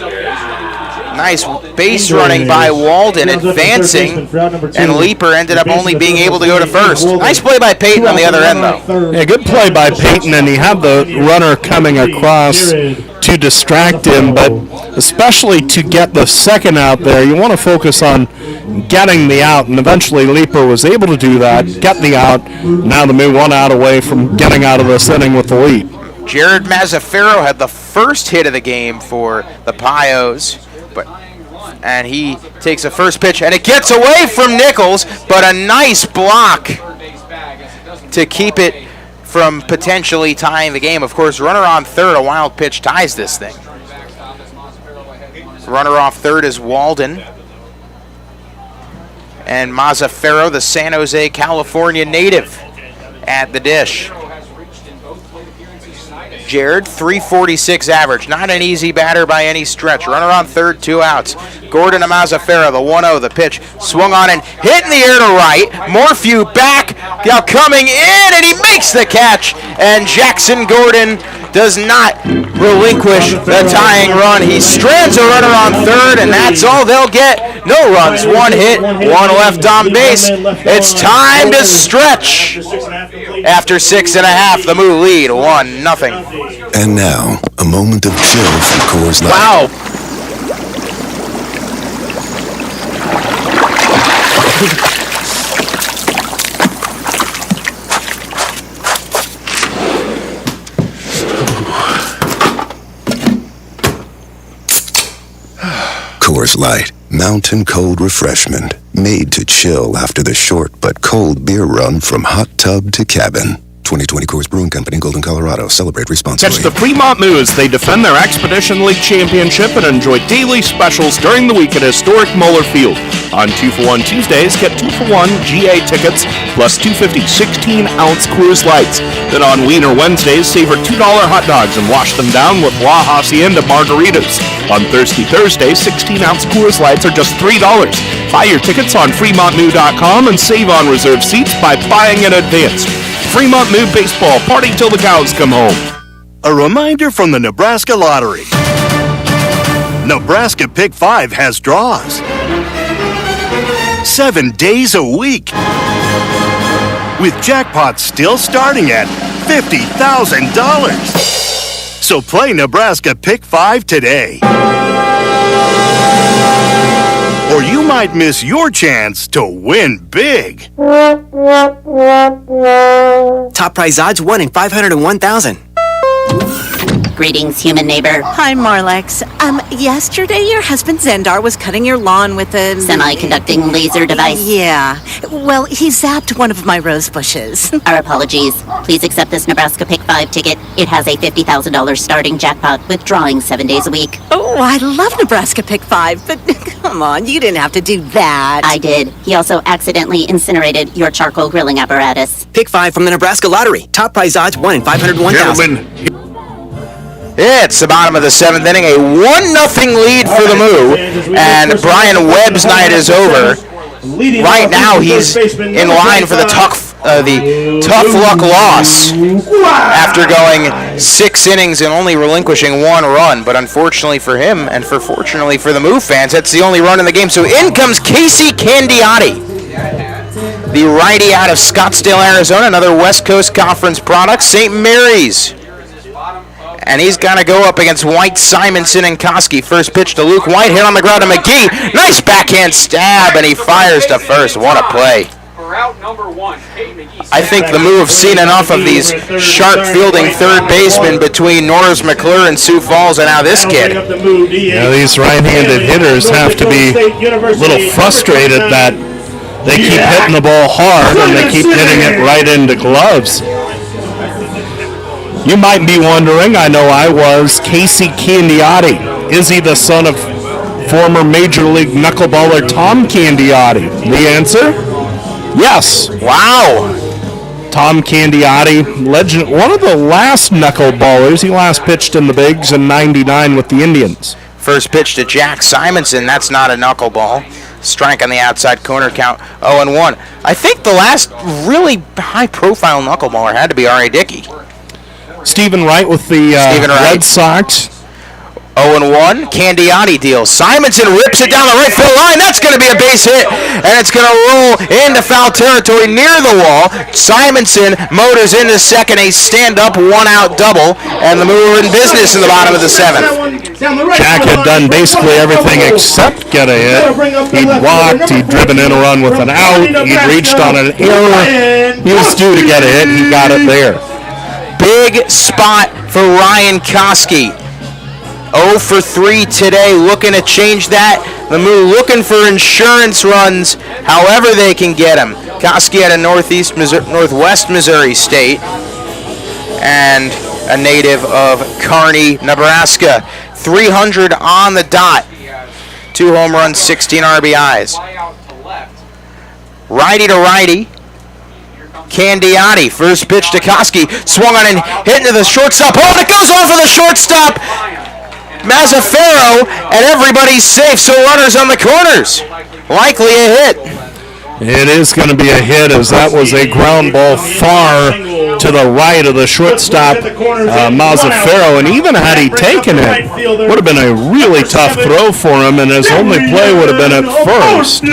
Nice base running by Walden, advancing, and Leeper ended up only being able to go to first. Nice play by Peyton on the other end, though. Yeah, good play by Peyton, and he had the runner coming across to distract him, but especially to get the second out there, you want to focus on getting the out, and eventually Leeper was able to do that, get the out. Now the Moo 1 out away from getting out of this inning with the lead. Jared Mazzaferro had the first hit of the game for the Pios. And he takes a first pitch, and it gets away from Nichols, but a nice block to keep it from potentially tying the game. Of course, runner on third, a wild pitch ties this thing. Runner off third is Walden. And Mazzaferro, the San Jose, California native, at the dish. Jared, .346 average. Not an easy batter by any stretch. Runner on third, 2 outs. Gordon to Mazzaferro, the 1-0, the pitch. Swung on and hit in the air to right. Morphew back, now coming in, and he makes the catch. And Jackson Gordon does not relinquish the tying run. He strands a runner on third, and that's all they'll get. No runs, 1 hit, 1 left on base. It's time to stretch. After 6.5, the Moo lead 1-0. And now, a moment of chill from Coors Light. Wow. Coors Light, mountain cold refreshment, made to chill after the short but cold beer run from hot tub to cabin. 2020 Coors Brewing Company, Golden, Colorado. Celebrate responsibly. Catch the Fremont Moo as they defend their Expedition League championship and enjoy daily specials during the week at historic Moeller Field. On 2-for-1 Tuesdays, get 2-for-1 GA tickets plus 250 16-ounce Coors Lights. Then on Wiener Wednesdays, savor $2 hot dogs and wash them down with La Hacienda margaritas. On Thirsty Thursdays, 16-ounce Coors Lights are just $3. Buy your tickets on FremontMoo.com and save on reserved seats by buying in advance. Fremont Moo Baseball, party till the cows come home. A reminder from the Nebraska Lottery. Nebraska Pick 5 has draws 7 days a week, with jackpots still starting at $50,000. So play Nebraska Pick 5 today, or you might miss your chance to win big. Top prize odds 1 in 501,000. Greetings, human neighbor. Hi, Marlex. Yesterday your husband Zendar was cutting your lawn with a... Semi-conducting laser device? Yeah. Well, he zapped one of my rose bushes. Our apologies. Please accept this Nebraska Pick 5 ticket. It has a $50,000 starting jackpot with drawings 7 days a week. Oh, I love Nebraska Pick 5, but come on, you didn't have to do that. I did. He also accidentally incinerated your charcoal grilling apparatus. Pick 5 from the Nebraska Lottery. Top prize odds 1 in 501,000. It's the bottom of the 7th inning, a 1-0 lead for the Moo, and Brian Webb's night is over. Right now, he's in line for the tough luck loss after going 6 innings and only relinquishing 1 run, but unfortunately for him and fortunately for the Moo fans, that's the only run in the game. So in comes Casey Candiotti, the righty out of Scottsdale, Arizona, another West Coast Conference product, St. Mary's. And he's got to go up against White, Simonson, and Koski. First pitch to Luke White, hit on the ground to McGee. Nice backhand stab, and he fires to first. What a play. I think the Moo have seen enough of these sharp fielding third basemen between Norris McClure and Sioux Falls, and now this kid. Yeah, these right-handed hitters have to be a little frustrated that they keep hitting the ball hard and they keep hitting it right into gloves. You might be wondering, I know I was, Casey Candiotti. Is he the son of former Major League knuckleballer Tom Candiotti? The answer? Yes. Wow. Tom Candiotti, legend, one of the last knuckleballers. He last pitched in the bigs in '99 with the Indians. First pitch to Jack Simonson. That's not a knuckleball. Strike on the outside corner, count 0-1. I think the last really high-profile knuckleballer had to be R.A. Dickey. Stephen Wright with the Red Sox. 0-1. Candiotti deals. Simonson rips it down the right field line. That's going to be a base hit, and it's going to roll into foul territory near the wall. Simonson motors into second, a stand-up one-out double, and the Moo are in business in the bottom of the 7th. Jack had done basically everything except get a hit. He'd walked, he'd driven in a run with an out, he'd reached on an error. He was due to get a hit, he got it there. Big spot for Ryan Koski. 0 for 3 today, looking to change that. The Moo looking for insurance runs however they can get them. Koski out of Northwest Missouri State and a native of Kearney, Nebraska. 300 on the dot. 2 home runs, 16 RBIs. Righty to righty. Candiotti, first pitch to Koski, swung on and hit into the shortstop. Oh, and it goes off of the shortstop. Mazzaferro, and everybody's safe, so runners on the corners. Likely a hit. It is going to be a hit, as that was a ground ball far to the right of the shortstop, Mazzaferro, and even had he taken it, would have been a really tough throw for him, and his only play would have been at first.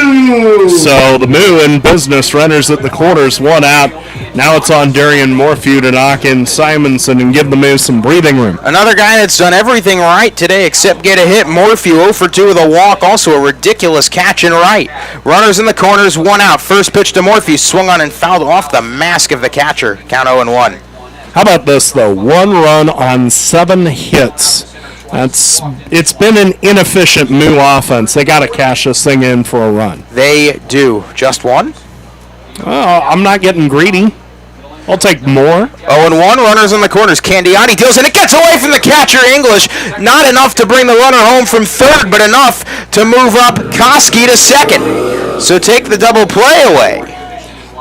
So the Moo in business, runners at the corners, 1 out. Now it's on Darian Morphew to knock in Simonson and give the Moo some breathing room. Another guy that's done everything right today except get a hit. Morphew 0 for 2 with a walk, also a ridiculous catch in right. Runners in the corners, 1 out. First pitch to Morphew, swung on and fouled off the mask of the catcher. Count 0-1. How about this, though? 1 run on 7 hits. It's been an inefficient Moo offense. They got to cash this thing in for a run. They do. Just 1? I'm not getting greedy. I'll take more. 0-1, runners in the corners. Candiotti deals, and it gets away from the catcher, English. Not enough to bring the runner home from third, but enough to move up Koski to second. So take the double play away.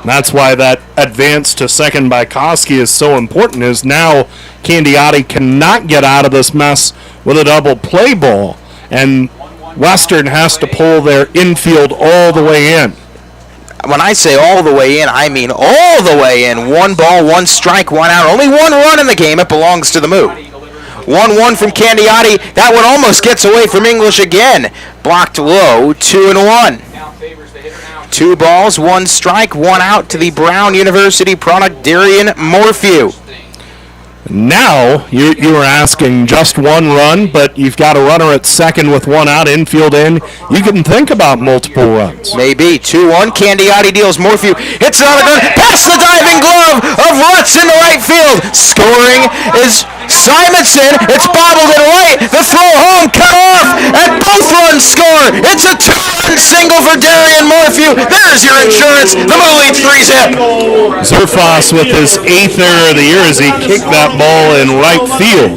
That's why that advance to second by Koski is so important, is now Candiotti cannot get out of this mess with a double play ball, and Western has to pull their infield all the way in. When I say all the way in, I mean all the way in. 1 ball, 1 strike, 1 out. Only 1 run in the game. It belongs to the Moo. 1-1 from Candiotti. That one almost gets away from English again. Blocked low, 2-1. 2 balls, 1 strike, 1 out to the Brown University product, Darian Morphew. Now, you were asking just 1 run, but you've got a runner at second with 1 out, infield in. You can think about multiple runs. Maybe. 2-1, Candiotti deals. Morphew hits it on the ground, past the diving glove of Rutz into right field. Scoring is Simonson. It's bobbled in right. The throw home, cut off, and both runs score. It's a 2-run single for Darian Morphew. There's your insurance. The Moo leads 3-zip. Zerfoss with his 8th error of the year as he kicked that ball in right field.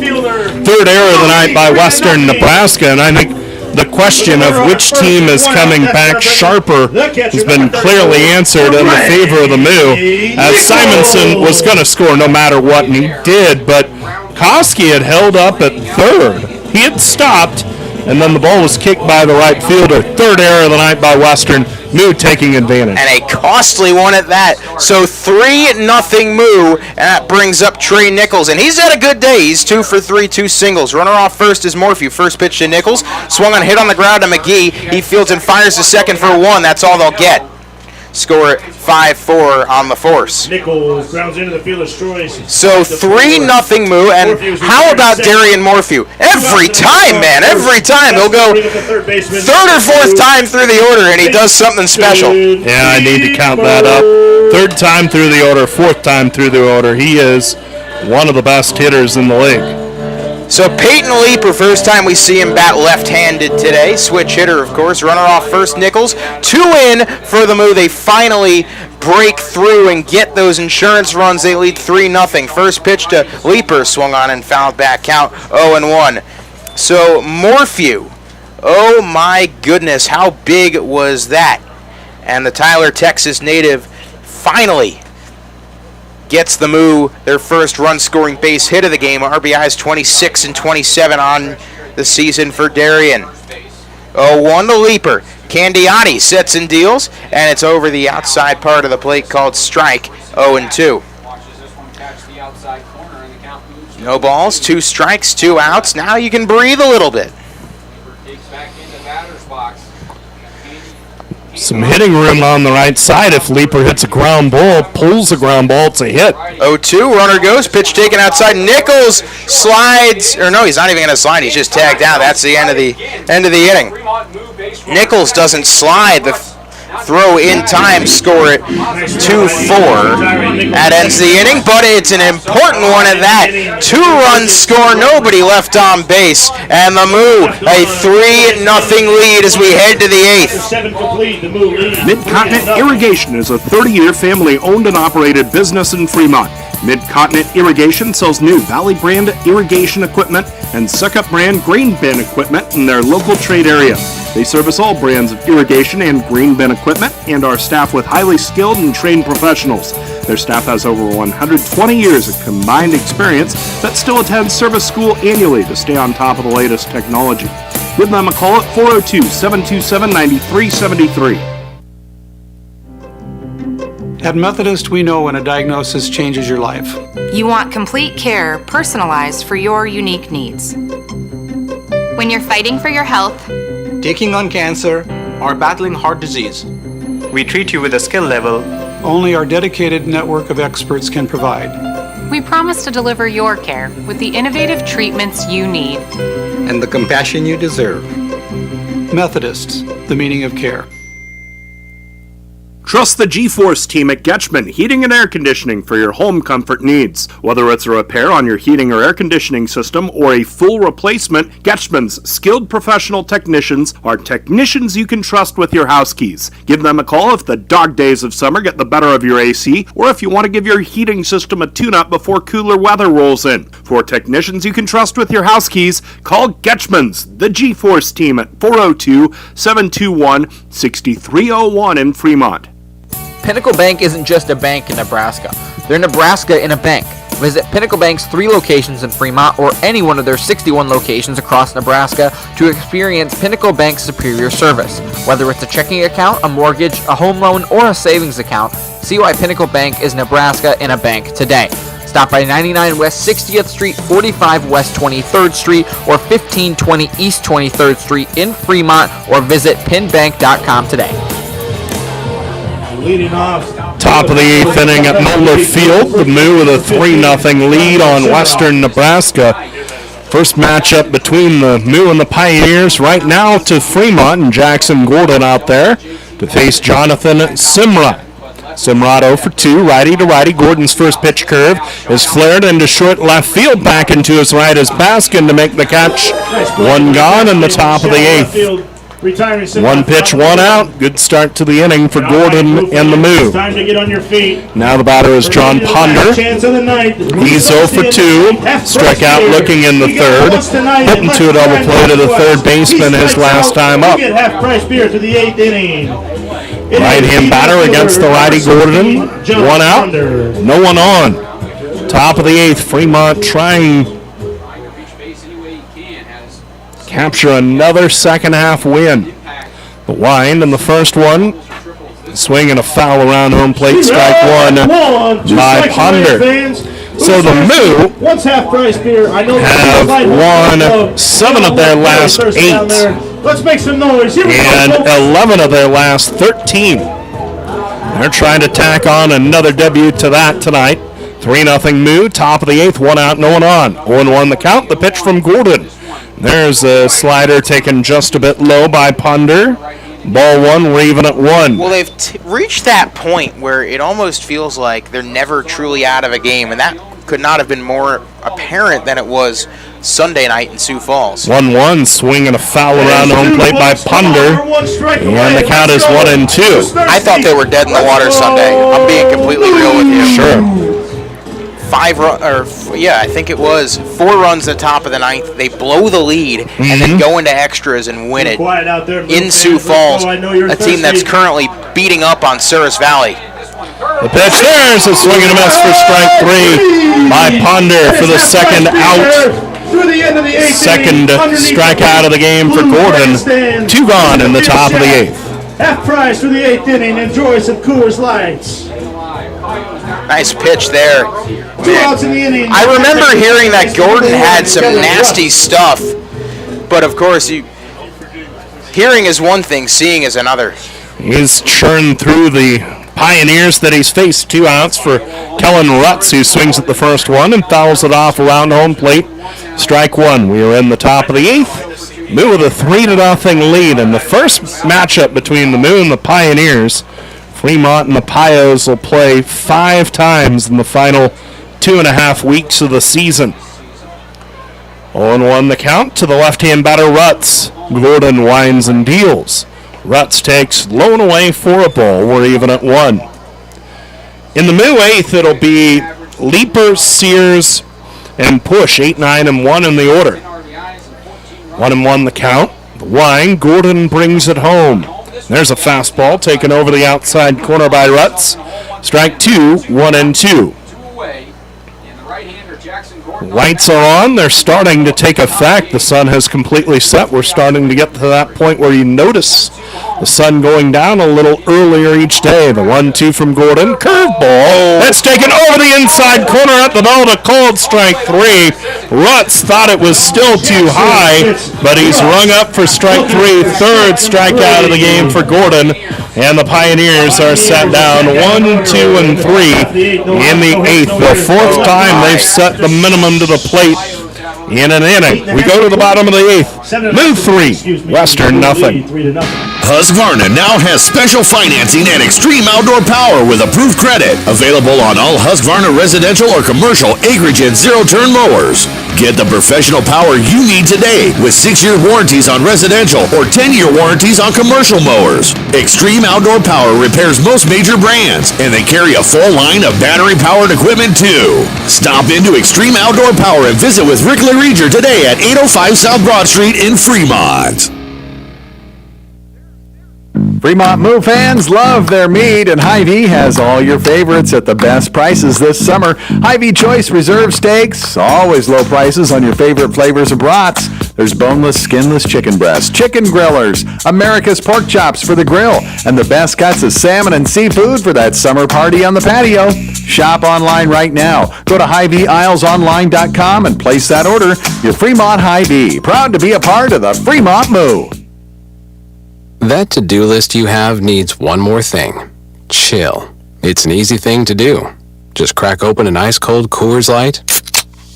3rd error of the night by Western Nebraska, and I think the question of which team is coming back sharper has been clearly answered in the favor of the Moo, as Simonson was going to score no matter what, and he did, but Koski had held up at third. He had stopped. and then the ball was kicked by the right fielder. Third error of the night by Western. Moo taking advantage. And a costly one at that. So 3-0 Moo, and that brings up Trey Nichols. And he's had a good day. He's 2 for 3, 2 singles. Runner off first is Morphew. First pitch to Nichols. Swung on, hit on the ground to McGee. He fields and fires to second for 1. That's all they'll get. Score 5-4 on the force. Nichols grounds into the fielder's choice. So 3-0 Moo, and how about Darian Morphew? Every time, man, every time. He'll go third or fourth time through the order, and he does something special. Yeah, I need to count that up. Third time through the order, fourth time through the order. He is one of the best hitters in the league. So Peyton Leeper, first time we see him bat left-handed today. Switch hitter, of course. Runner off first, Nichols. 2 in for the Moo. They finally break through and get those insurance runs. They lead 3-0. First pitch to Leeper, swung on and fouled back. Count 0-1. So Morphew, oh my goodness, how big was that? And the Tyler, Texas native finally gets the Moo their first run-scoring base hit of the game. RBIs 26 and 27 on the season for Darian. 0-1 to Leeper. Candiati sets and deals, and it's over the outside part of the plate called strike. 0-2. No balls, 2 strikes, 2 outs. Now you can breathe a little bit. Some hitting room on the right side. If Leeper hits a ground ball, pulls a ground ball, it's a hit. 0-2, runner goes, pitch taken outside. Nichols slides, or no, he's not even going to slide. He's just tagged out. That's the end of the inning. Nichols doesn't slide. The throw in time, score it 2-4. That ends the inning, but it's an important one at that. 2-run score, nobody left on base, and the Moo a 3-0 lead as we head to the 8th. Mid-Continent Irrigation is a 30-year family-owned and operated business in Fremont. Mid-Continent Irrigation sells new Valley brand irrigation equipment and Suckup brand grain bin equipment in their local trade area. They service all brands of irrigation and grain bin equipment and are staffed with highly skilled and trained professionals. Their staff has over 120 years of combined experience that still attends service school annually to stay on top of the latest technology. Give them a call at 402-727-9373. At Methodist, we know when a diagnosis changes your life. You want complete care personalized for your unique needs. When you're fighting for your health, Taking on cancer, or battling heart disease, we treat you with a skill level only our dedicated network of experts can provide. We promise to deliver your care with the innovative treatments you need and the compassion you deserve. Methodists, the meaning of care. Trust the G-Force team at Getchman Heating and Air Conditioning for your home comfort needs. Whether it's a repair on your heating or air conditioning system or a full replacement, Getchman's skilled professional technicians are technicians you can trust with your house keys. Give them a call if the dog days of summer get the better of your AC or if you want to give your heating system a tune-up before cooler weather rolls in. For technicians you can trust with your house keys, call Getchman's, the G-Force team at 402-721-6301 in Fremont. Pinnacle Bank isn't just a bank in Nebraska. They're Nebraska in a bank. Visit Pinnacle Bank's 3 locations in Fremont or any one of their 61 locations across Nebraska to experience Pinnacle Bank's superior service. Whether it's a checking account, a mortgage, a home loan, or a savings account, see why Pinnacle Bank is Nebraska in a bank today. Stop by 99 West 60th Street, 45 West 23rd Street, or 1520 East 23rd Street in Fremont, or visit pinbank.com today. Leading off. Top of the 8th inning at Moeller Field. The Moo with a 3-0 lead on Western Nebraska. First matchup between the Moo and the Pioneers right now to Fremont and Jackson Gordon out there to face Jonathan Simrad. Simrad 0 for 2, righty to righty. Gordon's first pitch curve is flared into short left field. Back into his right is Baskin to make the catch. One gone in the top of the 8th. One pitch, one out. Good start to the inning for Gordon and the Moo. Time to get on your feet. Now the batter is John Ponder. He's 0 for 2. Struck out looking in the third. Hit into a double play to the third baseman his last time up. Half-price beer to the 8th inning. Right-hand batter against the righty Gordon. One out. No one on. Top of the 8th. Fremont trying capture another second-half win. The wind in the first one, swing and a foul around home plate, strike one by Ponder. So the Moo have won 7 of their last 8 Let's make some noise. and 11 of their last 13. They're trying to tack on another debut to that tonight. 3-0 Moo, top of the 8th, 1 out, no one on. 0-1 the count, the pitch from Gordon. There's a slider taken just a bit low by Ponder. Ball 1, we're even at 1. Well, they've reached that point where it almost feels like they're never truly out of a game, and that could not have been more apparent than it was Sunday night in Sioux Falls. 1-1, swing and a foul around home plate by Ponder, and the count is 1-2. I thought they were dead in the water Sunday. I'm being completely real with you. Sure. I think it was 4 runs at the top of the 9th. They blow the lead and then go into extras and win it in Sioux Falls, a team that's currently beating up on Souris Valley. The pitch there's a swing and a miss for strike 3 by Ponder for the second out. Second strikeout of the game for Gordon. 2 gone in the top of the 8th. Half price for the 8th inning. Enjoy some Coors Lights. Nice pitch there. 2 outs in the inning. I remember hearing that Gordon had some nasty stuff, but of course, hearing is one thing, seeing is another. He's churned through the Pioneers that he's faced. 2 outs for Kellen Rutz, who swings at the first one and fouls it off around home plate. Strike 1. We are in the top of the 8th. Moo with a 3-0 lead in the first matchup between the Moo and the Pioneers. Fremont and the Pios will play 5 times in the final 2.5 weeks of the season. 0-1 the count to the left-hand batter Rutz. Gordon winds and deals. Rutz takes low and away for a ball. We're even at 1. In the Moo 8th, it'll be Leaper, Sears, and Push. 8, 9, and 1 in the order. 1-1 the count. The wind. Gordon brings it home. There's a fastball taken over the outside corner by Rutz. Strike 2, 1-2. Lights are on. They're starting to take effect. The sun has completely set. We're starting to get to that point where you notice the sun going down a little earlier each day. The 1-2 from Gordon. Curveball. That's taken over the inside corner at the ball to called strike 3. Rutz thought it was still too high, but he's rung up for strike 3. Third strikeout of the game for Gordon. And the Pioneers are set down 1, 2, and 3 in the 8th. The 4th time they've set the minimum to the plate in an inning. We go to the bottom of the 8th. Moo 3, Western nothing. Husqvarna now has special financing and extreme outdoor power with approved credit. Available on all Husqvarna residential or commercial acreage and zero-turn mowers. Get the professional power you need today with 6-year warranties on residential or 10-year warranties on commercial mowers. Extreme Outdoor Power repairs most major brands, and they carry a full line of battery-powered equipment too. Stop into Extreme Outdoor Power and visit with Rick LaReger today at 805 South Broad Street in Fremont. Fremont Moo fans love their meat, and Hy-Vee has all your favorites at the best prices this summer. Hy-Vee Choice Reserve Steaks, always low prices on your favorite flavors of brats. There's boneless, skinless chicken breasts, chicken grillers, America's pork chops for the grill, and the best cuts of salmon and seafood for that summer party on the patio. Shop online right now. Go to HyVeeIslesOnline.com and place that order. Your Fremont Hy-Vee, proud to be a part of the Fremont Moo. That to-do list you have needs one more thing. Chill. It's an easy thing to do. Just crack open an ice-cold Coors Light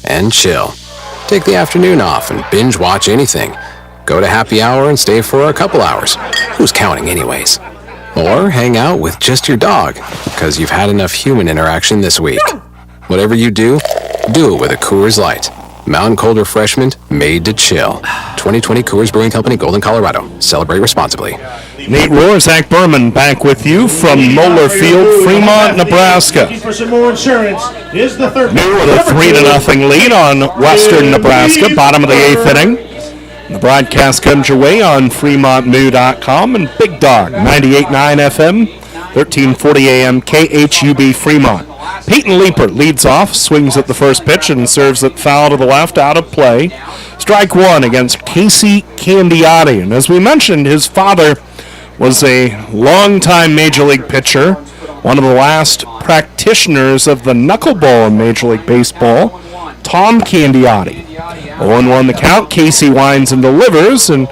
and chill. Take the afternoon off and binge watch anything. Go to happy hour and stay for a couple hours. Who's counting anyways? Or hang out with just your dog, because you've had enough human interaction this week. Whatever you do it with a Coors Light. Mountain Cold Refreshment made to chill. 2020 Coors Brewing Company, Golden, Colorado. Celebrate responsibly. Nate Rohr, Zach Berman back with you from Moeller Field, Fremont, Nebraska. For some more insurance is the third. Moo with a 3-0 lead on Western Nebraska, bottom of the 8th inning. The broadcast comes your way on FremontMoo.com and Big Dog, 98.9 FM, 1340 AM, KHUB Fremont. Peyton Leaper leads off, swings at the first pitch and serves it foul to the left, out of play. Strike one against Casey Candiotti. And as we mentioned, his father was a longtime Major League pitcher, one of the last practitioners of the knuckleball in Major League Baseball, Tom Candiotti. 0-1 the count. Casey winds and delivers, and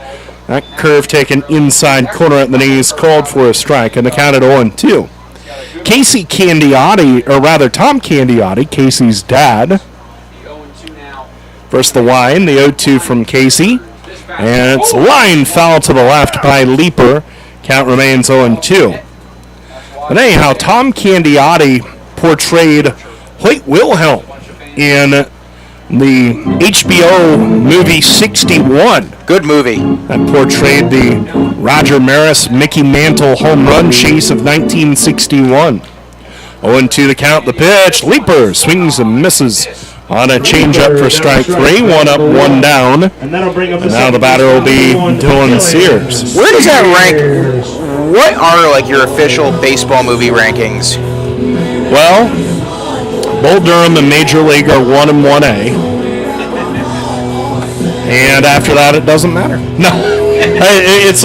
that curve taken inside corner at the knees called for a strike, and the count at 0-2. Casey Candiotti, or rather Tom Candiotti, Casey's dad. First the wind, the 0-2 from Casey, and it's line foul to the left by Leaper. Count remains 0-2. But anyhow, Tom Candiotti portrayed Hoyt Wilhelm in the HBO movie 61. Good movie. That portrayed the Roger Maris, Mickey Mantle home run chase of 1961. 0-2 the count, the pitch. Leaper swings and misses on a changeup for strike three. One up, one down. And now the batter will be Dylan Sears. Where does that rank? What are like your official baseball movie rankings? Well, Bull Durham and Major League are 1 and 1A. And after that, it doesn't matter. No. It's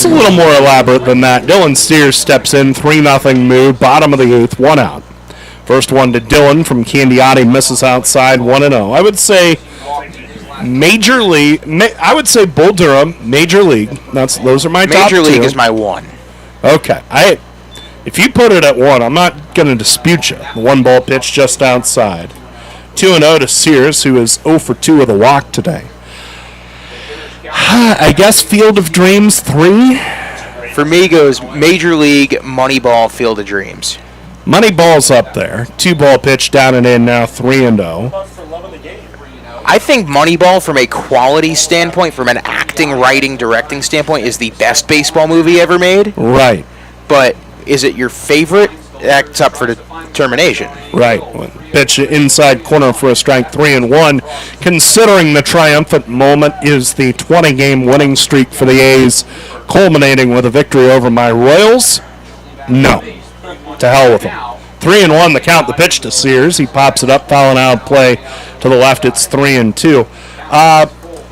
a little more elaborate than that. Dylan Sears steps in, 3-0 Moo, bottom of the 8th, 1 out. First one to Dylan from Candiotti, misses outside, 1-0. I would say Major League. I would say Bull Durham, Major League. Those are my top two. Major League is my 1. Okay. If you put it at 1, I'm not going to dispute you. The one ball pitch just outside. 2-0 to Sears, who is 0 for 2 with a walk today. I guess Field of Dreams 3. For me goes Major League, Moneyball, Field of Dreams. Moneyball's up there. 2-ball pitch down and in now, 3-0. I think Moneyball, from a quality standpoint, from an acting, writing, directing standpoint, is the best baseball movie ever made. Right. But is it your favorite? That's up for determination. Right. Pitch inside corner for a strike, 3-1. Considering the triumphant moment is the 20-game winning streak for the A's, culminating with a victory over my Royals, no. To hell with them. 3-1 the count, the pitch to Sears. He pops it up, fouling out play to the left. It's 3-2.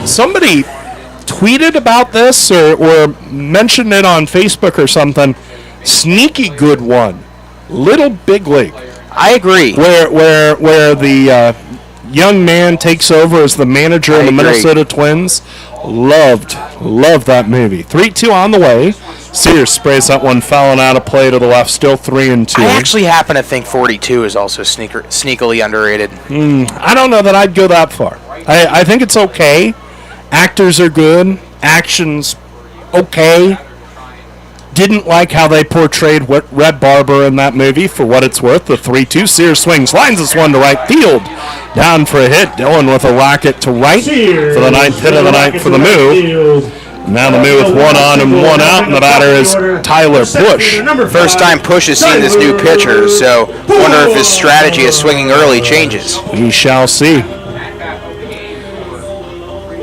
Somebody tweeted about this or mentioned it on Facebook or something. Sneaky good one. Little Big League. I agree. Where the young man takes over as the manager of the Minnesota Twins. Loved that movie. 3-2 on the way. Sears sprays that one, fouling out of play to the left, still 3-2. I actually happen to think 42 is also sneakily underrated. I don't know that I'd go that far. I think it's okay. Actors are good. Action's okay. Didn't like how they portrayed Red Barber in that movie, for what it's worth. The 3-2. Sears swings, lines this one to right field. Down for a hit. Dylan with a rocket to right for the 9th hit of the night for the Moo. Now the Moo with 1 on and 1 out, and the batter is Tyler Push. First time Push has seen this new pitcher, so wonder if his strategy of swinging early changes. We shall see.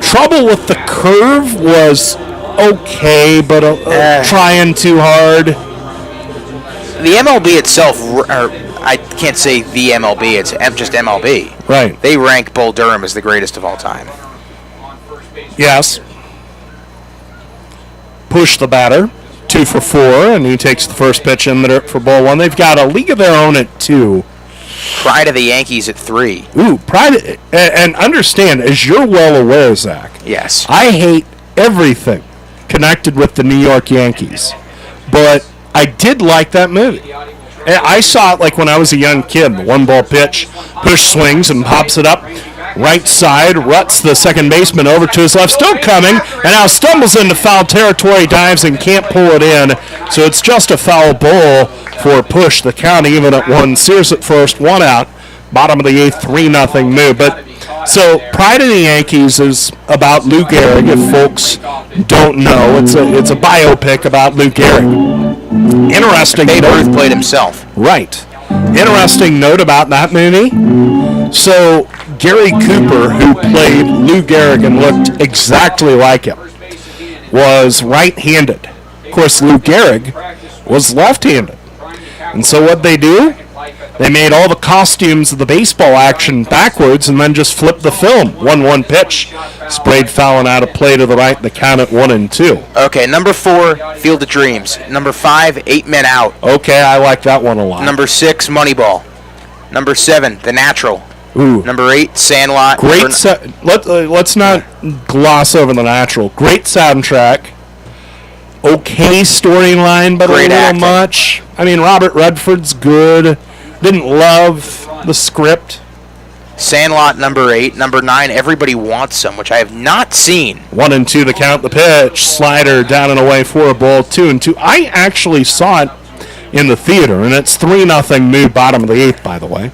Trouble with the curve was okay, but trying too hard. The MLB itself, I can't say the MLB, it's just MLB. Right. They rank Bull Durham as the greatest of all time. Yes. Push the batter, 2 for 4, and he takes the first pitch in there for ball 1. They've got a league of their own at 2. Pride of the Yankees at 3. Ooh, pride, and understand, as you're well aware, Zach. Yes. I hate everything connected with the New York Yankees, but I did like that movie. I saw it like when I was a young kid. The one ball pitch, Push swings and pops it up. Right side, ruts the second baseman over to his left, still coming, and now stumbles into foul territory, dives and can't pull it in. So it's just a foul ball for Push. The count even at 1. Sears at first, 1 out. Bottom of the 8th, 3-0 Moo. But so Pride of the Yankees is about Lou Gehrig. If folks don't know, it's a biopic about Lou Gehrig. Interesting. Babe Ruth played himself. Right. Interesting note about that movie. So Gary Cooper, who played Lou Gehrig and looked exactly like him, was right-handed. Of course, Lou Gehrig was left-handed. And so what they do? They made all the costumes of the baseball action backwards and then just flipped the film. 1-1 pitch. Sprayed fouling out of play to the right. The count at 1-2. Okay, number 4, Field of Dreams. Number 5, 8 Men Out. Okay, I like that one a lot. Number 6, Moneyball. Number 7, The Natural. Ooh. Number 8, Sandlot. Great. Let's not gloss over The Natural. Great soundtrack. Okay storyline, but Great a little acting. much. I mean, Robert Redford's good. Didn't love the script. Sandlot, number 8. Number 9, Everybody Wants Some, which I have not seen. 1-2 the count, the pitch. Slider down and away for a ball. 2-2. I actually saw it in the theater, and it's 3-0 Moo, bottom of the 8th, by the way.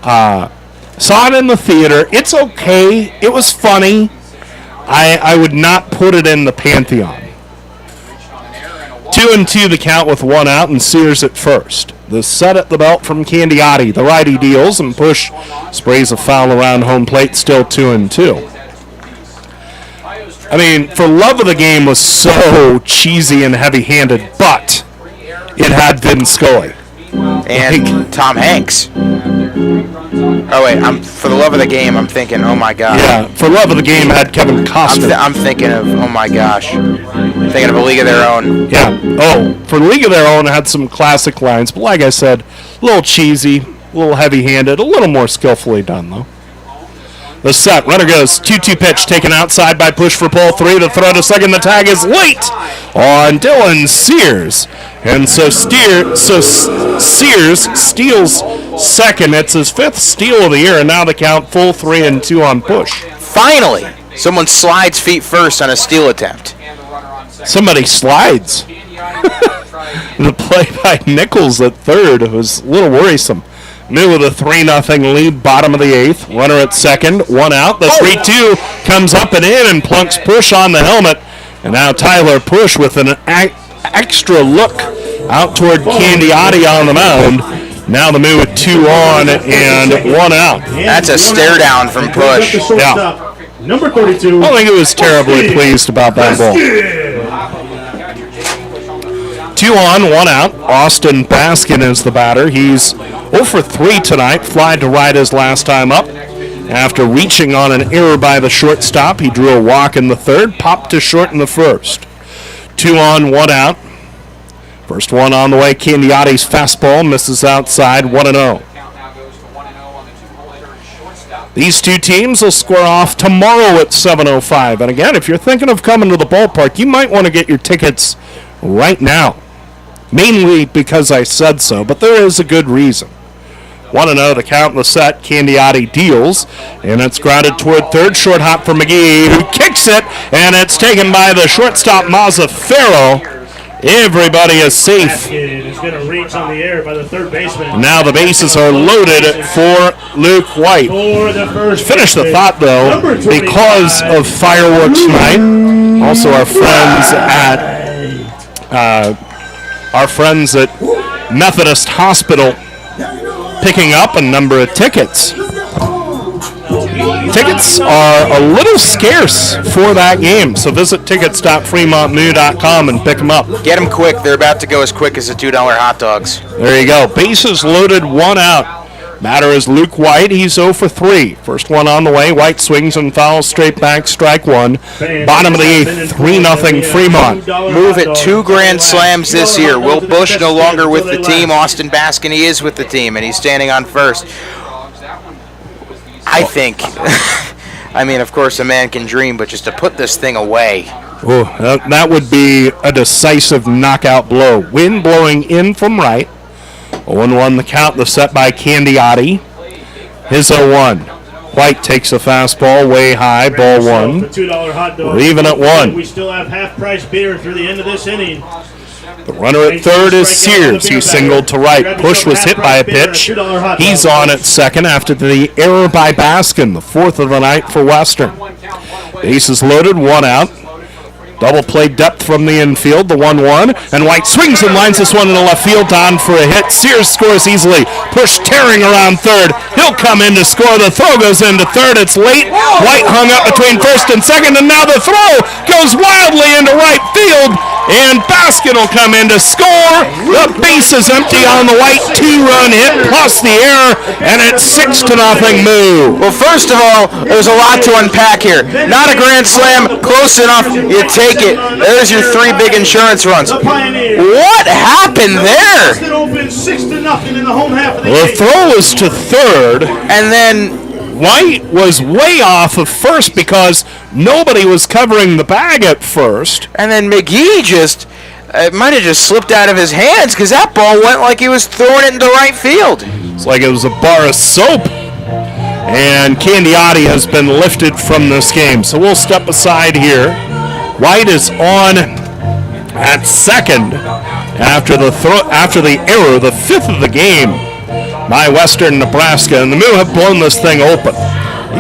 Saw it in the theater. It's okay. It was funny. I would not put it in the Pantheon. 2-2 the count with 1 out, and Sears at first. The set at the belt from Candiotti. The righty deals, and Push sprays a foul around home plate, still 2-2. I mean, For Love of the Game was so cheesy and heavy-handed, but it had Vin Scully. And Tom Hanks. Oh, wait, For the Love of the Game, I'm thinking, oh my gosh. Yeah, For Love of the Game had Kevin Costner. I'm thinking of, oh my gosh. I'm thinking of A League of Their Own. Yeah. Oh, For League of Their Own had some classic lines, but like I said, a little cheesy, a little heavy-handed, a little more skillfully done, though. The set, runner goes, 2-2 pitch, taken outside by Push for ball 3. The throw to second, the tag is late on Dylan Sears. And so Sears steals second. It's his 5th steal of the year, and now the count full 3-2 on Push. Finally, someone slides feet first on a steal attempt. Somebody slides. The play by Nichols at third was a little worrisome. Moo with a 3-0 lead, bottom of the 8th. Runner at second, 1 out. The 3-2 comes up and in and plunks Push on the helmet. And now Tyler Push with an extra look out toward Candiotti on the mound. Now the Moo with 2 on and 1 out. That's a stare down from Push. Yeah. Number 32. I don't think he was terribly pleased about that ball. 2 on, 1 out. Austin Baskin is the batter. He's 0 for 3 tonight. Fly to right his last time up. After reaching on an error by the shortstop, he drew a walk in the 3rd, popped to short in the 1st. 2 on, 1 out. First one on the way. Candiotti's fastball misses outside, 1-0. These two teams will square off tomorrow at 7:05. And again, if you're thinking of coming to the ballpark, you might want to get your tickets right now. Mainly because I said so, but there is a good reason. 1-0 the count in the set. Candiotti deals, and it's grounded toward third. Short hop for McGee, who kicks it, and it's taken by the shortstop Mazzaferro. Everybody is safe. Is going to reach on the air by the third baseman. Now the bases are loaded for Luke White. For the first Finish the thought, though, because of fireworks tonight. Also, our friends at Methodist Hospital picking up a number of tickets. Tickets are a little scarce for that game, so visit tickets.fremontmoo.com and pick them up. Get them quick. They're about to go as quick as the $2 hot dogs. There you go. Bases loaded, 1 out. Batter is Luke White. He's 0 for 3. First one on the way. White swings and fouls straight back. Strike 1. Bottom of the 8th. 3-0 Fremont. Move at 2 grand slams this year. Will Bush no longer with the team. Austin Baskin, he is with the team, and he's standing on first. I think, I mean, of course, a man can dream, but just to put this thing away. Oh, that would be a decisive knockout blow. Wind blowing in from right. 0-1 the count, the set by Candiotti. His 0-1. White takes a fastball way high, ball 1. We're even at 1. We still have half-price beer through the end of this inning. The runner at third is Sears. He singled to right. Push was hit by a pitch. He's on at second after the error by Baskin, the 4th of the night for Western. Bases loaded, 1 out. Double play depth from the infield, the 1-1. And White swings and lines this one in the left field, on for a hit. Sears scores easily. Push tearing around third. He'll come in to score. The throw goes into third. It's late. White hung up between first and second, and now the throw goes wildly into right field. And Baskin will come in to score. The base is empty on the white 2-run hit plus the error, and it's 6-0 Moo. Well, first of all, there's a lot to unpack here. Not a grand slam, close enough, you take it. There's your 3 big insurance runs. What happened there? The throw was to third, and then White was way off of first because nobody was covering the bag at first. And then McGee it might have just slipped out of his hands because that ball went like he was throwing it into right field. It's like it was a bar of soap. And Candiotti has been lifted from this game. So we'll step aside here. White is on at second after the error, the 5th of the game by Western Nebraska, and the Moo have blown this thing open.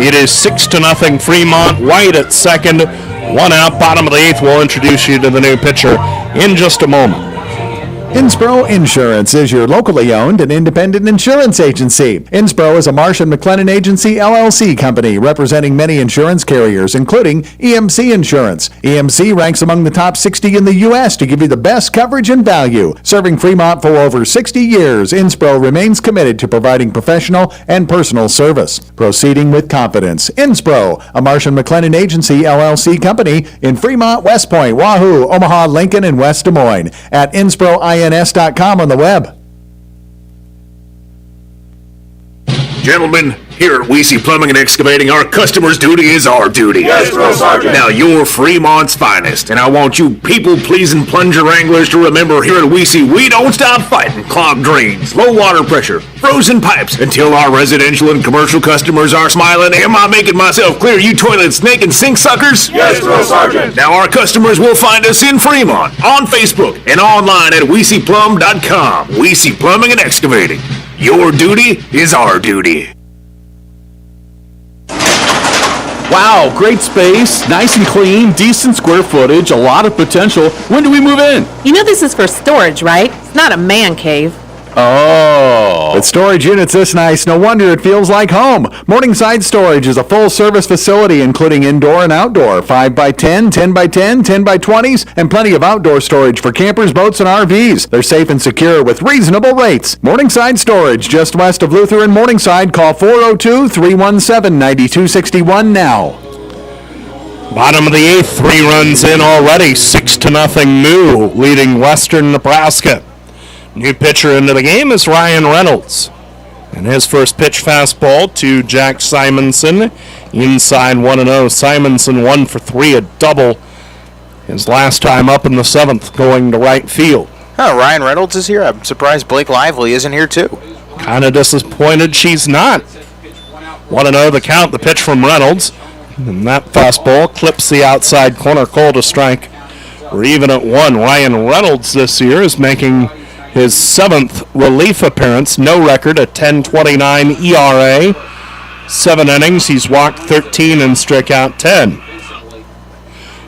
It is 6-0 Fremont. White at second, 1 out, bottom of the 8th. We'll introduce you to the new pitcher in just a moment. Inspro Insurance is your locally owned and independent insurance agency. Inspro is a Marsh & McLennan Agency LLC company representing many insurance carriers, including EMC Insurance. EMC ranks among the top 60 in the U.S. to give you the best coverage and value. Serving Fremont for over 60 years, Inspro remains committed to providing professional and personal service. Proceeding with confidence. Inspro, a Marsh & McLennan Agency LLC company in Fremont, West Point, Wahoo, Omaha, Lincoln, and West Des Moines. At InSproINS.com on the web. Gentlemen, here at Weesey Plumbing and Excavating, our customers' duty is our duty. Yes, Drill Sergeant. Now, you're Fremont's finest, and I want you people-pleasing plunger wranglers to remember here at Weesey, we don't stop fighting clogged drains, low water pressure, frozen pipes, until our residential and commercial customers are smiling. Am I making myself clear, you toilet snake and sink suckers? Yes, Drill Sergeant. Now, our customers will find us in Fremont, on Facebook, and online at WeeseyPlumb.com. Weesey Plumbing and Excavating. Your duty is our duty. Wow, great space, nice and clean, decent square footage, a lot of potential. When do we move in? You know this is for storage, right? It's not a man cave. Oh. With storage units this nice, no wonder it feels like home. Morningside Storage is a full-service facility including indoor and outdoor, 5x10, 10x10, 10x20s, and plenty of outdoor storage for campers, boats, and RVs. They're safe and secure with reasonable rates. Morningside Storage, just west of Luther and Morningside. Call 402-317-9261 now. Bottom of the 8th, 3 runs in already, 6-0 Moo, leading Western Nebraska. New pitcher into the game is Ryan Reynolds. And his first pitch fastball to Jack Simonson. Inside 1-0. Simonson 1 for 3, a double. His last time up in the 7th, going to right field. Oh, Ryan Reynolds is here. I'm surprised Blake Lively isn't here too. Kind of disappointed she's not. 1-0 the count, the pitch from Reynolds. And that fastball clips the outside corner, called a strike. We're even at 1. Ryan Reynolds this year is making his 7th relief appearance, no record, a 10.29 ERA. 7 innings, he's walked 13 and struck out 10.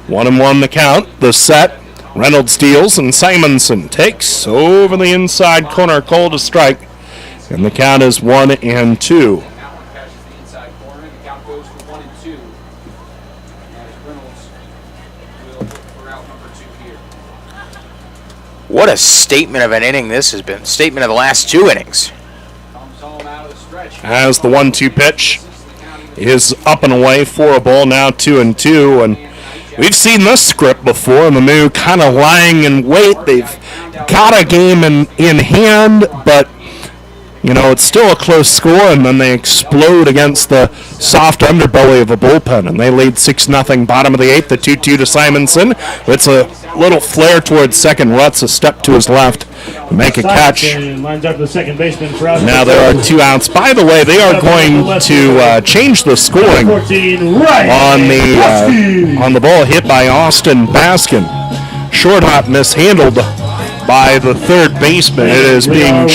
1-1 the count, the set. Reynolds deals and Simonson takes over the inside corner, called a strike. And the count is 1-2. What a statement of an inning this has been. Statement of the last 2 innings. As the 1-2 pitch is up and away for a ball, now 2-2. And we've seen this script before, and the Moo kind of lying in wait. They've got a game in hand, but you know, it's still a close score, and then they explode against the soft underbelly of a bullpen, and they lead 6-0, bottom of the 8th, the 2-2 to Simonson. It's a little flare towards second. Rutz a step to his left to make a catch. Lines up the second baseman for now there are 2 outs. By the way, they are going to change the scoring on the ball hit by Austin Baskin. Short hop mishandled by the third baseman. It is being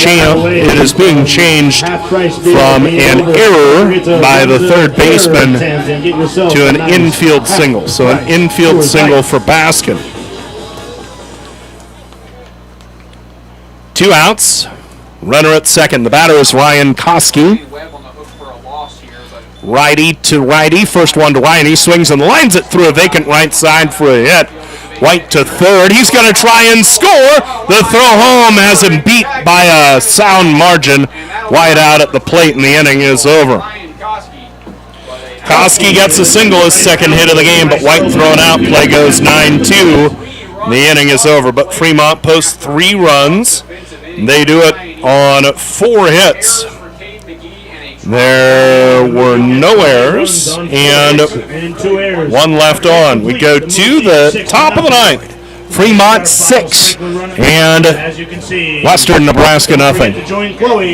changed from an error by the third baseman to an infield single. So an infield single for Baskin. 2 outs. Runner at second. The batter is Ryan Koski. Righty to righty. First one to Ryan. He swings and lines it through a vacant right side for a hit. White to third. He's going to try and score. The throw home has him beat by a sound margin. White out at the plate, and the inning is over. Koski gets a single, his second hit of the game, but White thrown out. Play goes 9-2. The inning is over, but Fremont posts 3 runs. They do it on 4 hits. There were no errors, and 1 left on. We go to the top of the 9th. Fremont 6 and Western Nebraska nothing.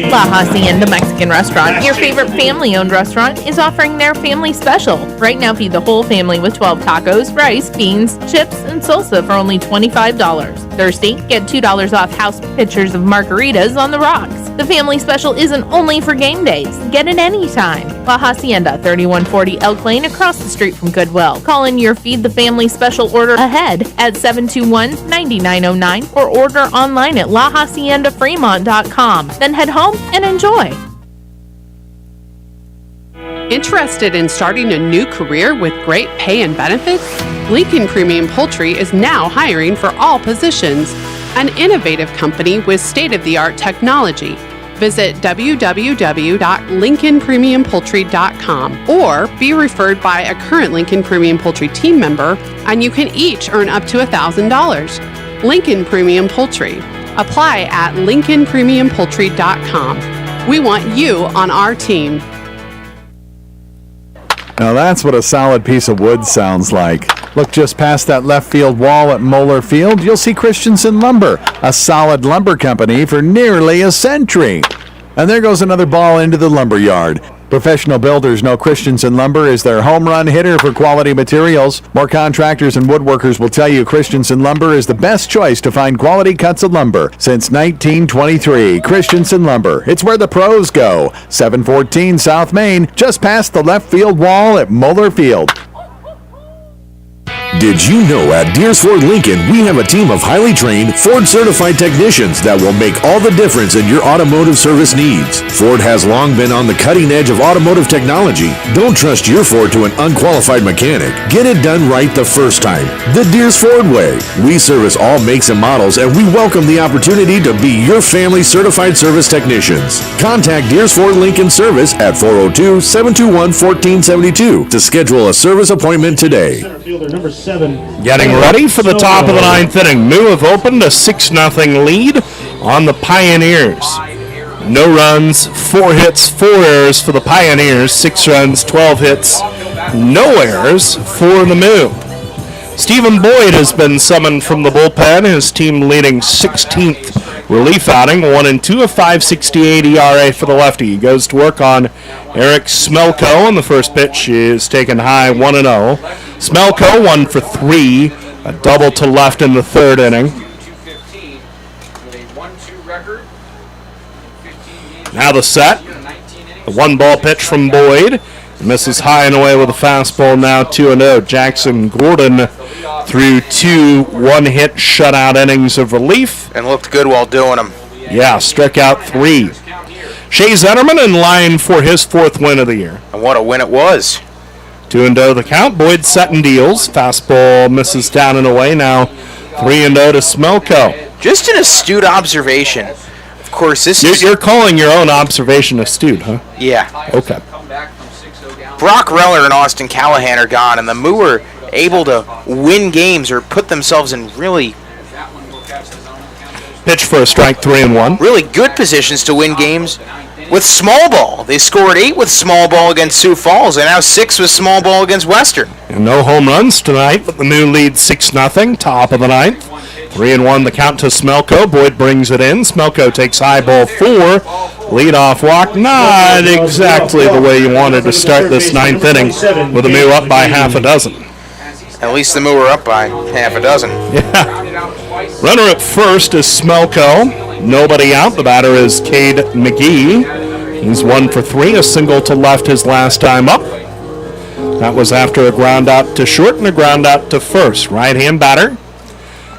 La Hacienda Mexican Restaurant, your favorite family-owned restaurant, is offering their family special. Right now, feed the whole family with 12 tacos, rice, beans, chips, and salsa for only $25. Thirsty? Get $2 off house pitchers of margaritas on the rocks. The family special isn't only for game days. Get it anytime. La Hacienda, 3140 Elk Lane, across the street from Goodwill. Call in your Feed the Family special order ahead at 721-9909 or order online at lahaciendafremont.com. Then head home and enjoy. Interested in starting a new career with great pay and benefits? Lincoln Premium Poultry is now hiring for all positions. An innovative company with state-of-the-art technology. Visit www.lincolnpremiumpoultry.com or be referred by a current Lincoln Premium Poultry team member, and you can each earn up to $1,000. Lincoln Premium Poultry. Apply at lincolnpremiumpoultry.com. We want you on our team. Now that's what a solid piece of wood sounds like. Look just past that left field wall at Moeller Field. You'll see Christensen Lumber, a solid lumber company for nearly a century. And there goes another ball into the lumber yard. Professional builders know Christensen Lumber is their home run hitter for quality materials. More contractors and woodworkers will tell you Christensen Lumber is the best choice to find quality cuts of lumber since 1923. Christensen Lumber, it's where the pros go. 714 South Main, just past the left field wall at Moeller Field. Did you know at Deers Ford Lincoln, we have a team of highly trained, Ford-certified technicians that will make all the difference in your automotive service needs. Ford has long been on the cutting edge of automotive technology. Don't trust your Ford to an unqualified mechanic. Get it done right the first time. The Deers Ford way. We service all makes and models, and we welcome the opportunity to be your family certified service technicians. Contact Deers Ford Lincoln Service at 402-721-1472 to schedule a service appointment today. Getting ready for the top of the 9th inning. Moo have opened a 6-0 lead on the Pioneers. No runs, 4 hits, 4 errors for the Pioneers. 6 runs, 12 hits, no errors for the Moo. Stephen Boyd has been summoned from the bullpen. His team leading 16th relief outing. 1-2, a 5.68 ERA for the lefty. He goes to work on Eric Smelko on the first pitch. He is taken high 1-0. Smelko 1 for 3, a double to left in the 3rd inning. Now the set. The 1-ball pitch from Boyd. Misses high and away with a fastball, now 2-0. Jackson Gordon threw 2 one-hit shutout innings of relief. And looked good while doing them. Yeah, struck out 3. Shea Zetterman in line for his 4th win of the year. And what a win it was. 2-0 the count. Boyd setting deals. Fastball misses down and away. Now 3-0 to Smelko. Just an astute observation. Of course, You're calling your own observation astute, huh? Yeah. Okay. Brock Reller and Austin Callahan are gone, and the Moo are able to win games or put themselves in really pitch for a strike, 3-1. Really good positions to win games with small ball. They scored 8 with small ball against Sioux Falls, and now 6 with small ball against Western. And no home runs tonight, but the Moo lead 6-0, top of the 9th. 3-1 the count to Smelko. Boyd brings it in. Smelko takes high ball 4. Leadoff walk, not exactly the way you wanted to start this 9th inning with the Moo up by half a dozen. At least the Moo are up by half a dozen. Yeah. Runner at first is Smelko. Nobody out. The batter is Cade McGee. He's 1 for 3, a single to left his last time up. That was after a ground out to short and a ground out to first. Right-hand batter.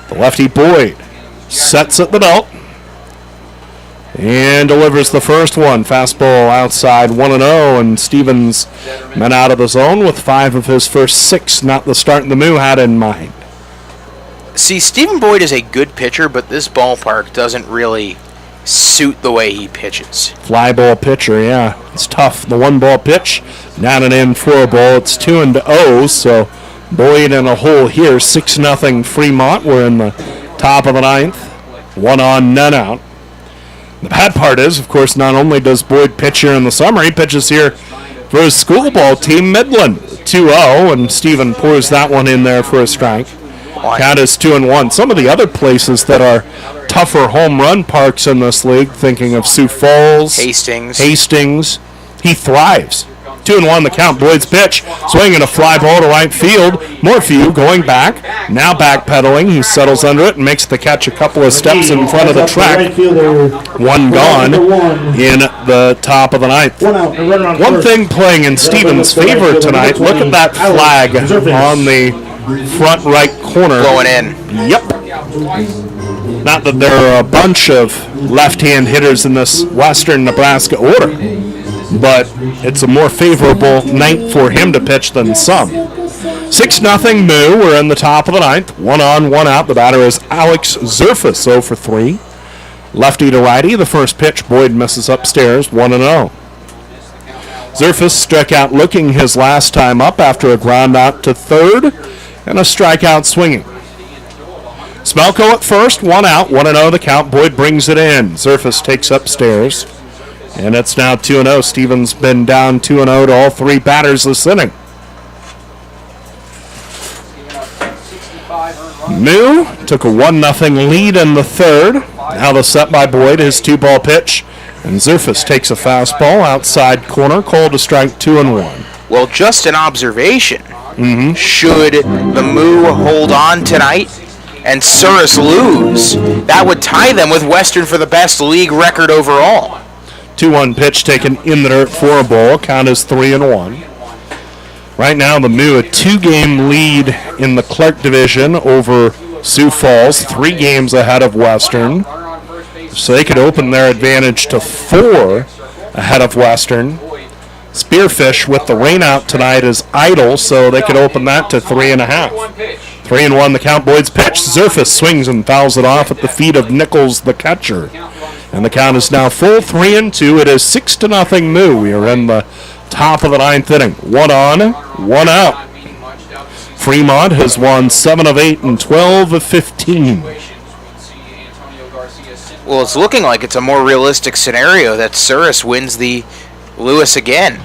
The lefty Boyd sets at the belt and delivers the first one. Fastball outside 1-0, and Stevens met out of the zone with 5 of his first 6. Not the start the Moo had in mind. See, Stephen Boyd is a good pitcher, but this ballpark doesn't really suit the way he pitches. Fly ball pitcher, yeah. It's tough. The 1-ball pitch, not an in for a ball. It's 2-0, so Boyd in a hole here. 6-0 Fremont. We're in the top of the 9th. 1 on, none out. The bad part is, of course, not only does Boyd pitch here in the summer, he pitches here for his school ball team, Midland. 2-0, and Stephen pours that one in there for a strike. Count is 2-1. Some of the other places that are tougher home run parks in this league, thinking of Sioux Falls, Hastings, he thrives. 2-1 the count. Boyd's pitch, swinging a fly ball to right field. Morphew going back, now backpedaling. He settles under it and makes the catch a couple of steps in front of the track. 1 gone in the top of the 9th. One thing playing in Stevens' favor tonight, look at that flag on the front right corner. Going in. Yep. Not that there are a bunch of left-hand hitters in this Western Nebraska order, but it's a more favorable night for him to pitch than some. 6-0 Moo. We're in the top of the 9th. 1 on, 1 out. The batter is Alex Zerfus, 0 for 3. Lefty to righty. The first pitch, Boyd misses upstairs, 1-0. Zerfus struck out looking his last time up after a ground out to third and a strikeout swinging. Smelko at first, 1 out, 1-0 the count. Boyd brings it in. Zerfus takes upstairs, and it's now 2-0. Stevens been down 2-0 to all 3 batters this inning. Moo took a 1-0 lead in the third. Now the set by Boyd, his 2-ball pitch, and Zerfus takes a fastball outside corner, called to strike 2-1. Well, just an observation. Should the Moo hold on tonight and Suris lose, that would tie them with Western for the best league record overall. 2-1 pitch taken in the dirt for a ball. Count is 3-1. Right now, the Moo a 2-game lead in the Clark division over Sioux Falls, 3 games ahead of Western. So they could open their advantage to 4 ahead of Western. Spearfish with the rain out tonight is idle, so they could open that to 3.5. 3-1 the count. Boyd's pitch. Zerfus swings and fouls it off at the feet of Nichols, the catcher. And the count is now full, 3-2. It is 6-0 Moo. We are in the top of the 9th inning. 1 on, 1 out. Fremont has won 7 of 8 and 12 of 15. Well, it's looking like it's a more realistic scenario that Suris wins the Lewis again,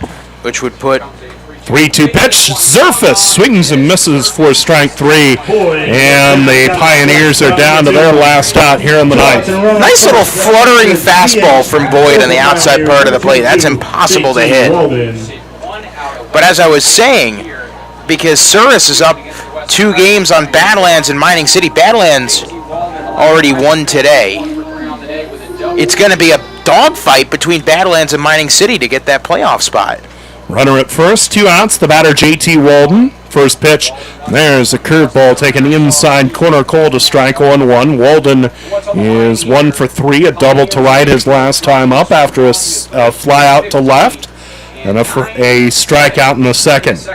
which would put 3-2 pitch. Zerfus swings and misses for strike 3, and the Pioneers are down to their last out here in the 9th. Nice little fluttering fastball from Boyd on the outside part of the plate. That's impossible to hit. But as I was saying, because Suris is up 2 games on Badlands and Mining City, Badlands already won today. It's going to be a dogfight between Badlands and Mining City to get that playoff spot. Runner at first, 2 outs. The batter, J.T. Walden. First pitch, there's a curveball taken inside corner, call to strike 1-1. Walden is 1 for 3, a double to right his last time up after a fly out to left and a strikeout in the second.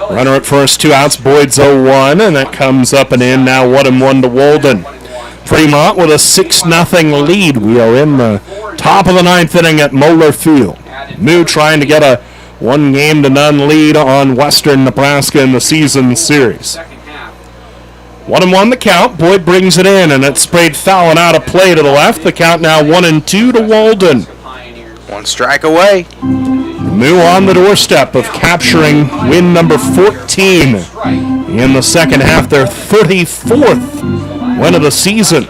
Runner at first, 2 outs. Boyd's 0-1, and that comes up and in. Now 1-1 to Walden. Fremont with a 6-0 lead. We are in the top of the 9th inning at Moeller Field. Moo trying to get a 1-0 lead on Western Nebraska in the season series. 1-1 the count. Boyd brings it in, and it's sprayed foul and out of play to the left. The count now 1-2 to Walden. 1 strike away. Moo on the doorstep of capturing win number 14 in the second half, their 34th win of the season.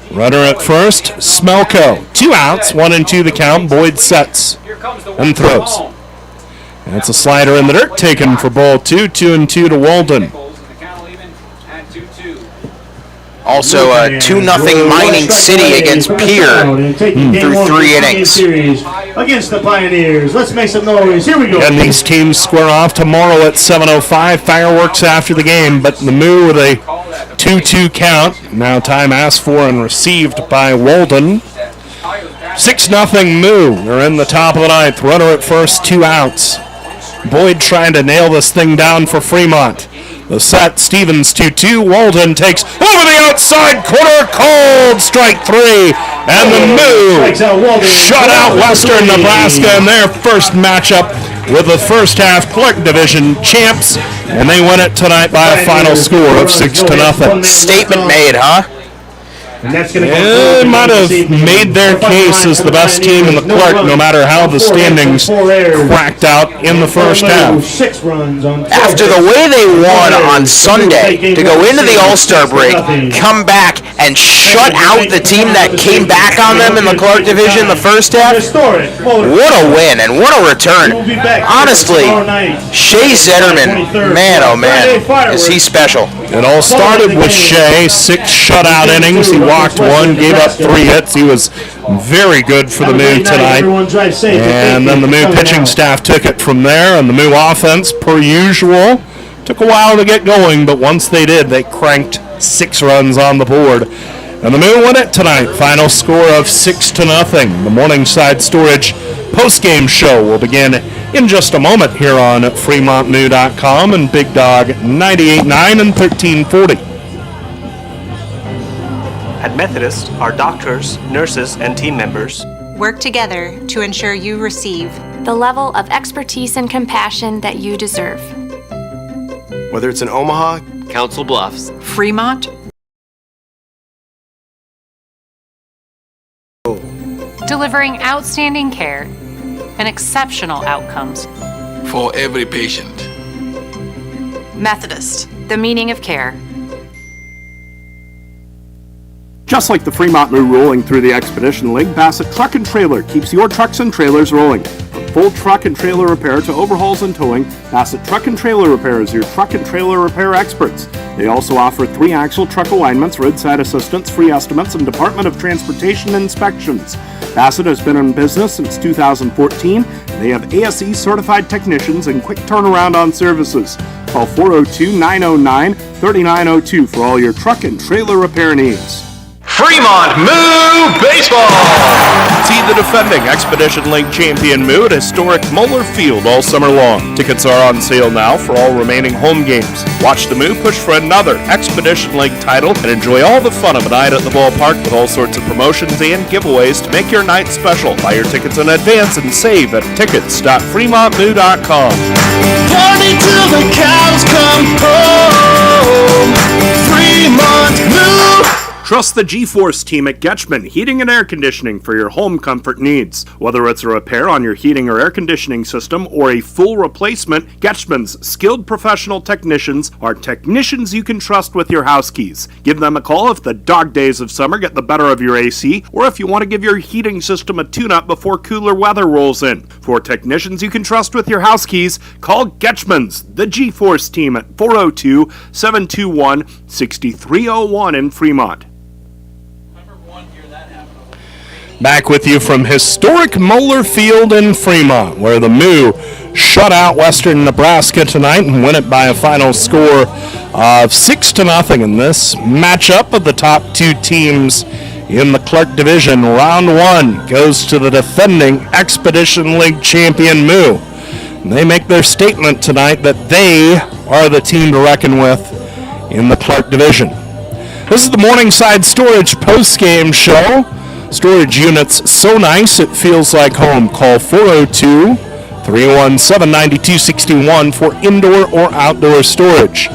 Runner at first, Smelko. 2 outs, 1-2 the count. Boyd sets and throws. And it's a slider in the dirt taken for ball 2, 2-2 to Walden. Also a 2-0 Mining City against Pier through 3 innings. Against the Pioneers. Let's make some noise. Here we go. And these teams square off tomorrow at 7:05. Fireworks after the game, but the Moo with a 2-2 count. Now time asked for and received by Walden. 6-0 Moo. They're in the top of the 9th. Runner at first, 2 outs. Boyd trying to nail this thing down for Fremont. The set, Stevens 2-2. Walden takes over the outside corner, called strike 3. And the Moo shut out Western Nebraska in their first matchup with the first half Clark Division champs. And they win it tonight by a final score of 6-0. Statement made, huh? They might have made their case as the best team in the Clark, no matter how the standings cracked out in the first half. After the way they won on Sunday to go into the All-Star break, come back and shut out the team that came back on them in the Clark Division the first half, what a win and what a return. Honestly, Shea Zetterman, man oh man, is he special. It all started with Shea, 6 shutout innings. He walked 1, gave up 3 hits. He was very good for the Moo tonight. And then the Moo pitching staff took it from there, and the Moo offense, per usual, took a while to get going, but once they did, they cranked 6 runs on the board. And the Moo won it tonight. Final score of 6-0. The Morningside Storage postgame show will begin in just a moment here on FremontMoo.com and Big Dog 98.9 and 1340. At Methodist, our doctors, nurses, and team members Work together to ensure you receive the level of expertise and compassion that you deserve. Whether it's in Omaha, Council Bluffs, Fremont, delivering outstanding care and exceptional outcomes for every patient. Methodist, the meaning of care. Just like the Fremont Moo rolling through the Expedition League, Bassett Truck and Trailer keeps your trucks and trailers rolling. From full truck and trailer repair to overhauls and towing, Bassett Truck and Trailer Repair is your truck and trailer repair experts. They also offer 3-axle truck alignments, roadside assistance, free estimates, and Department of Transportation inspections. Bassett has been in business since 2014. They have ASE certified technicians and quick turnaround on services. Call 402-909-3902 for all your truck and trailer repair needs. Fremont Moo Baseball! See the defending Expedition League champion Moo at historic Moeller Field all summer long. Tickets are on sale now for all remaining home games. Watch the Moo push for another Expedition League title and enjoy all the fun of a night at the ballpark with all sorts of promotions and giveaways to make your night special. Buy your tickets in advance and save at tickets.fremontmoo.com. Party till the cows come home. Fremont Moo. Trust the G-Force team at Getchman Heating and Air Conditioning for your home comfort needs. Whether it's a repair on your heating or air conditioning system or a full replacement, Getchman's skilled professional technicians are technicians you can trust with your house keys. Give them a call if the dog days of summer get the better of your AC, or if you want to give your heating system a tune-up before cooler weather rolls in. For technicians you can trust with your house keys, call Getchman's, the G-Force team at 402-721-6301 in Fremont. Back with you from historic Moeller Field in Fremont, where the Moo shut out Western Nebraska tonight and win it by a final score of 6-0 in this matchup of the top 2 teams in the Clark Division. Round 1 goes to the defending Expedition League champion Moo. And they make their statement tonight that they are the team to reckon with in the Clark Division. This is the Morningside Storage postgame show. Storage units so nice it feels like home. Call 402-317-9261 for indoor or outdoor storage.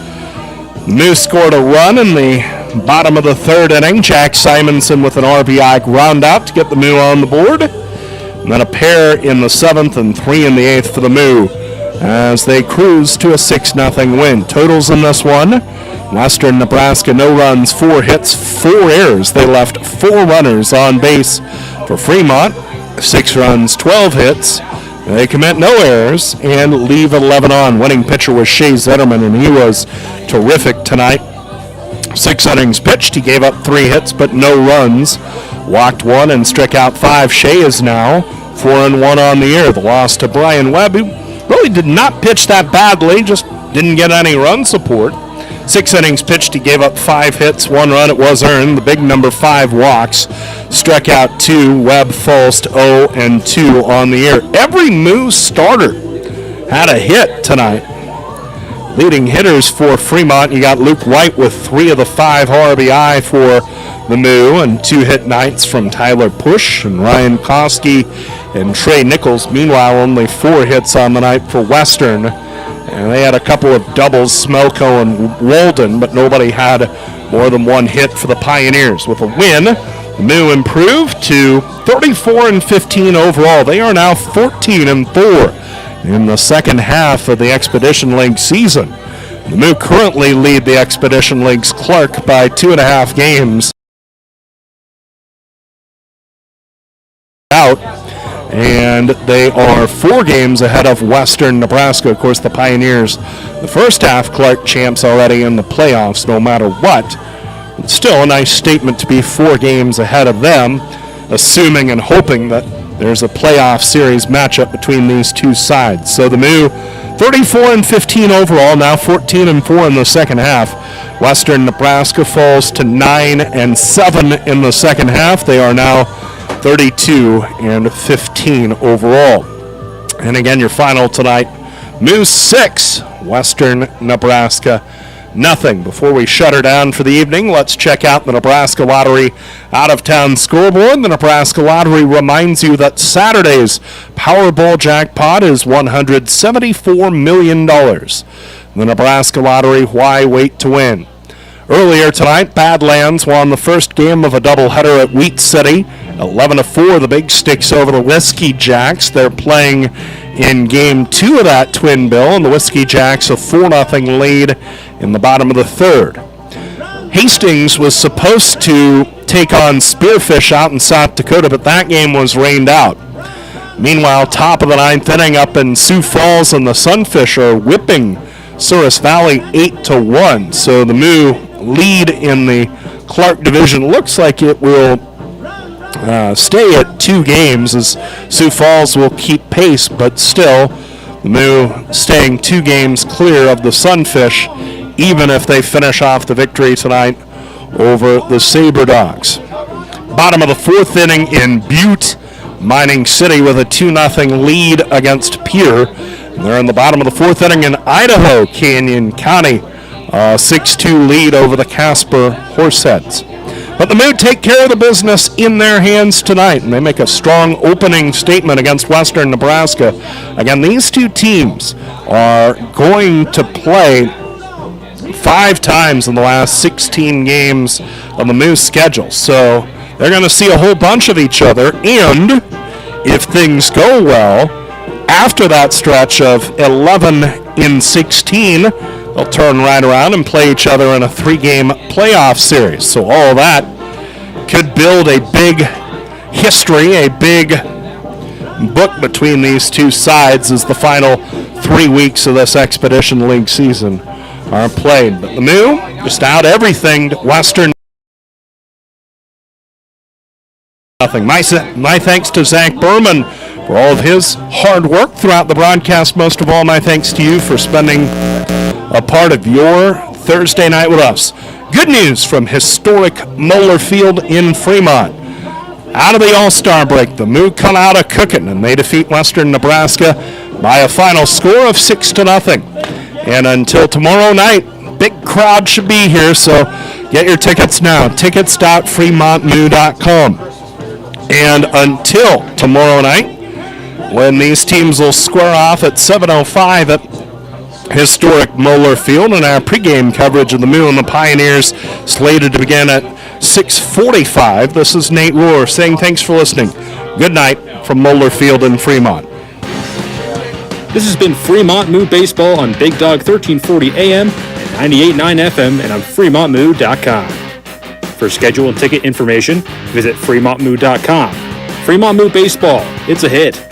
Moo scored a run in the bottom of the 3rd inning. Jack Simonson with an RBI ground out to get the Moo on the board. And then a pair in the 7th and 3 in the 8th for the Moo as they cruise to a 6-0 win. Totals in this one: Western Nebraska, no runs, 4 hits, 4 errors. They left 4 runners on base. For Fremont, 6 runs, 12 hits. They commit no errors and leave 11 on. Winning pitcher was Shea Zetterman, and he was terrific tonight. 6 innings pitched. He gave up 3 hits, but no runs. Walked 1 and struck out 5. Shea is now 4-1 on the year. The loss to Brian Webb, who really did not pitch that badly, just didn't get any run support. 6 innings pitched, he gave up 5 hits, 1 run, it was earned. The big number 5 walks, struck out 2. Webb falls to 0-2 on the year. Every Moo starter had a hit tonight. leading hitters for Fremont. You got Luke White with 3 of the 5 RBI for the Moo, and 2 hit nights from Tyler Push and Ryan Koski and Trey Nichols. Meanwhile, only 4 hits on the night for Western. And they had a couple of doubles, Smelko and Walden, but nobody had more than 1 hit for the Pioneers. With a win, the Moo improved to 34-15 overall. They are now 14-4 in the second half of the Expedition League season. The Moo currently lead the Expedition League's Clark by 2.5 games out, and they are 4 games ahead of Western Nebraska. Of course, the Pioneers, the first half Clark champs, already in the playoffs no matter what. It's still a nice statement to be 4 games ahead of them, assuming and hoping that there's a playoff series matchup between these two sides. So the Moo 34-15 overall, now 14-4 in the second half. Western Nebraska falls to 9-7 in the second half. They are now 32-15 overall. And again, your final tonight, Moo 6, Western Nebraska nothing. Before we shut her down for the evening, let's check out the Nebraska Lottery out-of-town scoreboard. The Nebraska Lottery reminds you that Saturday's Powerball jackpot is $174 million. The Nebraska Lottery, why wait to win? Earlier tonight, Badlands won the first game of a doubleheader at Wheat City. 11-4, the Big Sticks over the Whiskey Jacks. They're playing in Game 2 of that twin bill, and the Whiskey Jacks a 4-0 lead in the bottom of the third. Hastings was supposed to take on Spearfish out in South Dakota, but that game was rained out. Meanwhile, top of the 9th inning up in Sioux Falls, and the Sunfish are whipping Souris Valley 8-1. So the Moo lead in the Clark division looks like it will stay at 2 games, as Sioux Falls will keep pace, but still the Moo staying 2 games clear of the Sunfish, even if they finish off the victory tonight over the Sabre Dogs. Bottom of the 4th inning in Butte, Mining City with a 2-0 lead against Pierre. And they're in the bottom of the 4th inning in Idaho, Canyon County, 6-2 lead over the Casper Horseheads. But the Moo take care of the business in their hands tonight, and they make a strong opening statement against Western Nebraska. Again, these two teams are going to play 5 times in the last 16 games of the Moo schedule. So they're going to see a whole bunch of each other, and if things go well, after that stretch of 11-16, they'll turn right around and play each other in a 3-game playoff series. So all of that could build a big history, a big book between these two sides as the final 3 weeks of this Expedition League season are played. But the Moo just out everything Western. Nothing. My thanks to Zach Berman for all of his hard work throughout the broadcast. Most of all, my thanks to you for spending a part of your Thursday night with us. Good news from historic Moeller Field in Fremont. Out of the All-Star break, the Moo come out a cooking, and they defeat Western Nebraska by a final score of 6-0. And until tomorrow night, big crowd should be here, so get your tickets now. Tickets.fremontmoo.com. And until tomorrow night, when these teams will square off at 7:05 at historic Moeller Field, and our pregame coverage of the Moo and the Pioneers slated to begin at 6:45. This is Nate Rohr saying thanks for listening. Good night from Moeller Field in Fremont. This has been Fremont Moo Baseball on Big Dog 1340 AM, 98.9 FM, and on FremontMoo.com. For schedule and ticket information, visit FremontMoo.com. Fremont Moo Baseball, it's a hit.